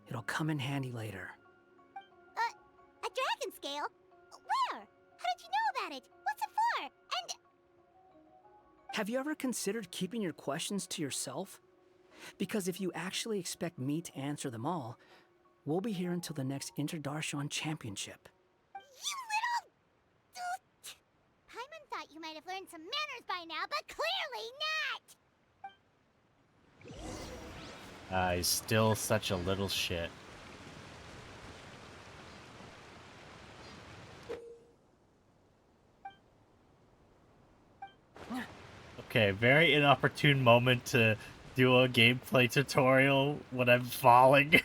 It'll come in handy later. A dragon scale? Where? How did you know about it? What's it for? And... Have you ever considered keeping your questions to yourself? Because if you actually expect me to answer them all, we'll be here until the next Interdarshan Championship. You little... Paimon thought you might have learned some manners by now, but clearly not! He's still such a little shit. Okay, very inopportune moment to do a gameplay tutorial when I'm falling.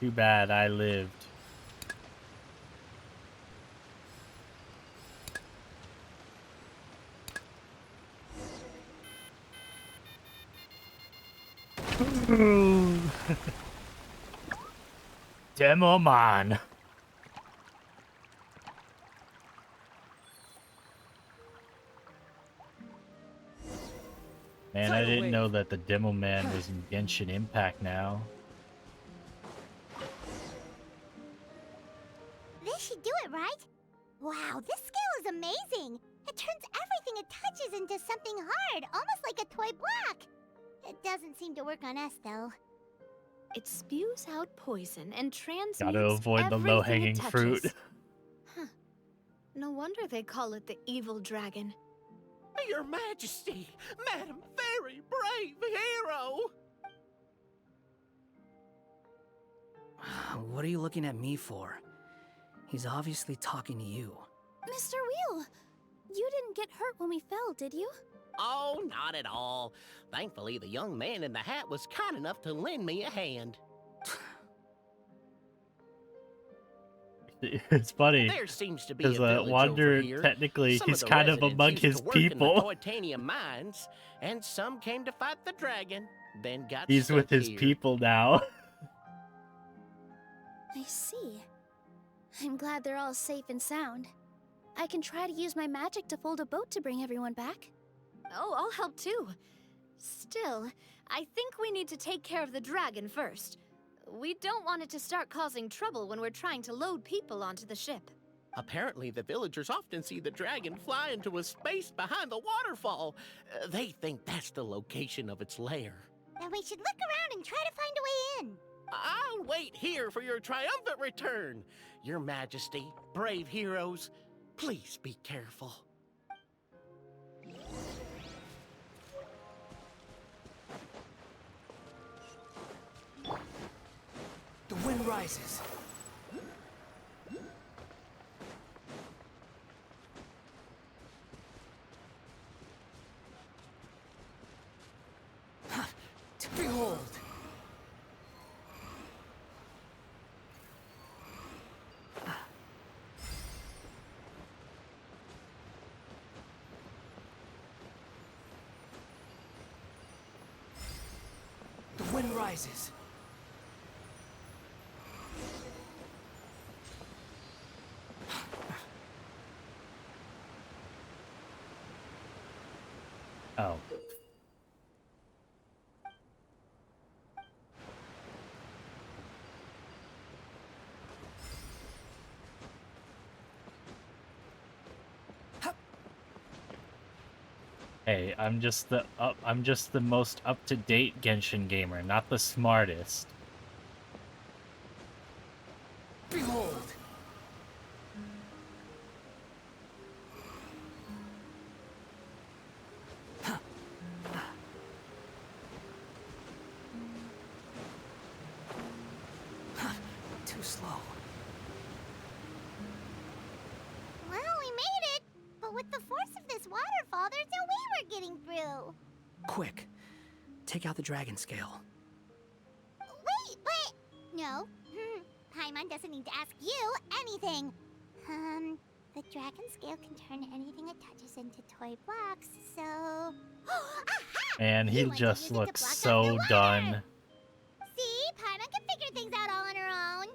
Too bad I lived. Demo man. Man, I didn't know that the Demo Man was in Genshin Impact now. This should do it, right? Wow, this scale is amazing! It turns everything it touches into something hard, almost like a toy block. It doesn't seem to work on us, though. It spews out poison and transmutes Gotta avoid the everything low-hanging it fruit. touches. Huh. No wonder they call it the evil dragon. Your Majesty, Madam Fairy, brave hero! What are you looking at me for? He's obviously talking to you. Mr. Wheel, you didn't get hurt when we fell, did you? Oh, not at all. Thankfully, the young man in the hat was kind enough to lend me a hand. It's funny There seems to be because a village Wander over here. technically Some he's of the kind of residents among used his to work in the people. titanium mines, and some came to fight the dragon, then got He's with stuck his here. people now. I see. I'm glad they're all safe and sound. I can try to use my magic to fold a boat to bring everyone back. Oh, I'll help too. Still, I think we need to take care of the dragon first. We don't want it to start causing trouble when we're trying to load people onto the ship. Apparently, the villagers often see the dragon fly into a space behind the waterfall. They think that's the location of its lair. Then we should look around and try to find a way in. I'll wait here for your triumphant return. Your Majesty, brave heroes, please be careful. The wind rises. Behold! The wind rises. Oh. Hey, I'm just the most up-to-date Genshin gamer, not the smartest. Behold! Too slow. Well, we made it! But with the force of this waterfall, there's no way we're getting through. Quick, take out the dragon scale. Wait, but... No. Paimon doesn't need to ask you anything. The dragon scale can turn anything it touches into toy blocks, so... Aha! And he You want to just use it to looks block off so the water. done. See? Paimon can figure things out all on her own.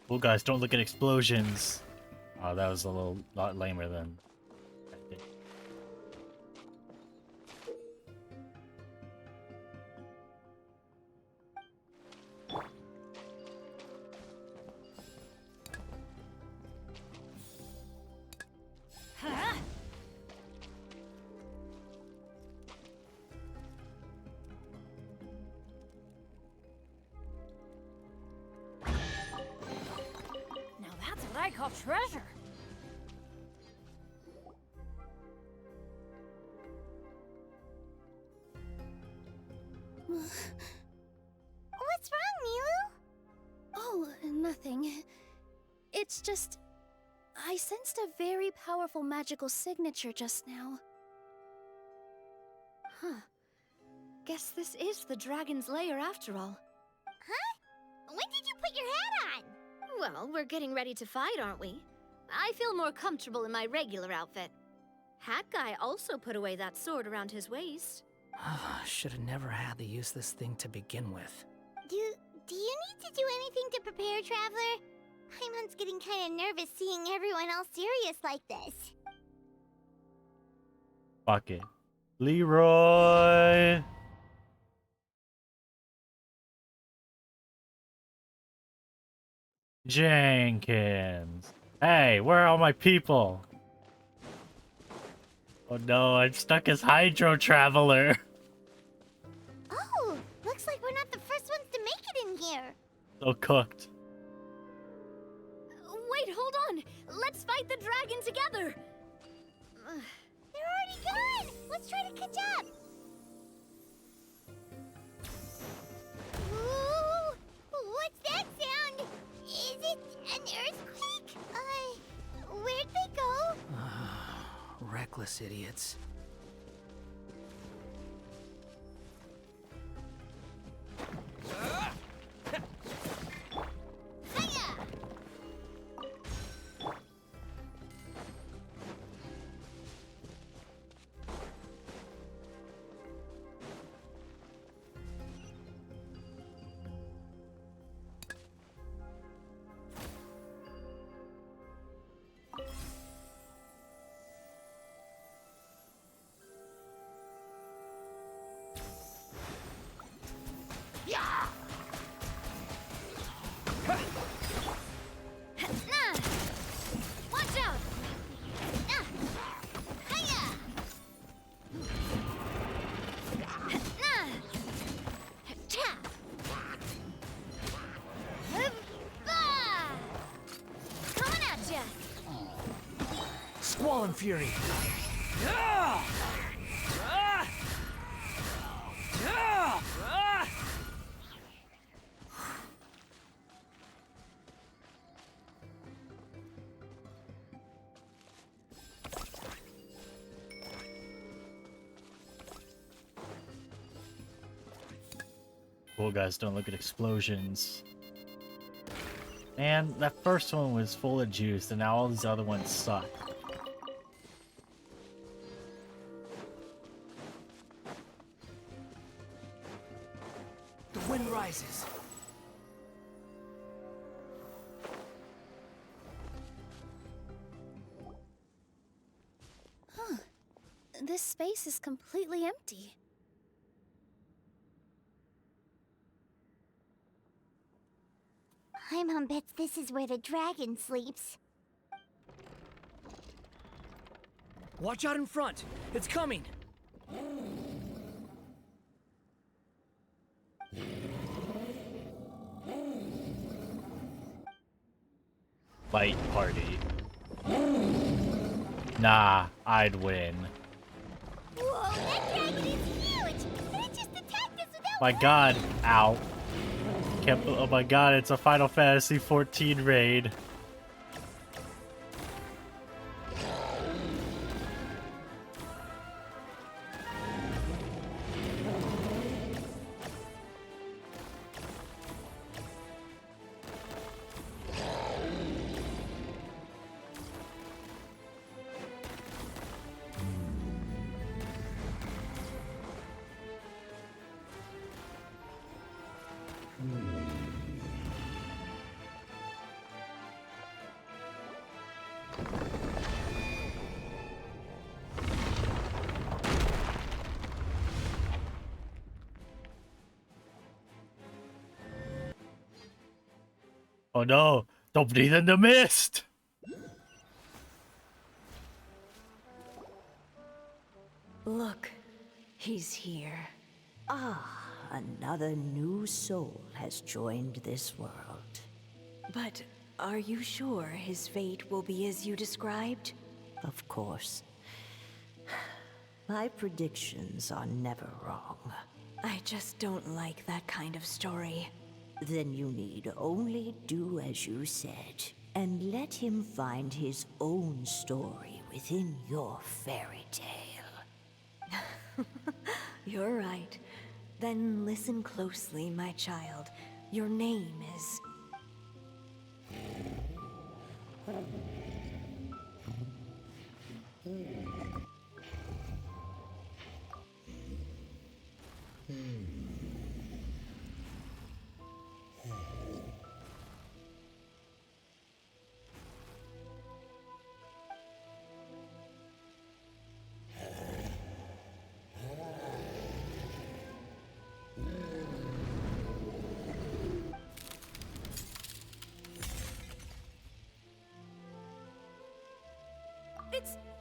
Well, guys, don't look at explosions. Oh, that was a lot lamer than. Now that's what I call treasure. It's just... I sensed a very powerful magical signature just now. Huh. Guess this is the dragon's lair after all. Huh? When did you put your hat on? Well, we're getting ready to fight, aren't we? I feel more comfortable in my regular outfit. Hat Guy also put away that sword around his waist. Should have never had to use this thing to begin with. Do you need to do anything to prepare, Traveler? Paimon's getting kind of nervous seeing everyone else serious like this. Fuck it. Leroy! Jenkins. Hey, where are all my people? Oh no, I'm stuck as Hydro Traveler. Oh, looks like we're not the first ones to make it in here. So cooked. Wait, hold on! Let's fight the dragon together! They're already gone! Let's try to catch up! Ooh, what's that sound? Is it an earthquake? Where'd they go? Reckless idiots. Squall and Fury. Cool guys don't look at explosions. And that first one was full of juice, and now all these other ones suck. The wind rises. Huh. This space is completely empty. Paimon bets this is where the dragon sleeps. Watch out in front. It's coming. Fight party. Nah, I'd win. Whoa, that dragon is huge! And it just attacked us without My god, ow. Oh my god, it's a Final Fantasy 14 raid. Oh no, don't breathe in the mist! Look, he's here. Ah, another new soul has joined this world. But are you sure his fate will be as you described? Of course. My predictions are never wrong. I just don't like that kind of story. Then you need only do as you said. and let him find his own story within your fairy tale. You're right. Then listen closely, my child. Your name is...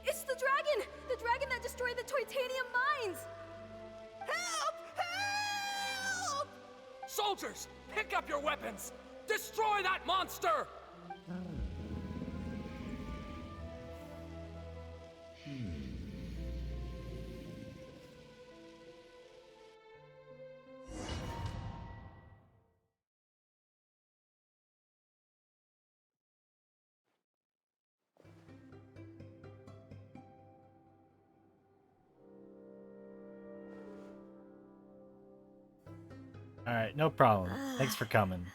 It's the dragon! The dragon that destroyed the titanium mines! Help! Help! Soldiers, pick up your weapons! Destroy that monster! All right, no problem. Thanks for coming.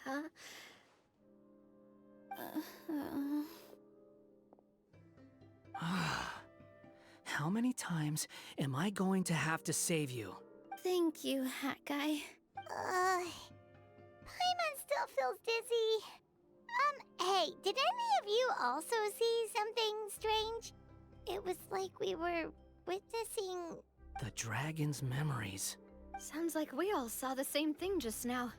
How many times am I going to have to save you? Thank you, Hat Guy. Paimon still feels dizzy. Hey, did any of you also see something strange? It was like we were witnessing... The dragon's memories. Sounds like we all saw the same thing just now.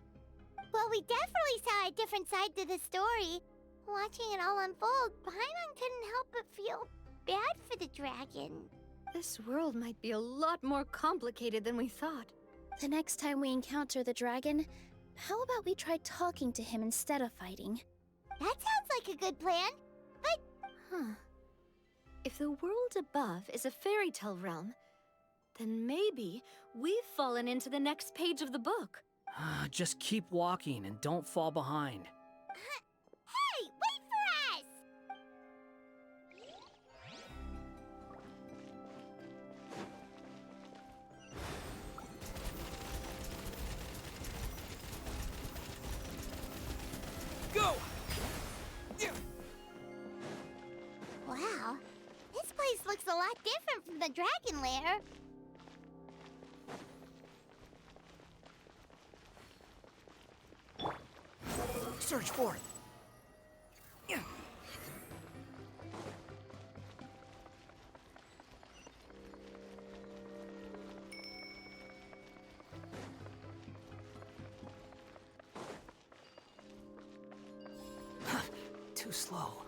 Well, we definitely saw a different side to the story. Watching it all unfold, Paimon couldn't help but feel bad for the dragon. This world might be a lot more complicated than we thought. The next time we encounter the dragon, how about we try talking to him instead of fighting? That sounds like a good plan, but... Huh. If the world above is a fairy tale realm, then maybe we've fallen into the next page of the book. Just keep walking and don't fall behind. Hey, wait for us! Go! Wow, this place looks a lot different from the dragon lair. Search for it. Too slow.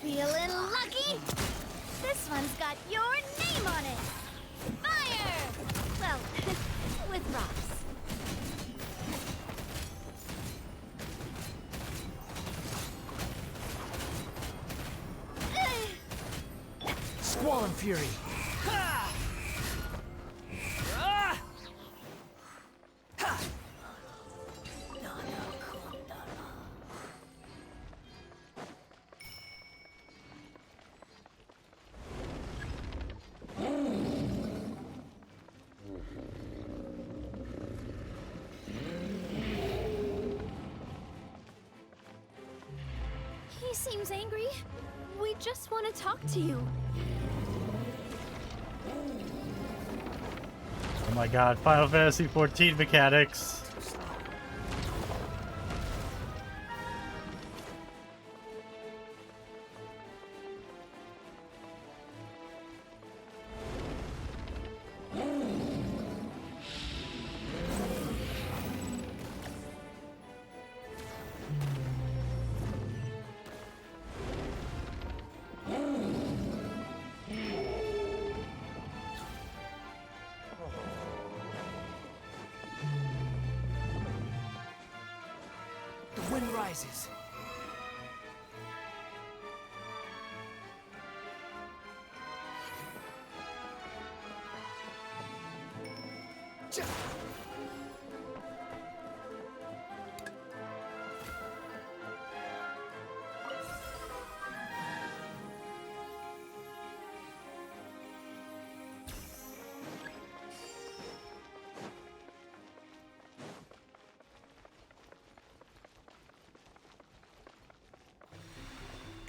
Feeling lucky? This one's got your name on it. Fire! Well, with rocks. Squall and Fury. He seems angry. We just want to talk to you. my god, Final Fantasy 14 mechanics. The wind rises.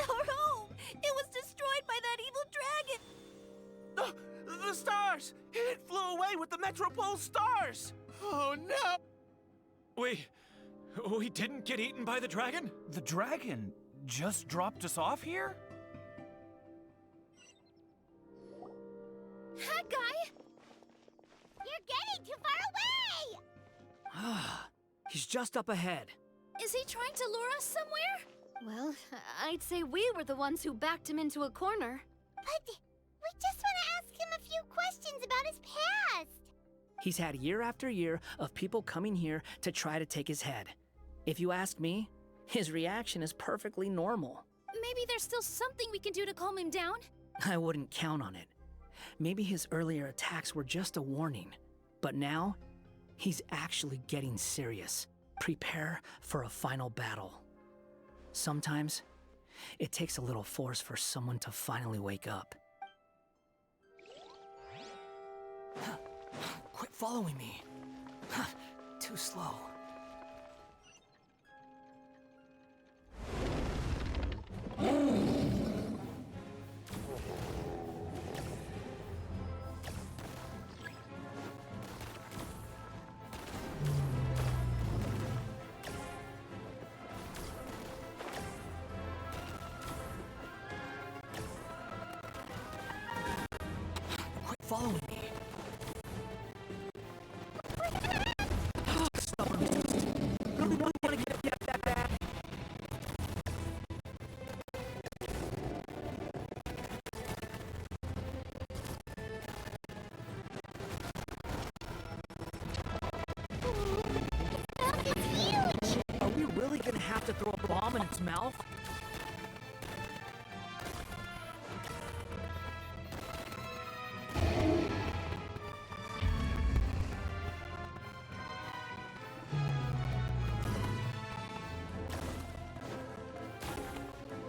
Our home! It was destroyed by that evil dragon! The stars! It flew away with the Metropole stars! Oh no! We didn't get eaten by the dragon? The dragon just dropped us off here? That guy! You're getting too far away! Ah, he's just up ahead. Is he trying to lure us somewhere? Well, I'd say we were the ones who backed him into a corner. But we just want to ask him a few questions about his past. He's had year after year of people coming here to try to take his head. If you ask me, his reaction is perfectly normal. Maybe there's still something we can do to calm him down? I wouldn't count on it. Maybe his earlier attacks were just a warning. But now, he's actually getting serious. Prepare for a final battle. Sometimes, it takes a little force for someone to finally wake up. Quit following me. Too slow. Quit following me. Really want to get that bad. Are we really gonna have to throw a bomb in its mouth?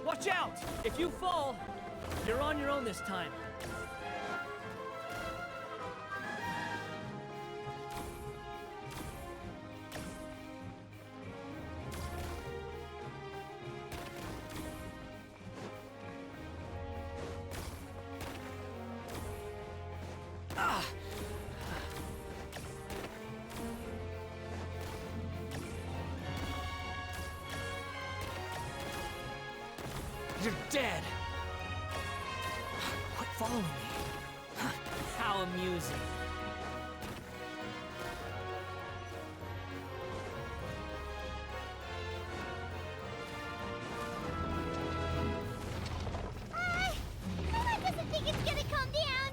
Watch out! If you fall, you're on your own this time. Ah! You're dead! Quit following me. How amusing. I doesn't think it's gonna calm down.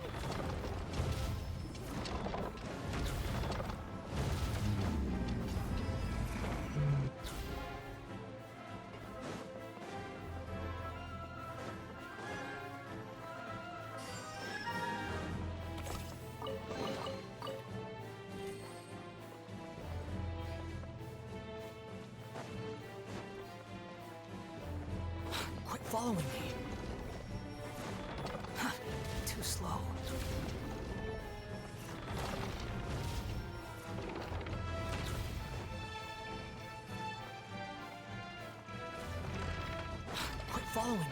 Quit following me. Too slow. Quit following me.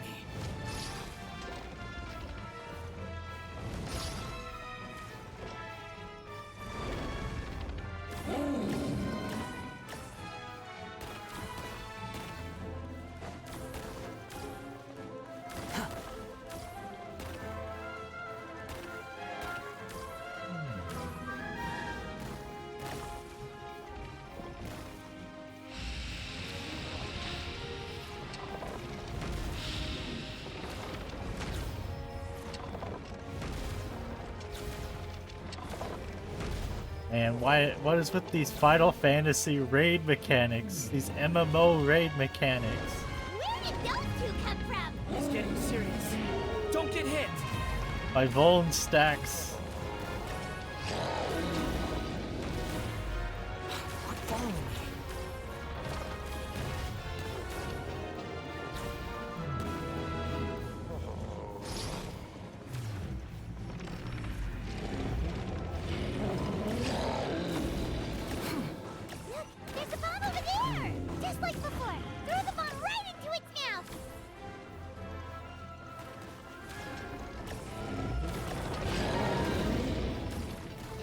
And what is with these Final Fantasy raid mechanics? These MMO raid mechanics. Where did those two come from? It's getting serious. Don't get hit. My Voln stacks. Quit following me. Look, there's a bomb over there! Just like before. Throw the bomb right into its mouth!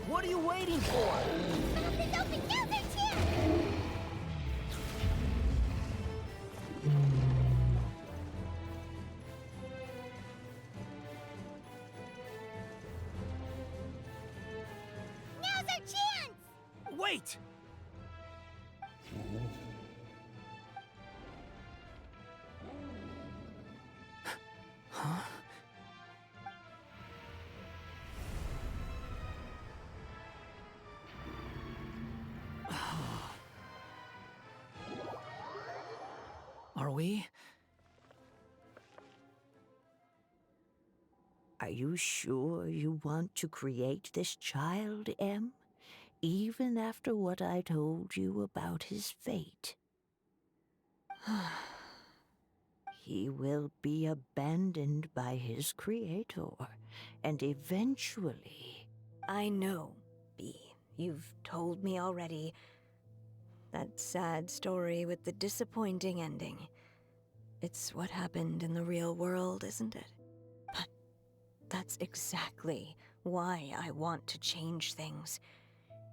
What are you waiting for? Mouth is open! Now they're here! Now's our chance! Wait! Huh? Are we? Are you sure you want to create this child, Em? Even after what I told you about his fate? He will be abandoned by his creator, and eventually... I know, Bee. You've told me already. That sad story with the disappointing ending. It's what happened in the real world, isn't it? But that's exactly why I want to change things.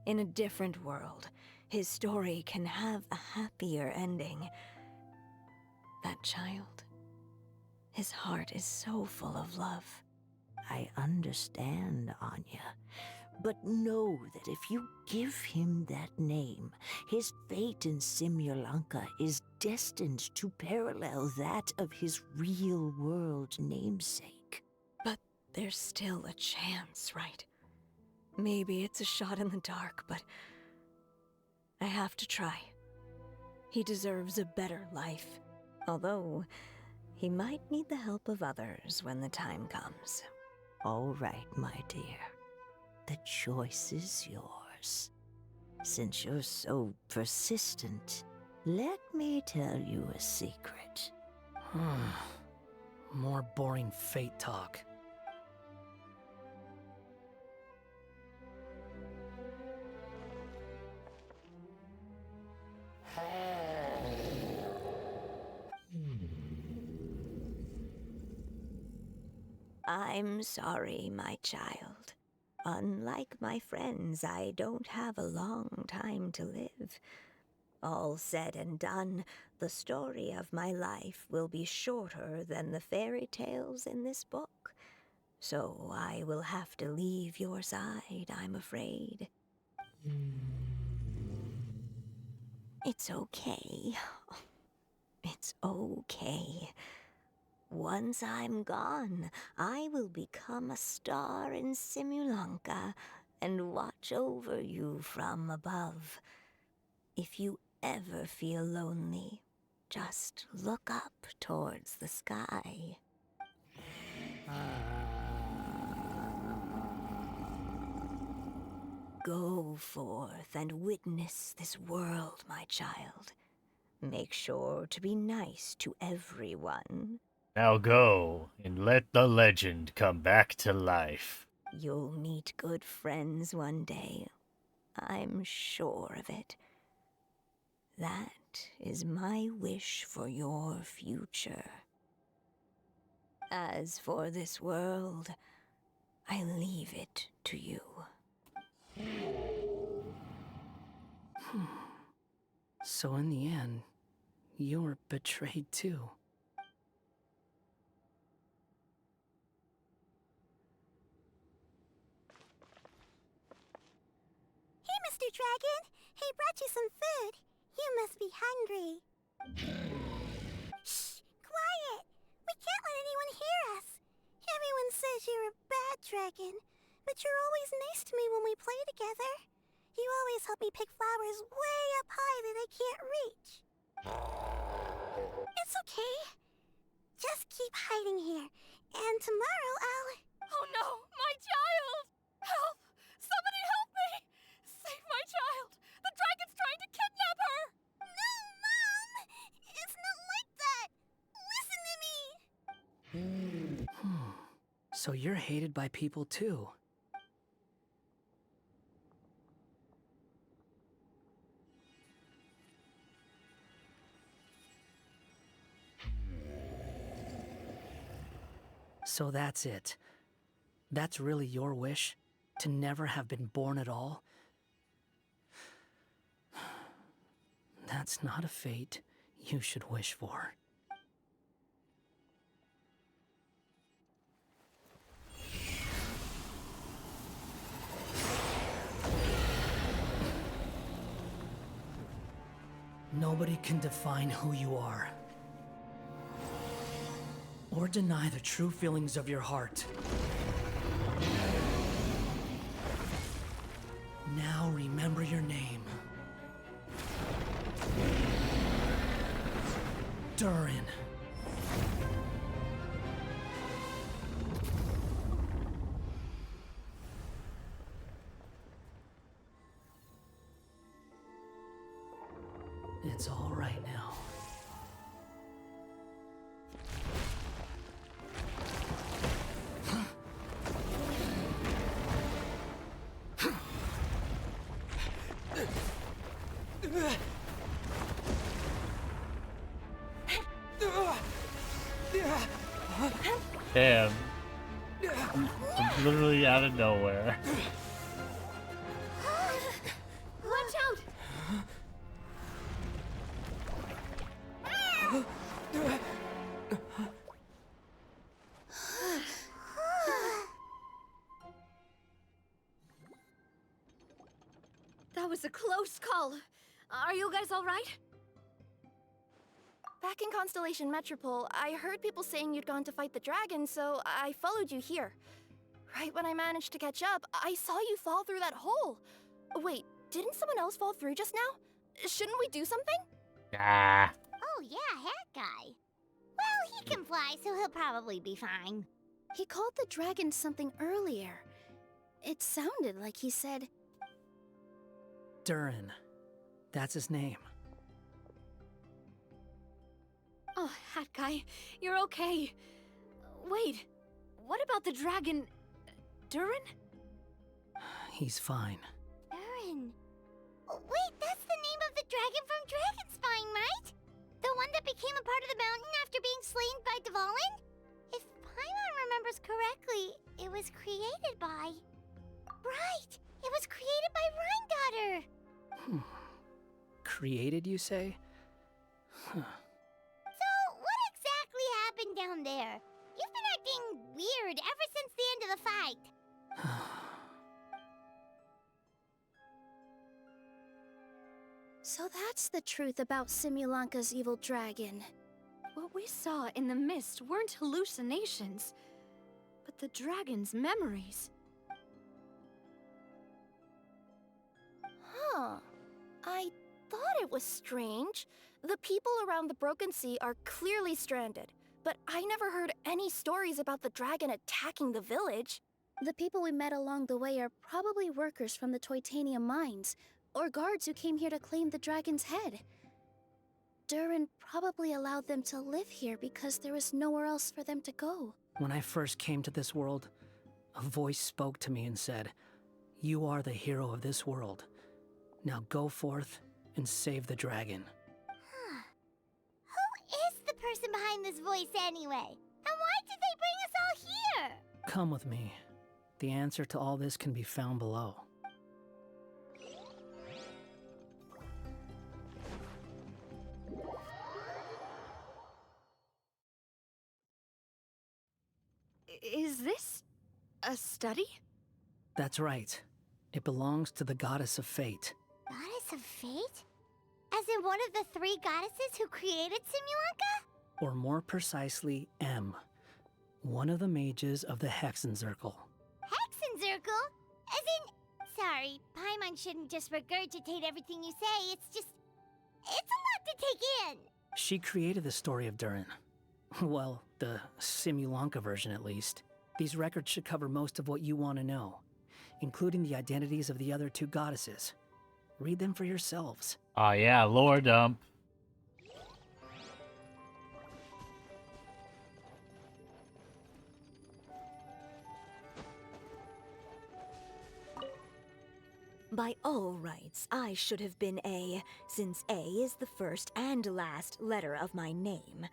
In a different world, his story can have a happier ending. That child, his heart is so full of love. I understand, Anya. But know that if you give him that name, his fate in Simulanka is destined to parallel that of his real-world namesake. But there's still a chance, right? Maybe it's a shot in the dark, but I have to try. He deserves a better life, although he might need the help of others when the time comes. All right, my dear. The choice is yours. Since you're so persistent, let me tell you a secret. More boring fate talk. I'm sorry, my child. Unlike my friends, I don't have a long time to live. All said and done, the story of my life will be shorter than the fairy tales in this book. So I will have to leave your side, I'm afraid. It's okay. It's okay. Once I'm gone, I will become a star in Simulanka and watch over you from above. If you ever feel lonely, just look up towards the sky. Go forth and witness this world, my child. Make sure to be nice to everyone. Now go and let the legend come back to life. You'll meet good friends one day. I'm sure of it. That is my wish for your future. As for this world, I leave it to you. So in the end, you were betrayed too. Hey, Mr. Dragon! He brought you some food. You must be hungry. Shh! Quiet! We can't let anyone hear us. Everyone says you're a bad dragon, but you're always nice to me when we play together. You always help me pick flowers way up high that I can't reach. It's okay. Just keep hiding here, and tomorrow I'll... Oh no, my child! Help! Somebody help me! Save my child! The dragon's trying to kidnap her! No, Mom! It's not like that! Listen to me! So you're hated by people too. So that's it. That's really your wish? To never have been born at all? That's not a fate you should wish for. Nobody can define who you are, or deny the true feelings of your heart. Now remember your name. Durin. It's all right now. Damn. I'm literally out of nowhere. Watch out! That was a close call. Are you guys all right? Back in Constellation Metropole, I heard people saying you'd gone to fight the dragon, so I followed you here. Right when I managed to catch up, I saw you fall through that hole. Wait, didn't someone else fall through just now? Shouldn't we do something? Ah. Oh yeah, Hat Guy. Well, he can fly, so he'll probably be fine. He called the dragon something earlier. It sounded like he said... Durin. That's his name. Oh, Hat Guy, you're okay. Wait, what about the dragon... Durin? He's fine. Durin. Wait, that's the name of the dragon from Dragonspine, right? The one that became a part of the mountain after being slain by Dvalin? If Paimon remembers correctly, it was created by... Right! It was created by Rhine Daughter! Created, you say? Huh. So, what exactly happened down there? You've been acting weird ever since the end of the fight. So that's the truth about Simulanka's evil dragon. What we saw in the mist weren't hallucinations, but the dragon's memories. Huh. I thought it was strange. The people around the Broken Sea are clearly stranded, but I never heard any stories about the dragon attacking the village. The people we met along the way are probably workers from the Toitanium mines, or guards who came here to claim the dragon's head. Durin probably allowed them to live here because there was nowhere else for them to go. When I first came to this world, a voice spoke to me and said, "You are the hero of this world. Now go forth and save the dragon." Who is the person behind this voice anyway? And why did they bring us all here? Come with me. The answer to all this can be found below. Is this a study? That's right. It belongs to the Goddess of Fate. Goddess of Fate? As in one of the three goddesses who created Simulanka? Or more precisely, M. One of the mages of the Hexenzirkel. Hexenzirkel? As in... Sorry, Paimon Paimon shouldn't just regurgitate everything you say. It's a lot to take in. She created the story of Durin. Well, the Simulanka version at least. These records should cover most of what you want to know, including the identities of the other two goddesses. Read them for yourselves. Oh yeah, lore dump. By all rights, I should have been A, since A is the first and last letter of my name.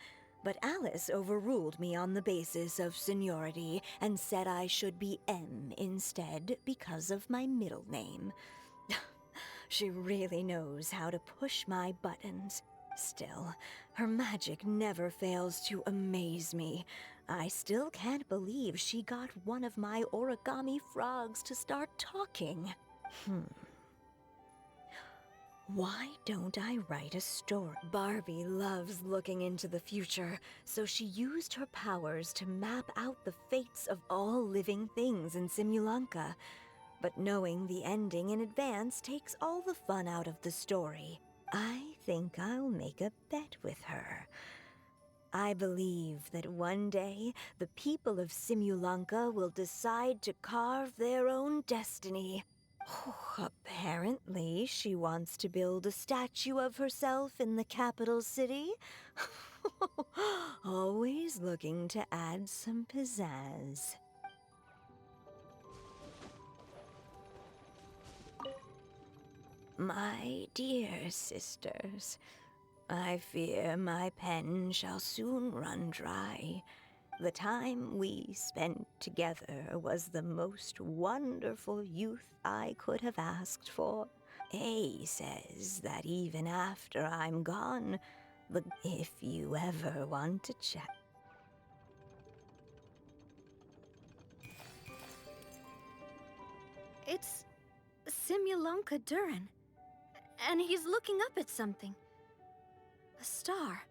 But Alice overruled me on the basis of seniority and said I should be M instead because of my middle name. She really knows how to push my buttons. Still, her magic never fails to amaze me. I still can't believe she got one of my origami frogs to start talking. Why don't I write a story? Barbie loves looking into the future, so she used her powers to map out the fates of all living things in Simulanka. But knowing the ending in advance takes all the fun out of the story. I think I'll make a bet with her. I believe that one day, the people of Simulanka will decide to carve their own destiny. Apparently, she wants to build a statue of herself in the capital city. Always looking to add some pizzazz. My dear sisters, I fear my pen shall soon run dry. The time we spent together was the most wonderful youth I could have asked for. A says that even after I'm gone, if you ever want to chat. It's Simulanka Durin. And he's looking up at something. A star.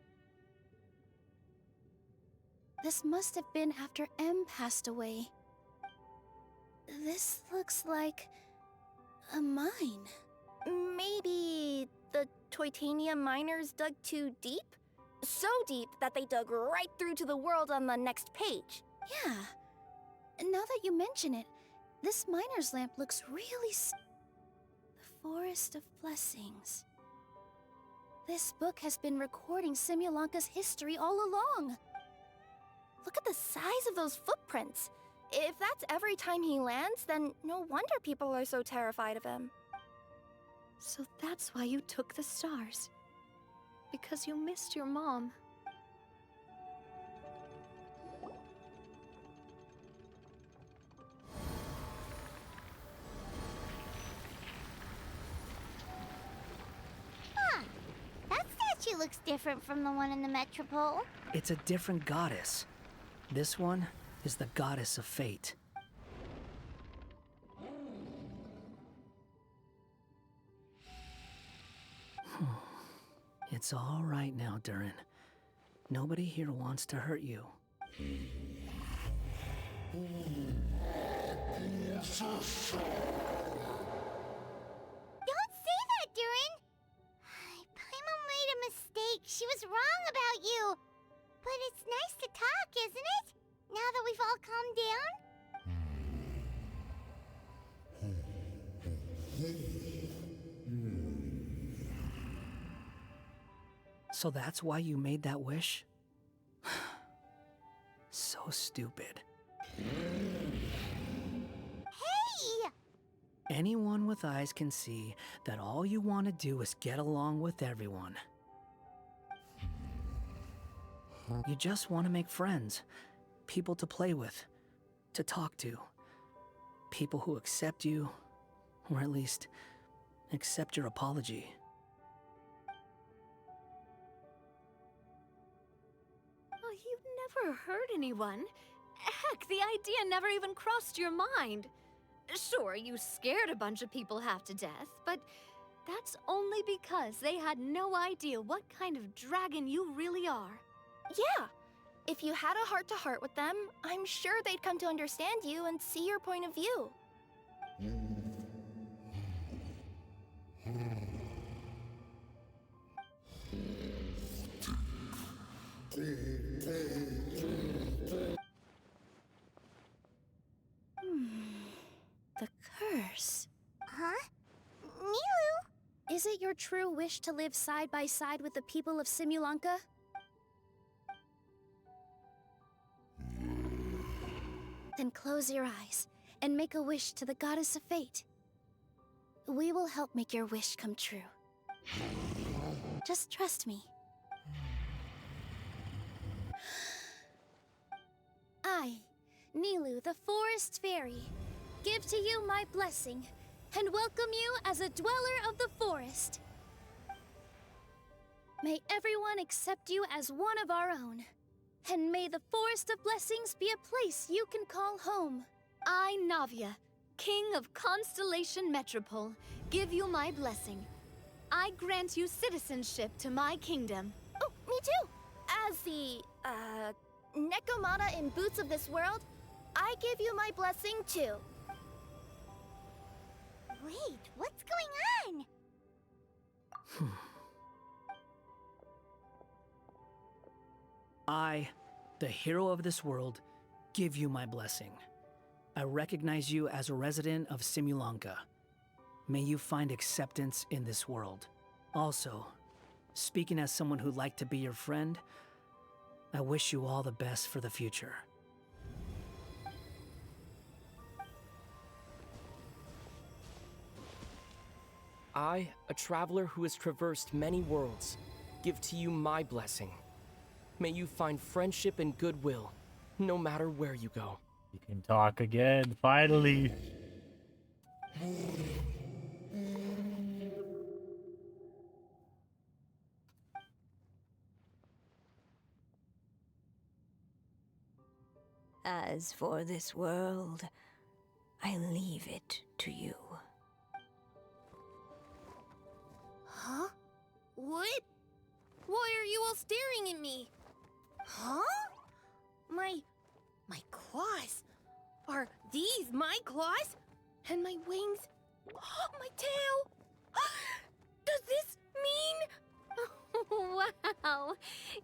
This must have been after M passed away. This looks like a mine. Maybe the Toitania miners dug too deep? So deep that they dug right through to the world on the next page. Yeah. And now that you mention it, this miner's lamp looks really the Forest of Blessings. This book has been recording Simulanka's history all along. Look at the size of those footprints. If that's every time he lands, then no wonder people are so terrified of him. So that's why you took the stars. Because you missed your mom. That statue looks different from the one in the Metropole. It's a different goddess. This one is the goddess of fate. It's all right now, Durin. Nobody here wants to hurt you. Don't say that, Durin! Paimon made a mistake. She was wrong about you. But it's nice to talk, isn't it? Now that we've all calmed down? So that's why you made that wish? So stupid. Hey! Anyone with eyes can see that all you want to do is get along with everyone. You just want to make friends, people to play with, to talk to, people who accept you, or at least accept your apology. Oh, you've never hurt anyone. Heck, the idea never even crossed your mind. Sure, you scared a bunch of people half to death, but that's only because they had no idea what kind of dragon you really are. Yeah. If you had a heart-to-heart with them, I'm sure they'd come to understand you and see your point of view. The curse. Huh? Nilu? Is it your true wish to live side by side with the people of Simulanka? Then close your eyes and make a wish to the Goddess of Fate. We will help make your wish come true. Just trust me. I, Nilu, the Forest Fairy, give to you my blessing and welcome you as a dweller of the forest. May everyone accept you as one of our own, and may the Forest of Blessings be a place you can call home. I, Navia, King of Constellation Metropole, give you my blessing. I grant you citizenship to my kingdom. Oh, me too! As the, Nekomata in Boots of this world, I give you my blessing too. Wait, what's going on? I, the hero of this world, give you my blessing. I recognize you as a resident of Simulanka. May you find acceptance in this world. Also, speaking as someone who'd like to be your friend, I wish you all the best for the future. I, a traveler who has traversed many worlds, give to you my blessing. May you find friendship and goodwill, no matter where you go. You can talk again, finally. As for this world, I leave it to you. Huh? What? Why are you all staring at me? Huh? My claws? Are these my claws? And my wings? My tail? Does this mean... Wow,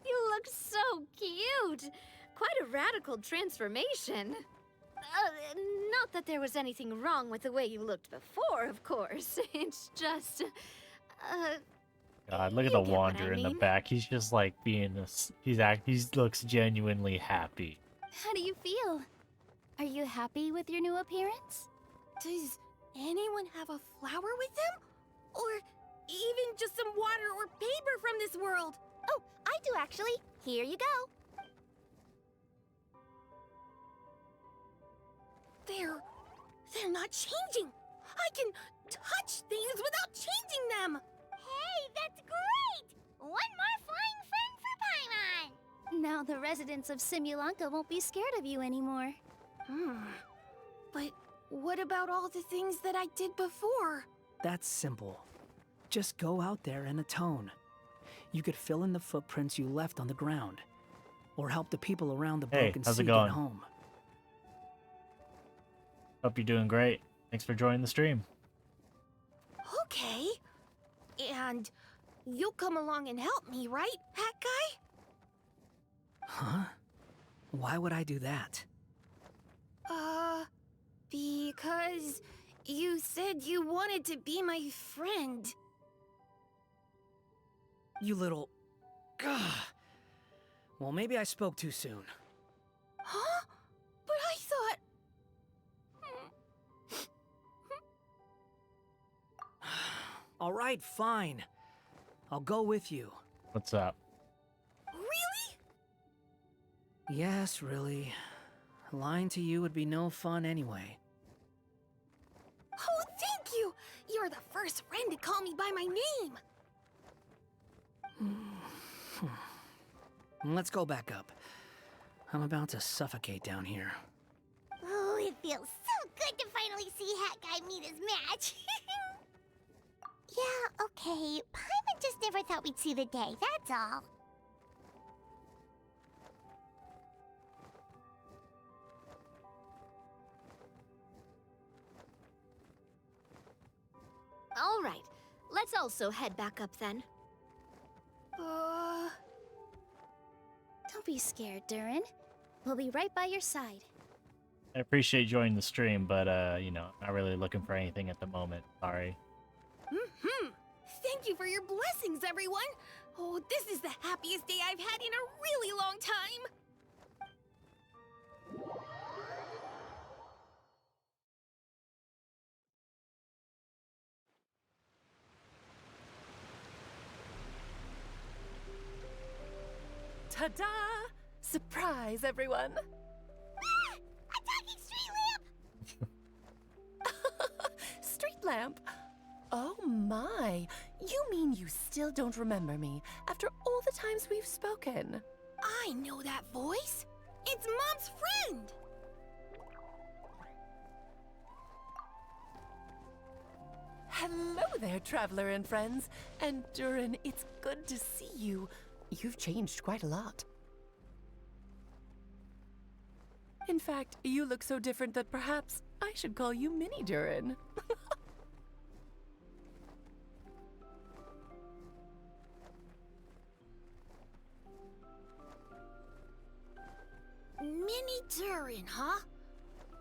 you look so cute. Quite a radical transformation. Not that there was anything wrong with the way you looked before, of course. It's just... God, look at the Wanderer in the back. He's just like being he looks genuinely happy. How do you feel? Are you happy with your new appearance? Does anyone have a flower with them? Or even just some water or paper from this world? Oh, I do actually. Here you go. They're not changing. I can touch things without changing them. Hey, that's great! One more flying friend for Paimon! Now the residents of Simulanka won't be scared of you anymore. But what about all the things that I did before? That's simple. Just go out there and atone. You could fill in the footprints you left on the ground, or help the people around the broken how's sea it get going? home. Hope you're doing great. Thanks for joining the stream. Okay. And you'll come along and help me, right, Hat Guy? Huh? Why would I do that? Because you said you wanted to be my friend. You little... Gah. Well, maybe I spoke too soon. Huh? But I thought... All right, fine. I'll go with you. What's up? Really? Yes, really. Lying to you would be no fun anyway. Oh, thank you! You're the first friend to call me by my name! Let's go back up. I'm about to suffocate down here. Oh, it feels so good to finally see Hat Guy meet his match. Yeah, okay. Paimon just never thought we'd see the day, that's all. All right, let's Let's also head back up then. Don't be scared, Durin. We'll be right by your side. I appreciate joining the stream, but, you know, not really looking for anything at the moment. Sorry. Thank you for your blessings, everyone. Oh, this is the happiest day I've had in a really long time. Ta-da! Surprise, everyone! Ah! A talking street lamp! Street lamp? Oh my! You mean you still don't remember me after all the times we've spoken? I know that voice. It's Mom's friend. Hello there, traveler and friends. And Durin, it's good to see you. You've changed quite a lot. In fact, you look so different that perhaps I should call you Mini Durin. Mini Durin, huh?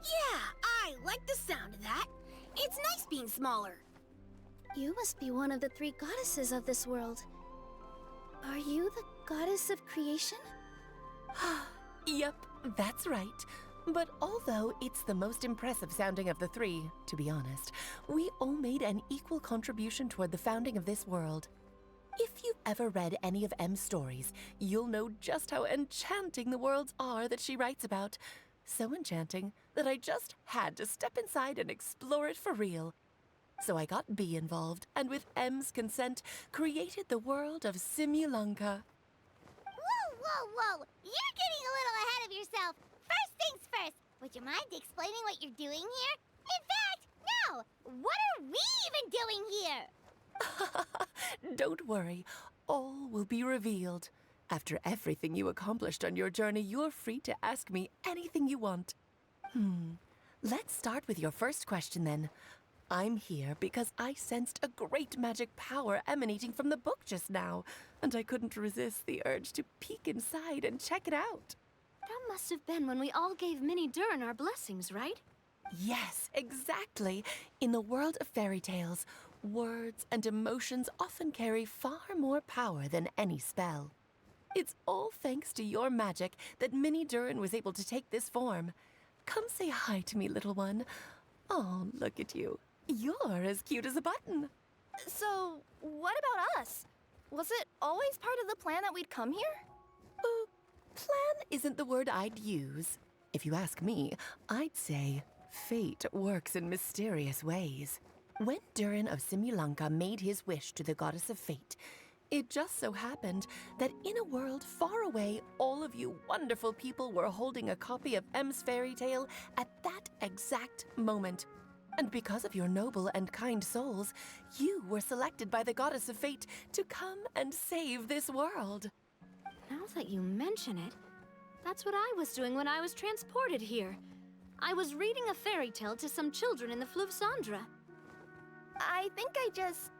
Yeah, I like the sound of that. It's nice being smaller. You must be one of the 3 goddesses of this world. Are you the goddess of creation? Yep, that's right. But although it's the most impressive sounding of the 3, to be honest, we all made an equal contribution toward the founding of this world. If you've ever read any of M's stories, you'll know just how enchanting the worlds are that she writes about. So enchanting that I just had to step inside and explore it for real. So I got B involved, and with M's consent, created the world of Simulanka. Whoa! You're getting a little ahead of yourself. First things first, would you mind explaining what you're doing here? In fact, no! What are we even doing here? Don't worry, all will be revealed. After everything you accomplished on your journey, you're free to ask me anything you want. Let's start with your first question then. I'm here because I sensed a great magic power emanating from the book just now, and I couldn't resist the urge to peek inside and check it out. That must have been when we all gave Mini Durin our blessings, right? Yes, exactly. In the world of fairy tales, words and emotions often carry far more power than any spell. It's all thanks to your magic that Mini Durin was able to take this form. Come say hi to me, little one. Oh, look at you. You're as cute as a button. So, what about us? Was it always part of the plan that we'd come here? Plan isn't the word I'd use. If you ask me, I'd say fate works in mysterious ways. When Durin of Simulanka made his wish to the goddess of fate, it just so happened that in a world far away, all of you wonderful people were holding a copy of M's fairy tale at that exact moment. And because of your noble and kind souls, you were selected by the goddess of fate to come and save this world. Now that you mention it, that's what I was doing when I was transported here. I was reading a fairy tale to some children in the Fleuve Cendra. I think I just,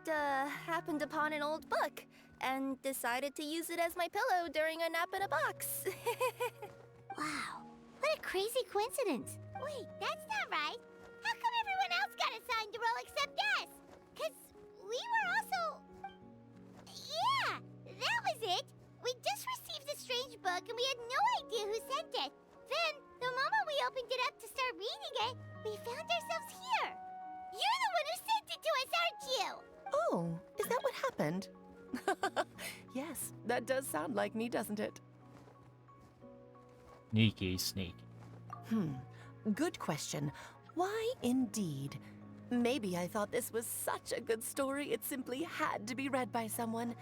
happened upon an old book and decided to use it as my pillow during a nap in a box. Wow, what a crazy coincidence. Wait, that's not right. How come everyone else got assigned the role except us? 'Cause we were also... Yeah, that was it. We just received a strange book and we had no idea who sent it. Then, the moment we opened it up to start reading it, we found ourselves here. You're the one who sent it to us, aren't you? Oh, is that what happened? Yes, that does sound like me, doesn't it? Sneaky. Good question. Why indeed? Maybe I thought this was such a good story it simply had to be read by someone.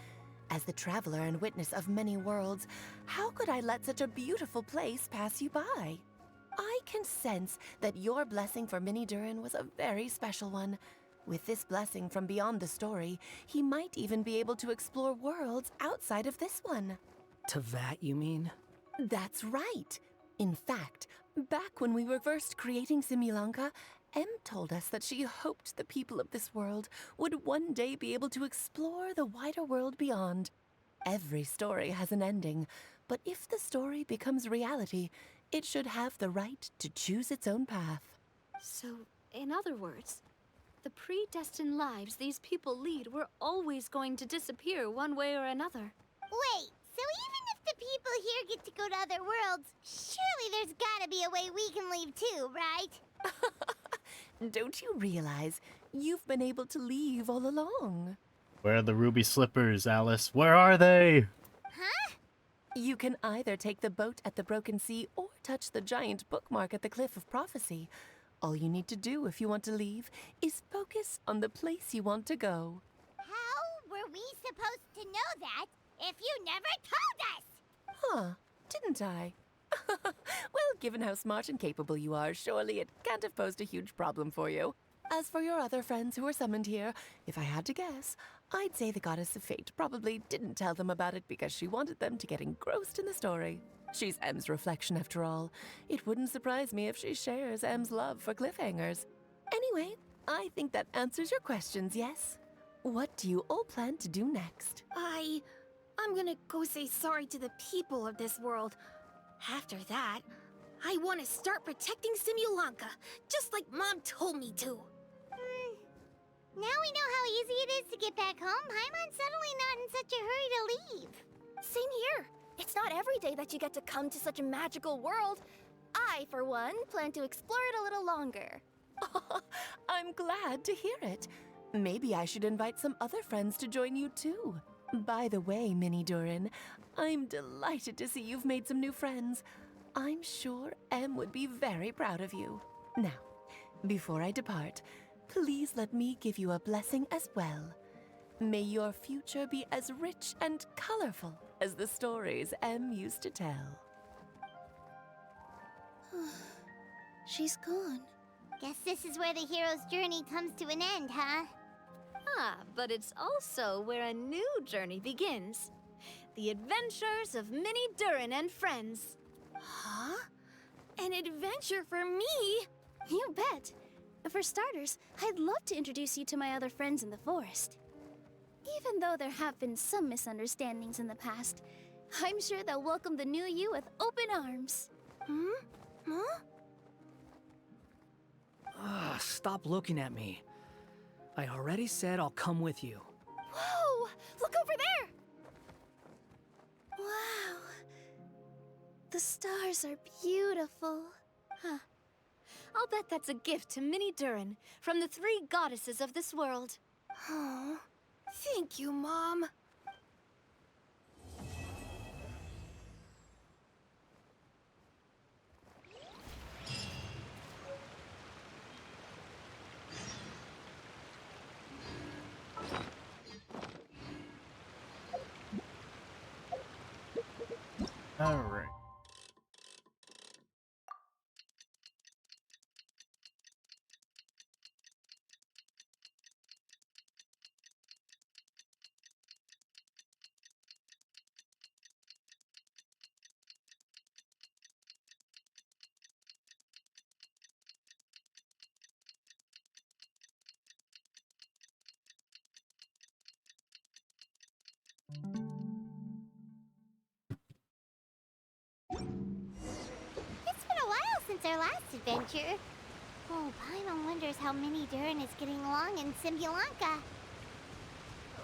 As the traveler and witness of many worlds, how could I let such a beautiful place pass you by? I can sense that your blessing for Mini Durin was a very special one. With this blessing from beyond the story, he might even be able to explore worlds outside of this one. Teyvat, you mean? That's right. In fact, back when we were first creating Simulanka, Em told us that she hoped the people of this world would one day be able to explore the wider world beyond. Every story has an ending, but if the story becomes reality, it should have the right to choose its own path. So, in other words, the predestined lives these people lead were always going to disappear one way or another. Wait, so even if the people here get to go to other worlds, surely there's gotta be a way we can leave too, right? Don't you realize you've been able to leave all along? Where are the ruby slippers, Alice? Where are they? Huh? You can either take the boat at the Broken Sea or touch the giant bookmark at the Cliff of Prophecy. All you need to do if you want to leave is focus on the place you want to go. How were we supposed to know that if you never told us? Huh, didn't I? Well, given how smart and capable you are, surely it can't have posed a huge problem for you. As for your other friends who were summoned here, if I had to guess, I'd say the Goddess of Fate probably didn't tell them about it because she wanted them to get engrossed in the story. She's Em's reflection after all. It wouldn't surprise me if she shares Em's love for cliffhangers. Anyway, I think that answers your questions, yes? What do you all plan to do next? I'm gonna go say sorry to the people of this world. After that, I want to start protecting Simulanka, just like Mom told me to. Now we know how easy it is to get back home. Paimon's suddenly not in such a hurry to leave. Same here. It's not every day that you get to come to such a magical world. I, for one, plan to explore it a little longer. I'm glad to hear it. Maybe I should invite some other friends to join you too. By the way, Minnie Durin, I'm delighted to see you've made some new friends. I'm sure Em would be very proud of you. Now, before I depart, please let me give you a blessing as well. May your future be as rich and colorful as the stories Em used to tell. She's gone. Guess this is where the hero's journey comes to an end, huh? Ah, but it's also where a new journey begins. The adventures of Minnie Durin and friends. Huh? An adventure for me? You bet. For starters, I'd love to introduce you to my other friends in the forest. Even though there have been some misunderstandings in the past, I'm sure they'll welcome the new you with open arms. Huh? Stop looking at me. I already said I'll come with you. Whoa! Look over there! Wow. The stars are beautiful. Huh. I'll bet that's a gift to Minnie Durin from the 3 goddesses of this world. Oh, thank you, Mom. All right. It's been a while since our last adventure. Oh, Paimon wonders how Minnie Durin is getting along in Simulanka.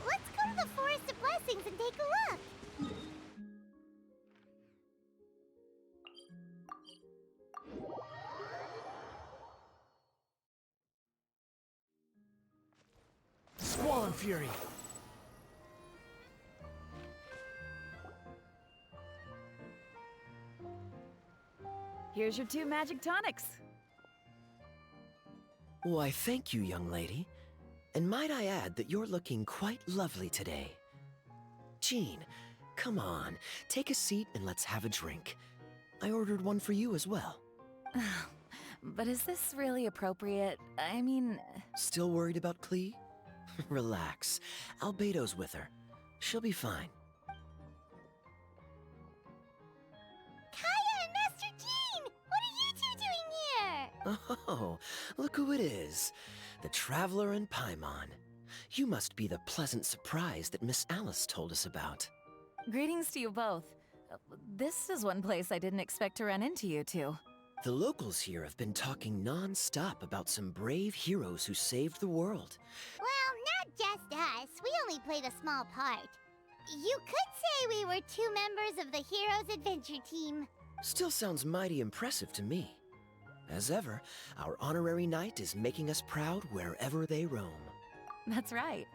Let's go to the Forest of Blessings and take a look. Squall and Fury! Here's your 2 magic tonics. Why, thank you, young lady. And might I add that you're looking quite lovely today. Jean, come on, take a seat and let's have a drink. I ordered one for you as well. But is this really appropriate? I mean... Still worried about Klee? Relax. Albedo's with her. She'll be fine. Kaya and Master Jean! What are you two doing here? Oh, look who it is. The Traveler and Paimon. You must be the pleasant surprise that Miss Alice told us about. Greetings to you both. This is one place I didn't expect to run into you two. The locals here have been talking non-stop about some brave heroes who saved the world. Well, not just us. We only played a small part. You could say we were 2 members of the Heroes Adventure Team. Still sounds mighty impressive to me. As ever, our honorary knight is making us proud wherever they roam. That's right.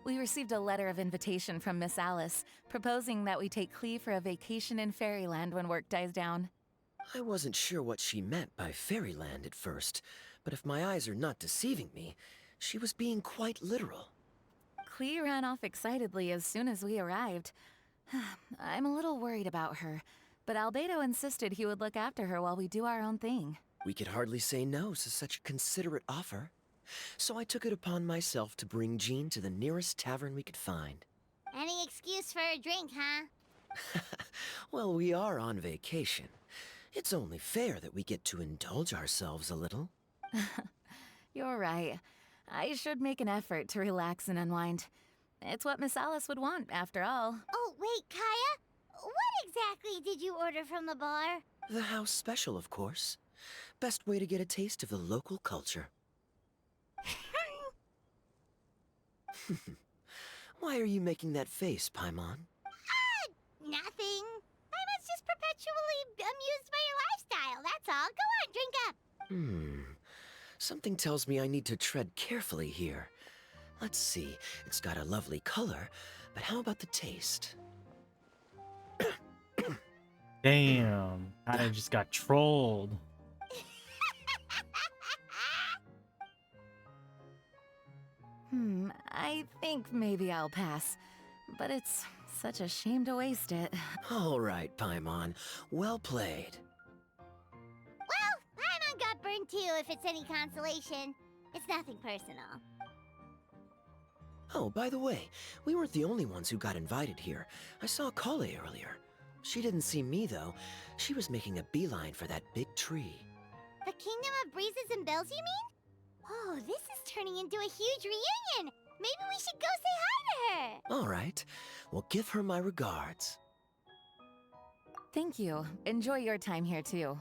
We received a letter of invitation from Miss Alice, proposing that we take Clee for a vacation in Fairyland when work dies down. I wasn't sure what she meant by Fairyland at first, but if my eyes are not deceiving me, she was being quite literal. Clee ran off excitedly as soon as we arrived. I'm a little worried about her, but Albedo insisted he would look after her while we do our own thing. We could hardly say no to such a considerate offer. So I took it upon myself to bring Jean to the nearest tavern we could find. Any excuse for a drink, huh? Well, we are on vacation. It's only fair that we get to indulge ourselves a little. You're right. I should make an effort to relax and unwind. It's what Miss Alice would want, after all. Oh, wait, Kaya? What exactly did you order from the bar? The house special, of course. Best way to get a taste of the local culture. Why are you making that face, Paimon? Nothing. I was just perpetually amused by your lifestyle, that's all. Go on, drink up. Something tells me I need to tread carefully here. Let's see, it's got a lovely color, but how about the taste? Damn, I just got trolled. I think maybe I'll pass. But it's such a shame to waste it. All right, Paimon. Well played. Well, Paimon got burned too, if it's any consolation. It's nothing personal. Oh, by the way, we weren't the only ones who got invited here. I saw Kale earlier. She didn't see me, though. She was making a beeline for that big tree. The Kingdom of Breezes and Bells, you mean? Oh, this is turning into a huge reunion! Maybe we should go say hi to her! All right. Well, give her my regards. Thank you. Enjoy your time here, too.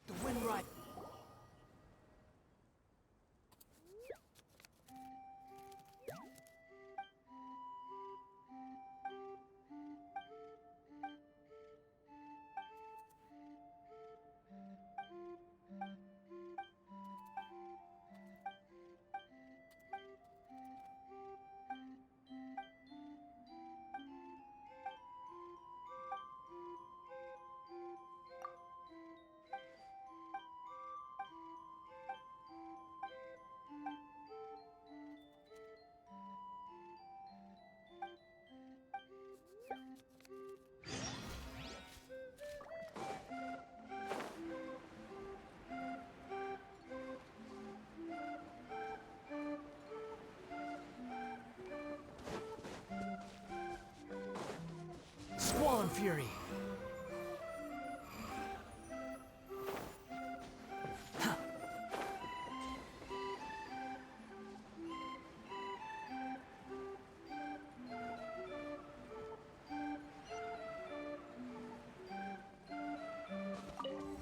The wind right. Squall Fury.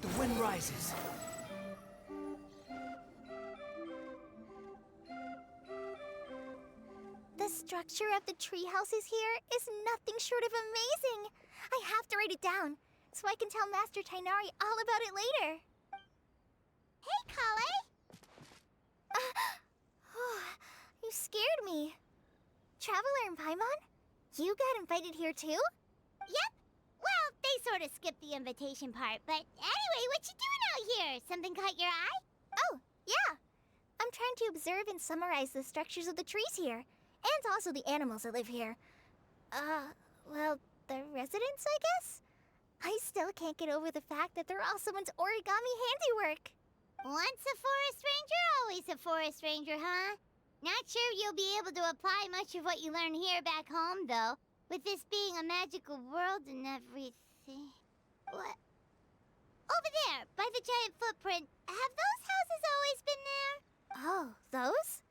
The wind rises. The structure of the tree houses here is nothing short of amazing. I have to write it down so I can tell Master Tainari all about it later. Hey, Kale! You scared me. Traveler and Paimon? You got invited here too? Yep. Well, they sort of skipped the invitation part, but anyway, what you doing out here? Something caught your eye? Oh, yeah. I'm trying to observe and summarize the structures of the trees here, and also the animals that live here. Well, the residents, I guess? I still can't get over the fact that they're all someone's origami handiwork. Once a forest ranger, always a forest ranger, huh? Not sure you'll be able to apply much of what you learn here back home, though, with this being a magical world and everything. What? Over there, by the giant footprint. Have those houses always been there? Oh, those?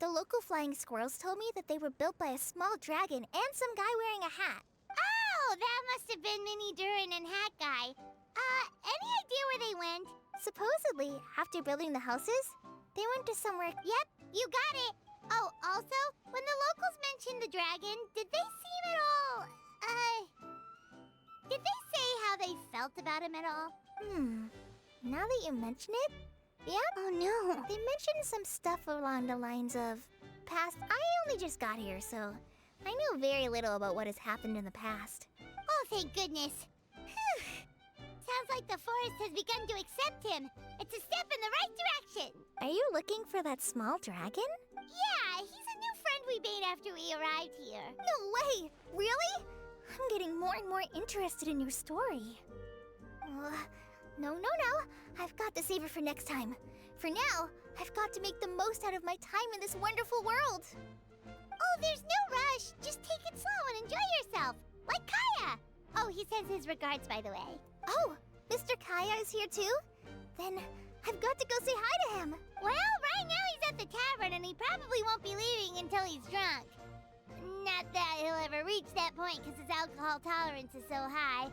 The local flying squirrels told me that they were built by a small dragon and some guy wearing a hat. Oh, that must have been Mini Durin and Hat Guy. Any idea where they went? Supposedly, after building the houses, they went to somewhere. Yep, you got it. Oh, also, when the locals mentioned the dragon, did they seem at all, did they say how they felt about him at all? Now that you mention it, yeah. Oh no. They mentioned some stuff along the lines of past. I only just got here, so I know very little about what has happened in the past. Oh, thank goodness. Whew. Sounds like the forest has begun to accept him. It's a step in the right direction. Are you looking for that small dragon? Yeah, he's a new friend we made after we arrived here. No way! Really? I'm getting more and more interested in your story. No. I've got to save it for next time. For now, I've got to make the most out of my time in this wonderful world. Oh, there's no rush. Just take it slow and enjoy yourself. Like Kaya. Oh, he sends his regards, by the way. Oh, Mr. Kaya is here too? Then I've got to go say hi to him. Well, right now he's at the tavern and he probably won't be leaving until he's drunk. Not that he'll ever reach that point because his alcohol tolerance is so high.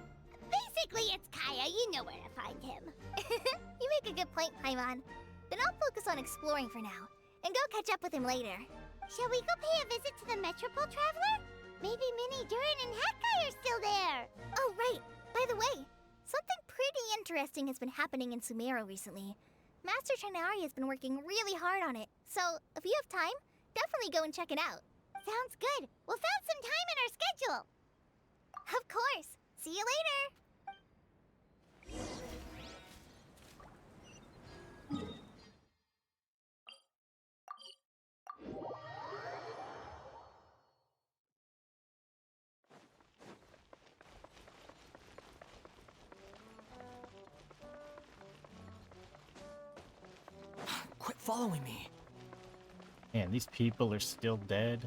Basically, it's Kaya. You know where to find him. You make a good point, Paimon. Then I'll focus on exploring for now and go catch up with him later. Shall we go pay a visit to the Metropole Traveler? Maybe Mini Durin and Hat Guy are still there. Oh, right. By the way, something pretty interesting has been happening in Sumeru recently. Master Chanari has been working really hard on it, so if you have time, definitely go and check it out. Sounds good. We'll find some time in our schedule. Of course. See you later. Quit following me. Man, these people are still dead.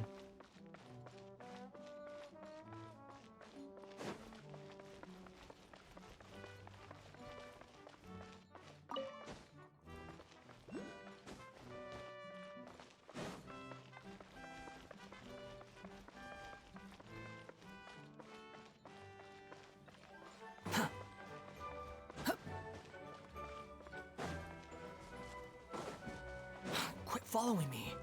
Quit following me.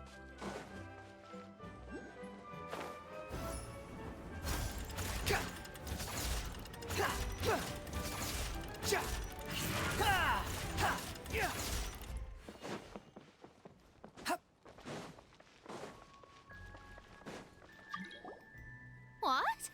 What?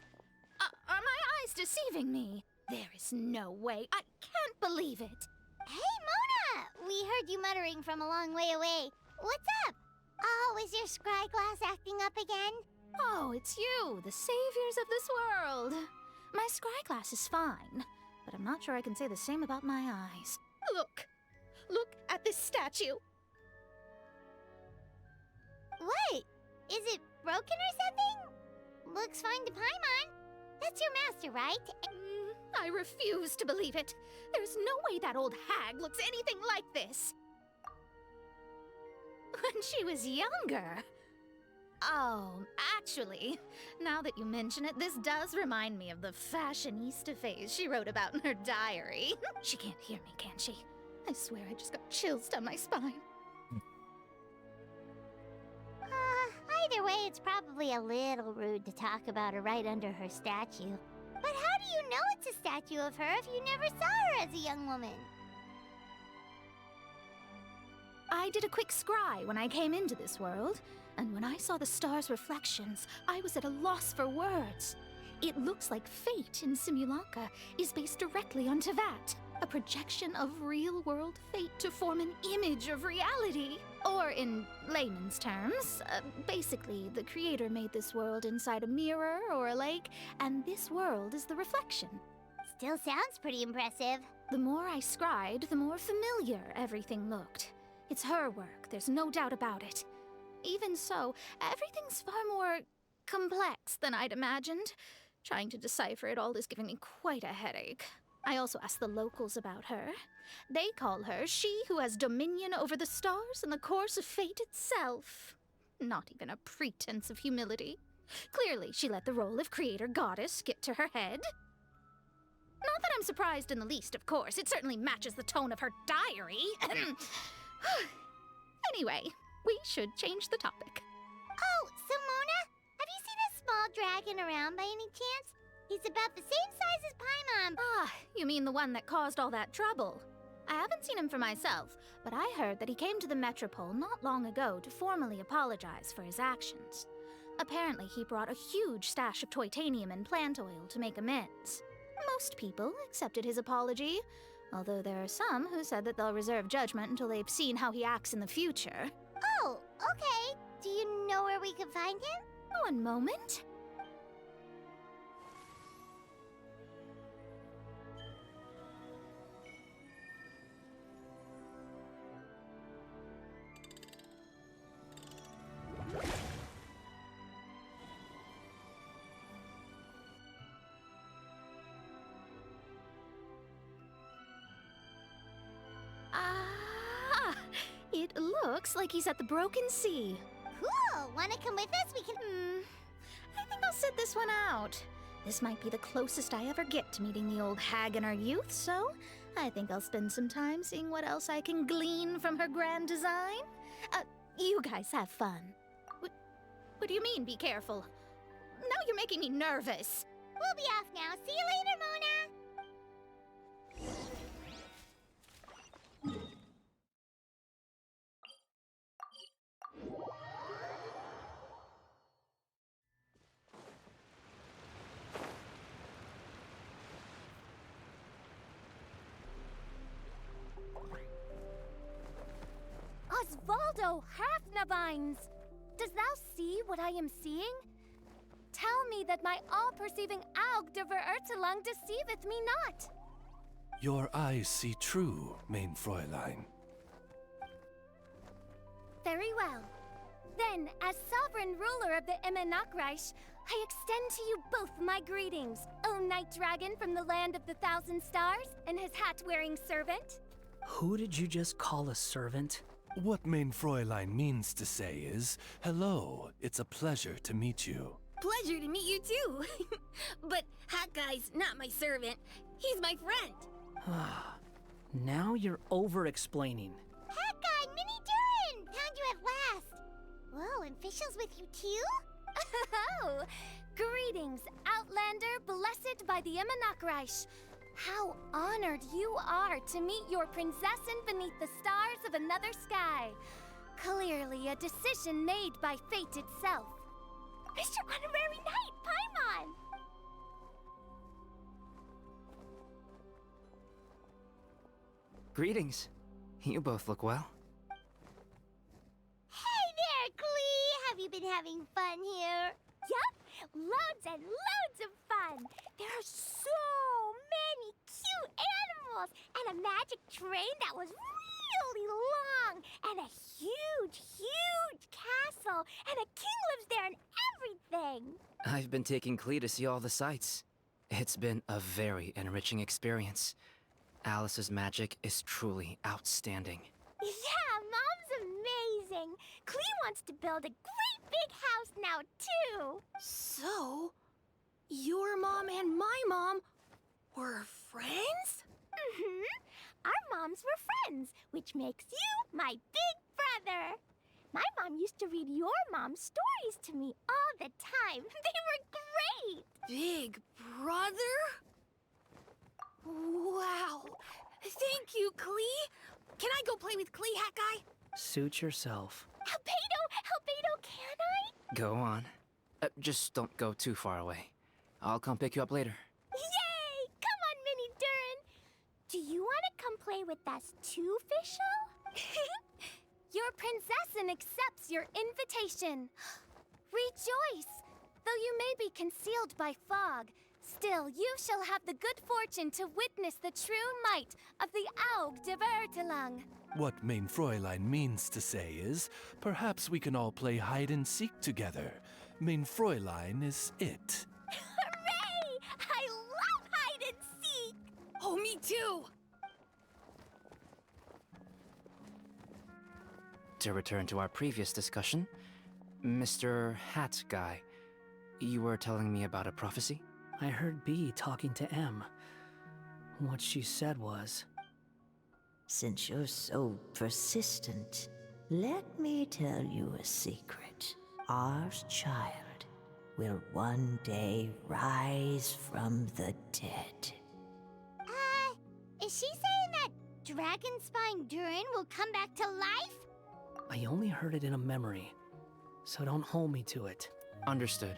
Are my eyes deceiving me? There is no way. I can't believe it. Hey, Mona! We heard you muttering from a long way away. What's up? Oh, is your scry glass acting up again? Oh, it's you, the saviors of this world. My scry glass is fine, but I'm not sure I can say the same about my eyes. Look at this statue. What? Is it broken or something? Looks fine to Paimon. That's your master, right? I refuse to believe it. There's no way that old hag looks anything like this. When she was younger. Oh, actually, now that you mention it, this does remind me of the fashionista phase she wrote about in her diary. She can't hear me, can she? I swear I just got chills down my spine. Either way, it's probably a little rude to talk about her right under her statue. But how do you know it's a statue of her if you never saw her as a young woman? I did a quick scry when I came into this world, and when I saw the stars' reflections, I was at a loss for words. It looks like fate in Simulanka is based directly on Tevat, a projection of real-world fate to form an image of reality. Or in layman's terms, basically, the creator made this world inside a mirror or a lake, and this world is the reflection. Still sounds pretty impressive. The more I scried, the more familiar everything looked. It's her work, there's no doubt about it. Even so, everything's far more complex than I'd imagined. Trying to decipher it all is giving me quite a headache. I also asked the locals about her. They call her she who has dominion over the stars and the course of fate itself. Not even a pretense of humility. Clearly, she let the role of creator goddess get to her head. Not that I'm surprised in the least, of course. It certainly matches the tone of her diary. Anyway, we should change the topic. Oh, so Mona, have you seen a small dragon around by any chance? He's about the same size as Paimon. Ah, you mean the one that caused all that trouble? I haven't seen him for myself, but I heard that he came to the Metropole not long ago to formally apologize for his actions. Apparently, he brought a huge stash of Toitanium and plant oil to make amends. Most people accepted his apology, although there are some who said that they'll reserve judgment until they've seen how he acts in the future. Oh, okay. Do you know where we can find him? One moment. It looks like he's at the Broken Sea. Cool! Wanna come with us? We can... I think I'll sit this one out. This might be the closest I ever get to meeting the old hag in our youth, so I think I'll spend some time seeing what else I can glean from her grand design. You guys have fun. What do you mean, be careful? Now you're making me nervous. We'll be off now. See you later, Mona! Osvaldo Hafnavines! Does thou see what I am seeing? Tell me that my all-perceiving Aug de Verurtelung deceiveth me not! Your eyes see true, main Fräulein. Very well. Then, as sovereign ruler of the Immenachreich, I extend to you both my greetings, O Night Dragon from the land of the Thousand Stars and his hat-wearing servant. Who did you just call a servant? What main Fräulein means to say is, hello, it's a pleasure to meet you. Pleasure to meet you too. But Hat Guy's not my servant. He's my friend. Now you're over-explaining. Hat Guy, Minnie Durin! Found you at last. Whoa, and Fischl's with you too? Oh, greetings, Outlander blessed by the Immenachreich. How honored you are to meet your prinzessin beneath the stars of another sky. Clearly a decision made by fate itself. Mr. Honorary Knight, Paimon! Greetings. You both look well. Hey there, Klee! Have you been having fun here? Yup! Loads and loads of fun! There are so many cute animals! And a magic train that was really long! And a huge, huge castle! And a king lives there and everything! I've been taking Klee to see all the sights. It's been a very enriching experience. Alice's magic is truly outstanding. Yeah, Mom's amazing! Klee wants to build a great big house now, too! So, your mom and my mom were friends? Mm-hmm. Our moms were friends, which makes you my big brother. My mom used to read your mom's stories to me all the time. They were great! Big brother? Wow. Thank you, Klee. Can I go play with Klee, Hat Guy? Suit yourself. Albedo, can I? Go on. Just don't go too far away. I'll come pick you up later. Yay! Come on, Minnie Durin. Do you want to come play with us too, Fischl? Your prinzessin accepts your invitation. Rejoice! Though you may be concealed by fog, Still, you shall have the good fortune to witness the true might of the Aug de Vertelang. What mein Fräulein means to say is, perhaps we can all play hide and seek together. Mein Fräulein is it. Hooray! I love hide and seek! Oh, me too! To return to our previous discussion, Mr. Hat Guy, you were telling me about a prophecy? I heard B talking to M. What she said was... Since you're so persistent, let me tell you a secret. Our child will one day rise from the dead. Is she saying that Dragonspine Durin will come back to life? I only heard it in a memory, so don't hold me to it. Understood.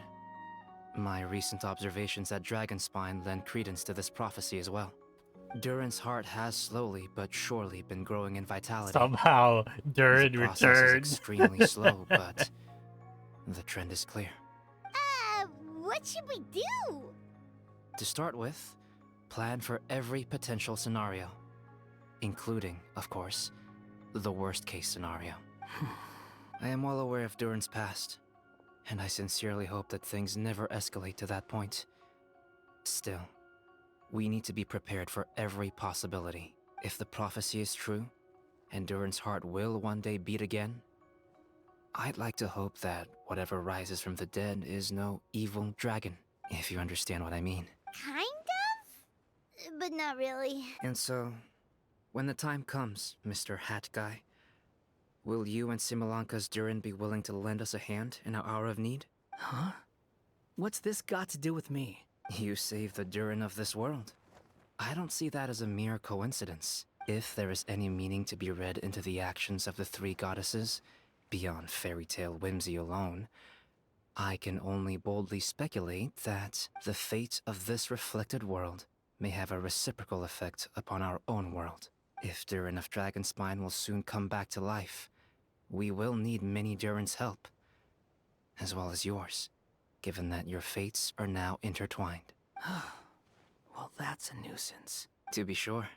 My recent observations at Dragonspine lend credence to this prophecy as well. Durin's heart has slowly but surely been growing in vitality. Somehow, Durin The process is returned. extremely slow, but the trend is clear. What should we do? To start with, plan for every potential scenario, including, of course, the worst-case scenario. I am well aware of Durin's past, and I sincerely hope that things never escalate to that point. Still, we need to be prepared for every possibility. If the prophecy is true, and Durin's heart will one day beat again, I'd like to hope that whatever rises from the dead is no evil dragon, if you understand what I mean. Kind of? But not really. And so, when the time comes, Mr. Hat Guy, will you and Similanka's Durin be willing to lend us a hand in our hour of need? Huh? What's this got to do with me? You saved the Durin of this world. I don't see that as a mere coincidence. If there is any meaning to be read into the actions of the three goddesses, beyond fairy tale whimsy alone, I can only boldly speculate that the fate of this reflected world may have a reciprocal effect upon our own world. If Durin of Dragonspine will soon come back to life, we will need many Durin's help, as well as yours, given that your fates are now intertwined. Well, that's a nuisance. To be sure,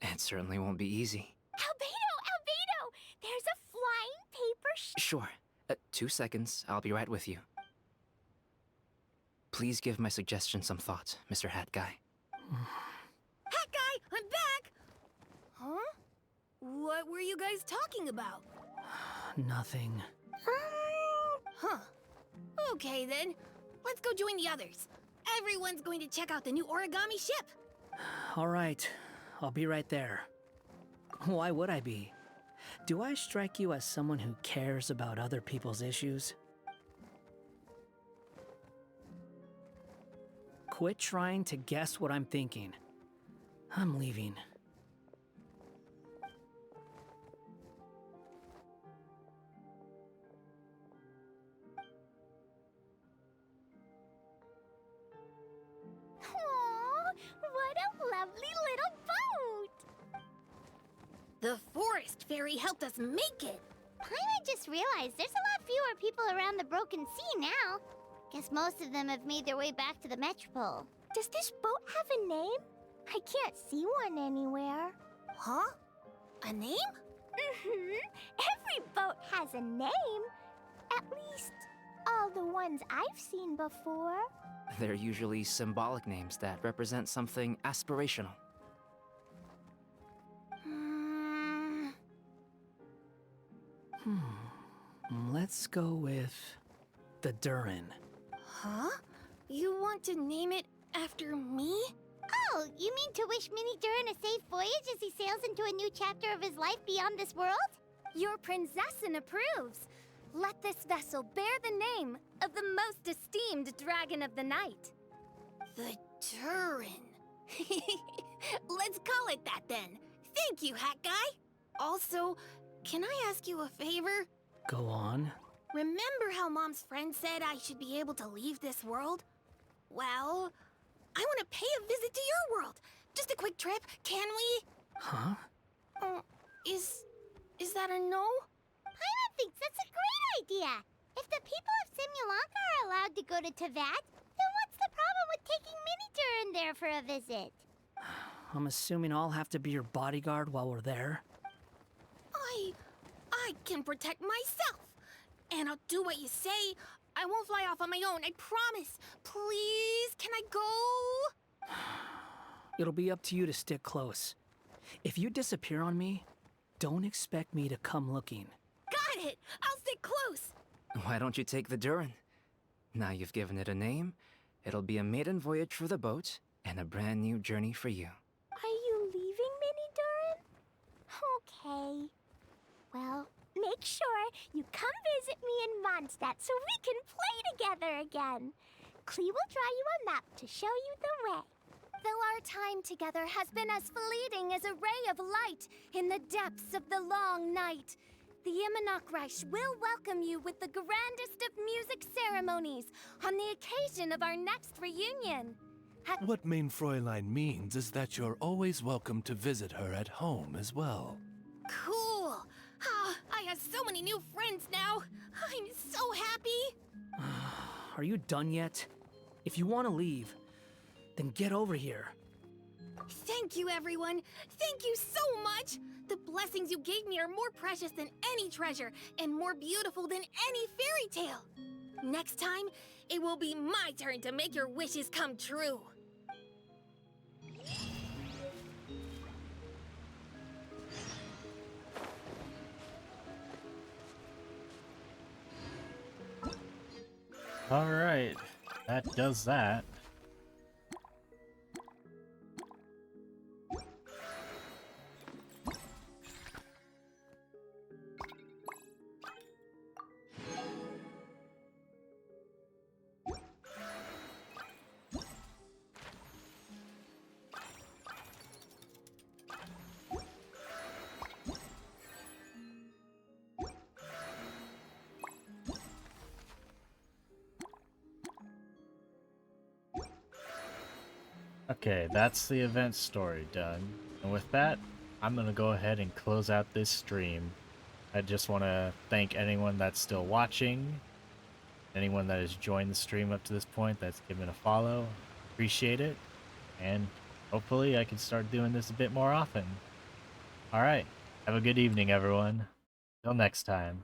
it certainly won't be easy. Albedo! There's a flying paper Sure. 2 seconds, I'll be right with you. Please give my suggestion some thought, Mr. Hat Guy. Hat Guy, I'm back! Huh? What were you guys talking about? Nothing. Huh. Okay then. Let's go join the others. Everyone's going to check out the new origami ship. All right, I'll be right there. Why would I be? Do I strike you as someone who cares about other people's issues? Quit trying to guess what I'm thinking. I'm leaving. Aww, what a lovely little boat! The forest fairy helped us make it. Paimon just realized there's a lot fewer people around the Broken Sea now. Guess most of them have made their way back to the Metropole. Does this boat have a name? I can't see one anywhere. Huh? A name? Every boat has a name. At least, all the ones I've seen before. They're usually symbolic names that represent something aspirational. Let's go with the Durin. Huh? You want to name it after me? Oh, you mean to wish Mini Durin a safe voyage as he sails into a new chapter of his life beyond this world? Your princessin approves. Let this vessel bear the name of the most esteemed dragon of the night. The Durin. Let's call it that then. Thank you, Hat Guy. Also, can I ask you a favor? Go on. Remember how Mom's friend said I should be able to leave this world? Well, I want to pay a visit to your world. Just a quick trip, can we? Huh? Is that a no? Paimon thinks that's a great idea. If the people of Simulanka are allowed to go to Teyvat, then what's the problem with taking Mini Durin there for a visit. I'm assuming I'll have to be your bodyguard while we're there. I can protect myself. And I'll do what you say. I won't fly off on my own, I promise. Please, can I go? It'll be up to you to stick close. If you disappear on me, don't expect me to come looking. Got it! I'll stick close! Why don't you take the Durin? Now you've given it a name, it'll be a maiden voyage for the boat and a brand new journey for you. Are you leaving, Mini Durin? Okay. Well, make sure you come visit me in Mondstadt so we can play together again. Klee will draw you a map to show you the way. Though our time together has been as fleeting as a ray of light in the depths of the long night, the Imanakreich will welcome you with the grandest of music ceremonies on the occasion of our next reunion. What Mein Fräulein means is that you're always welcome to visit her at home as well. Cool! I have so many new friends now. I'm so happy. Are you done yet? If you want to leave, then get over here. Thank you, everyone. Thank you so much. The blessings you gave me are more precious than any treasure and more beautiful than any fairy tale. Next time, it will be my turn to make your wishes come true. Alright, that does that. Okay, that's the event story done. And with that, I'm gonna go ahead and close out this stream. I just want to thank anyone that's still watching, anyone that has joined the stream up to this point, that's given a follow. Appreciate it, and hopefully I can start doing this a bit more often. Alright, have a good evening everyone. Till next time.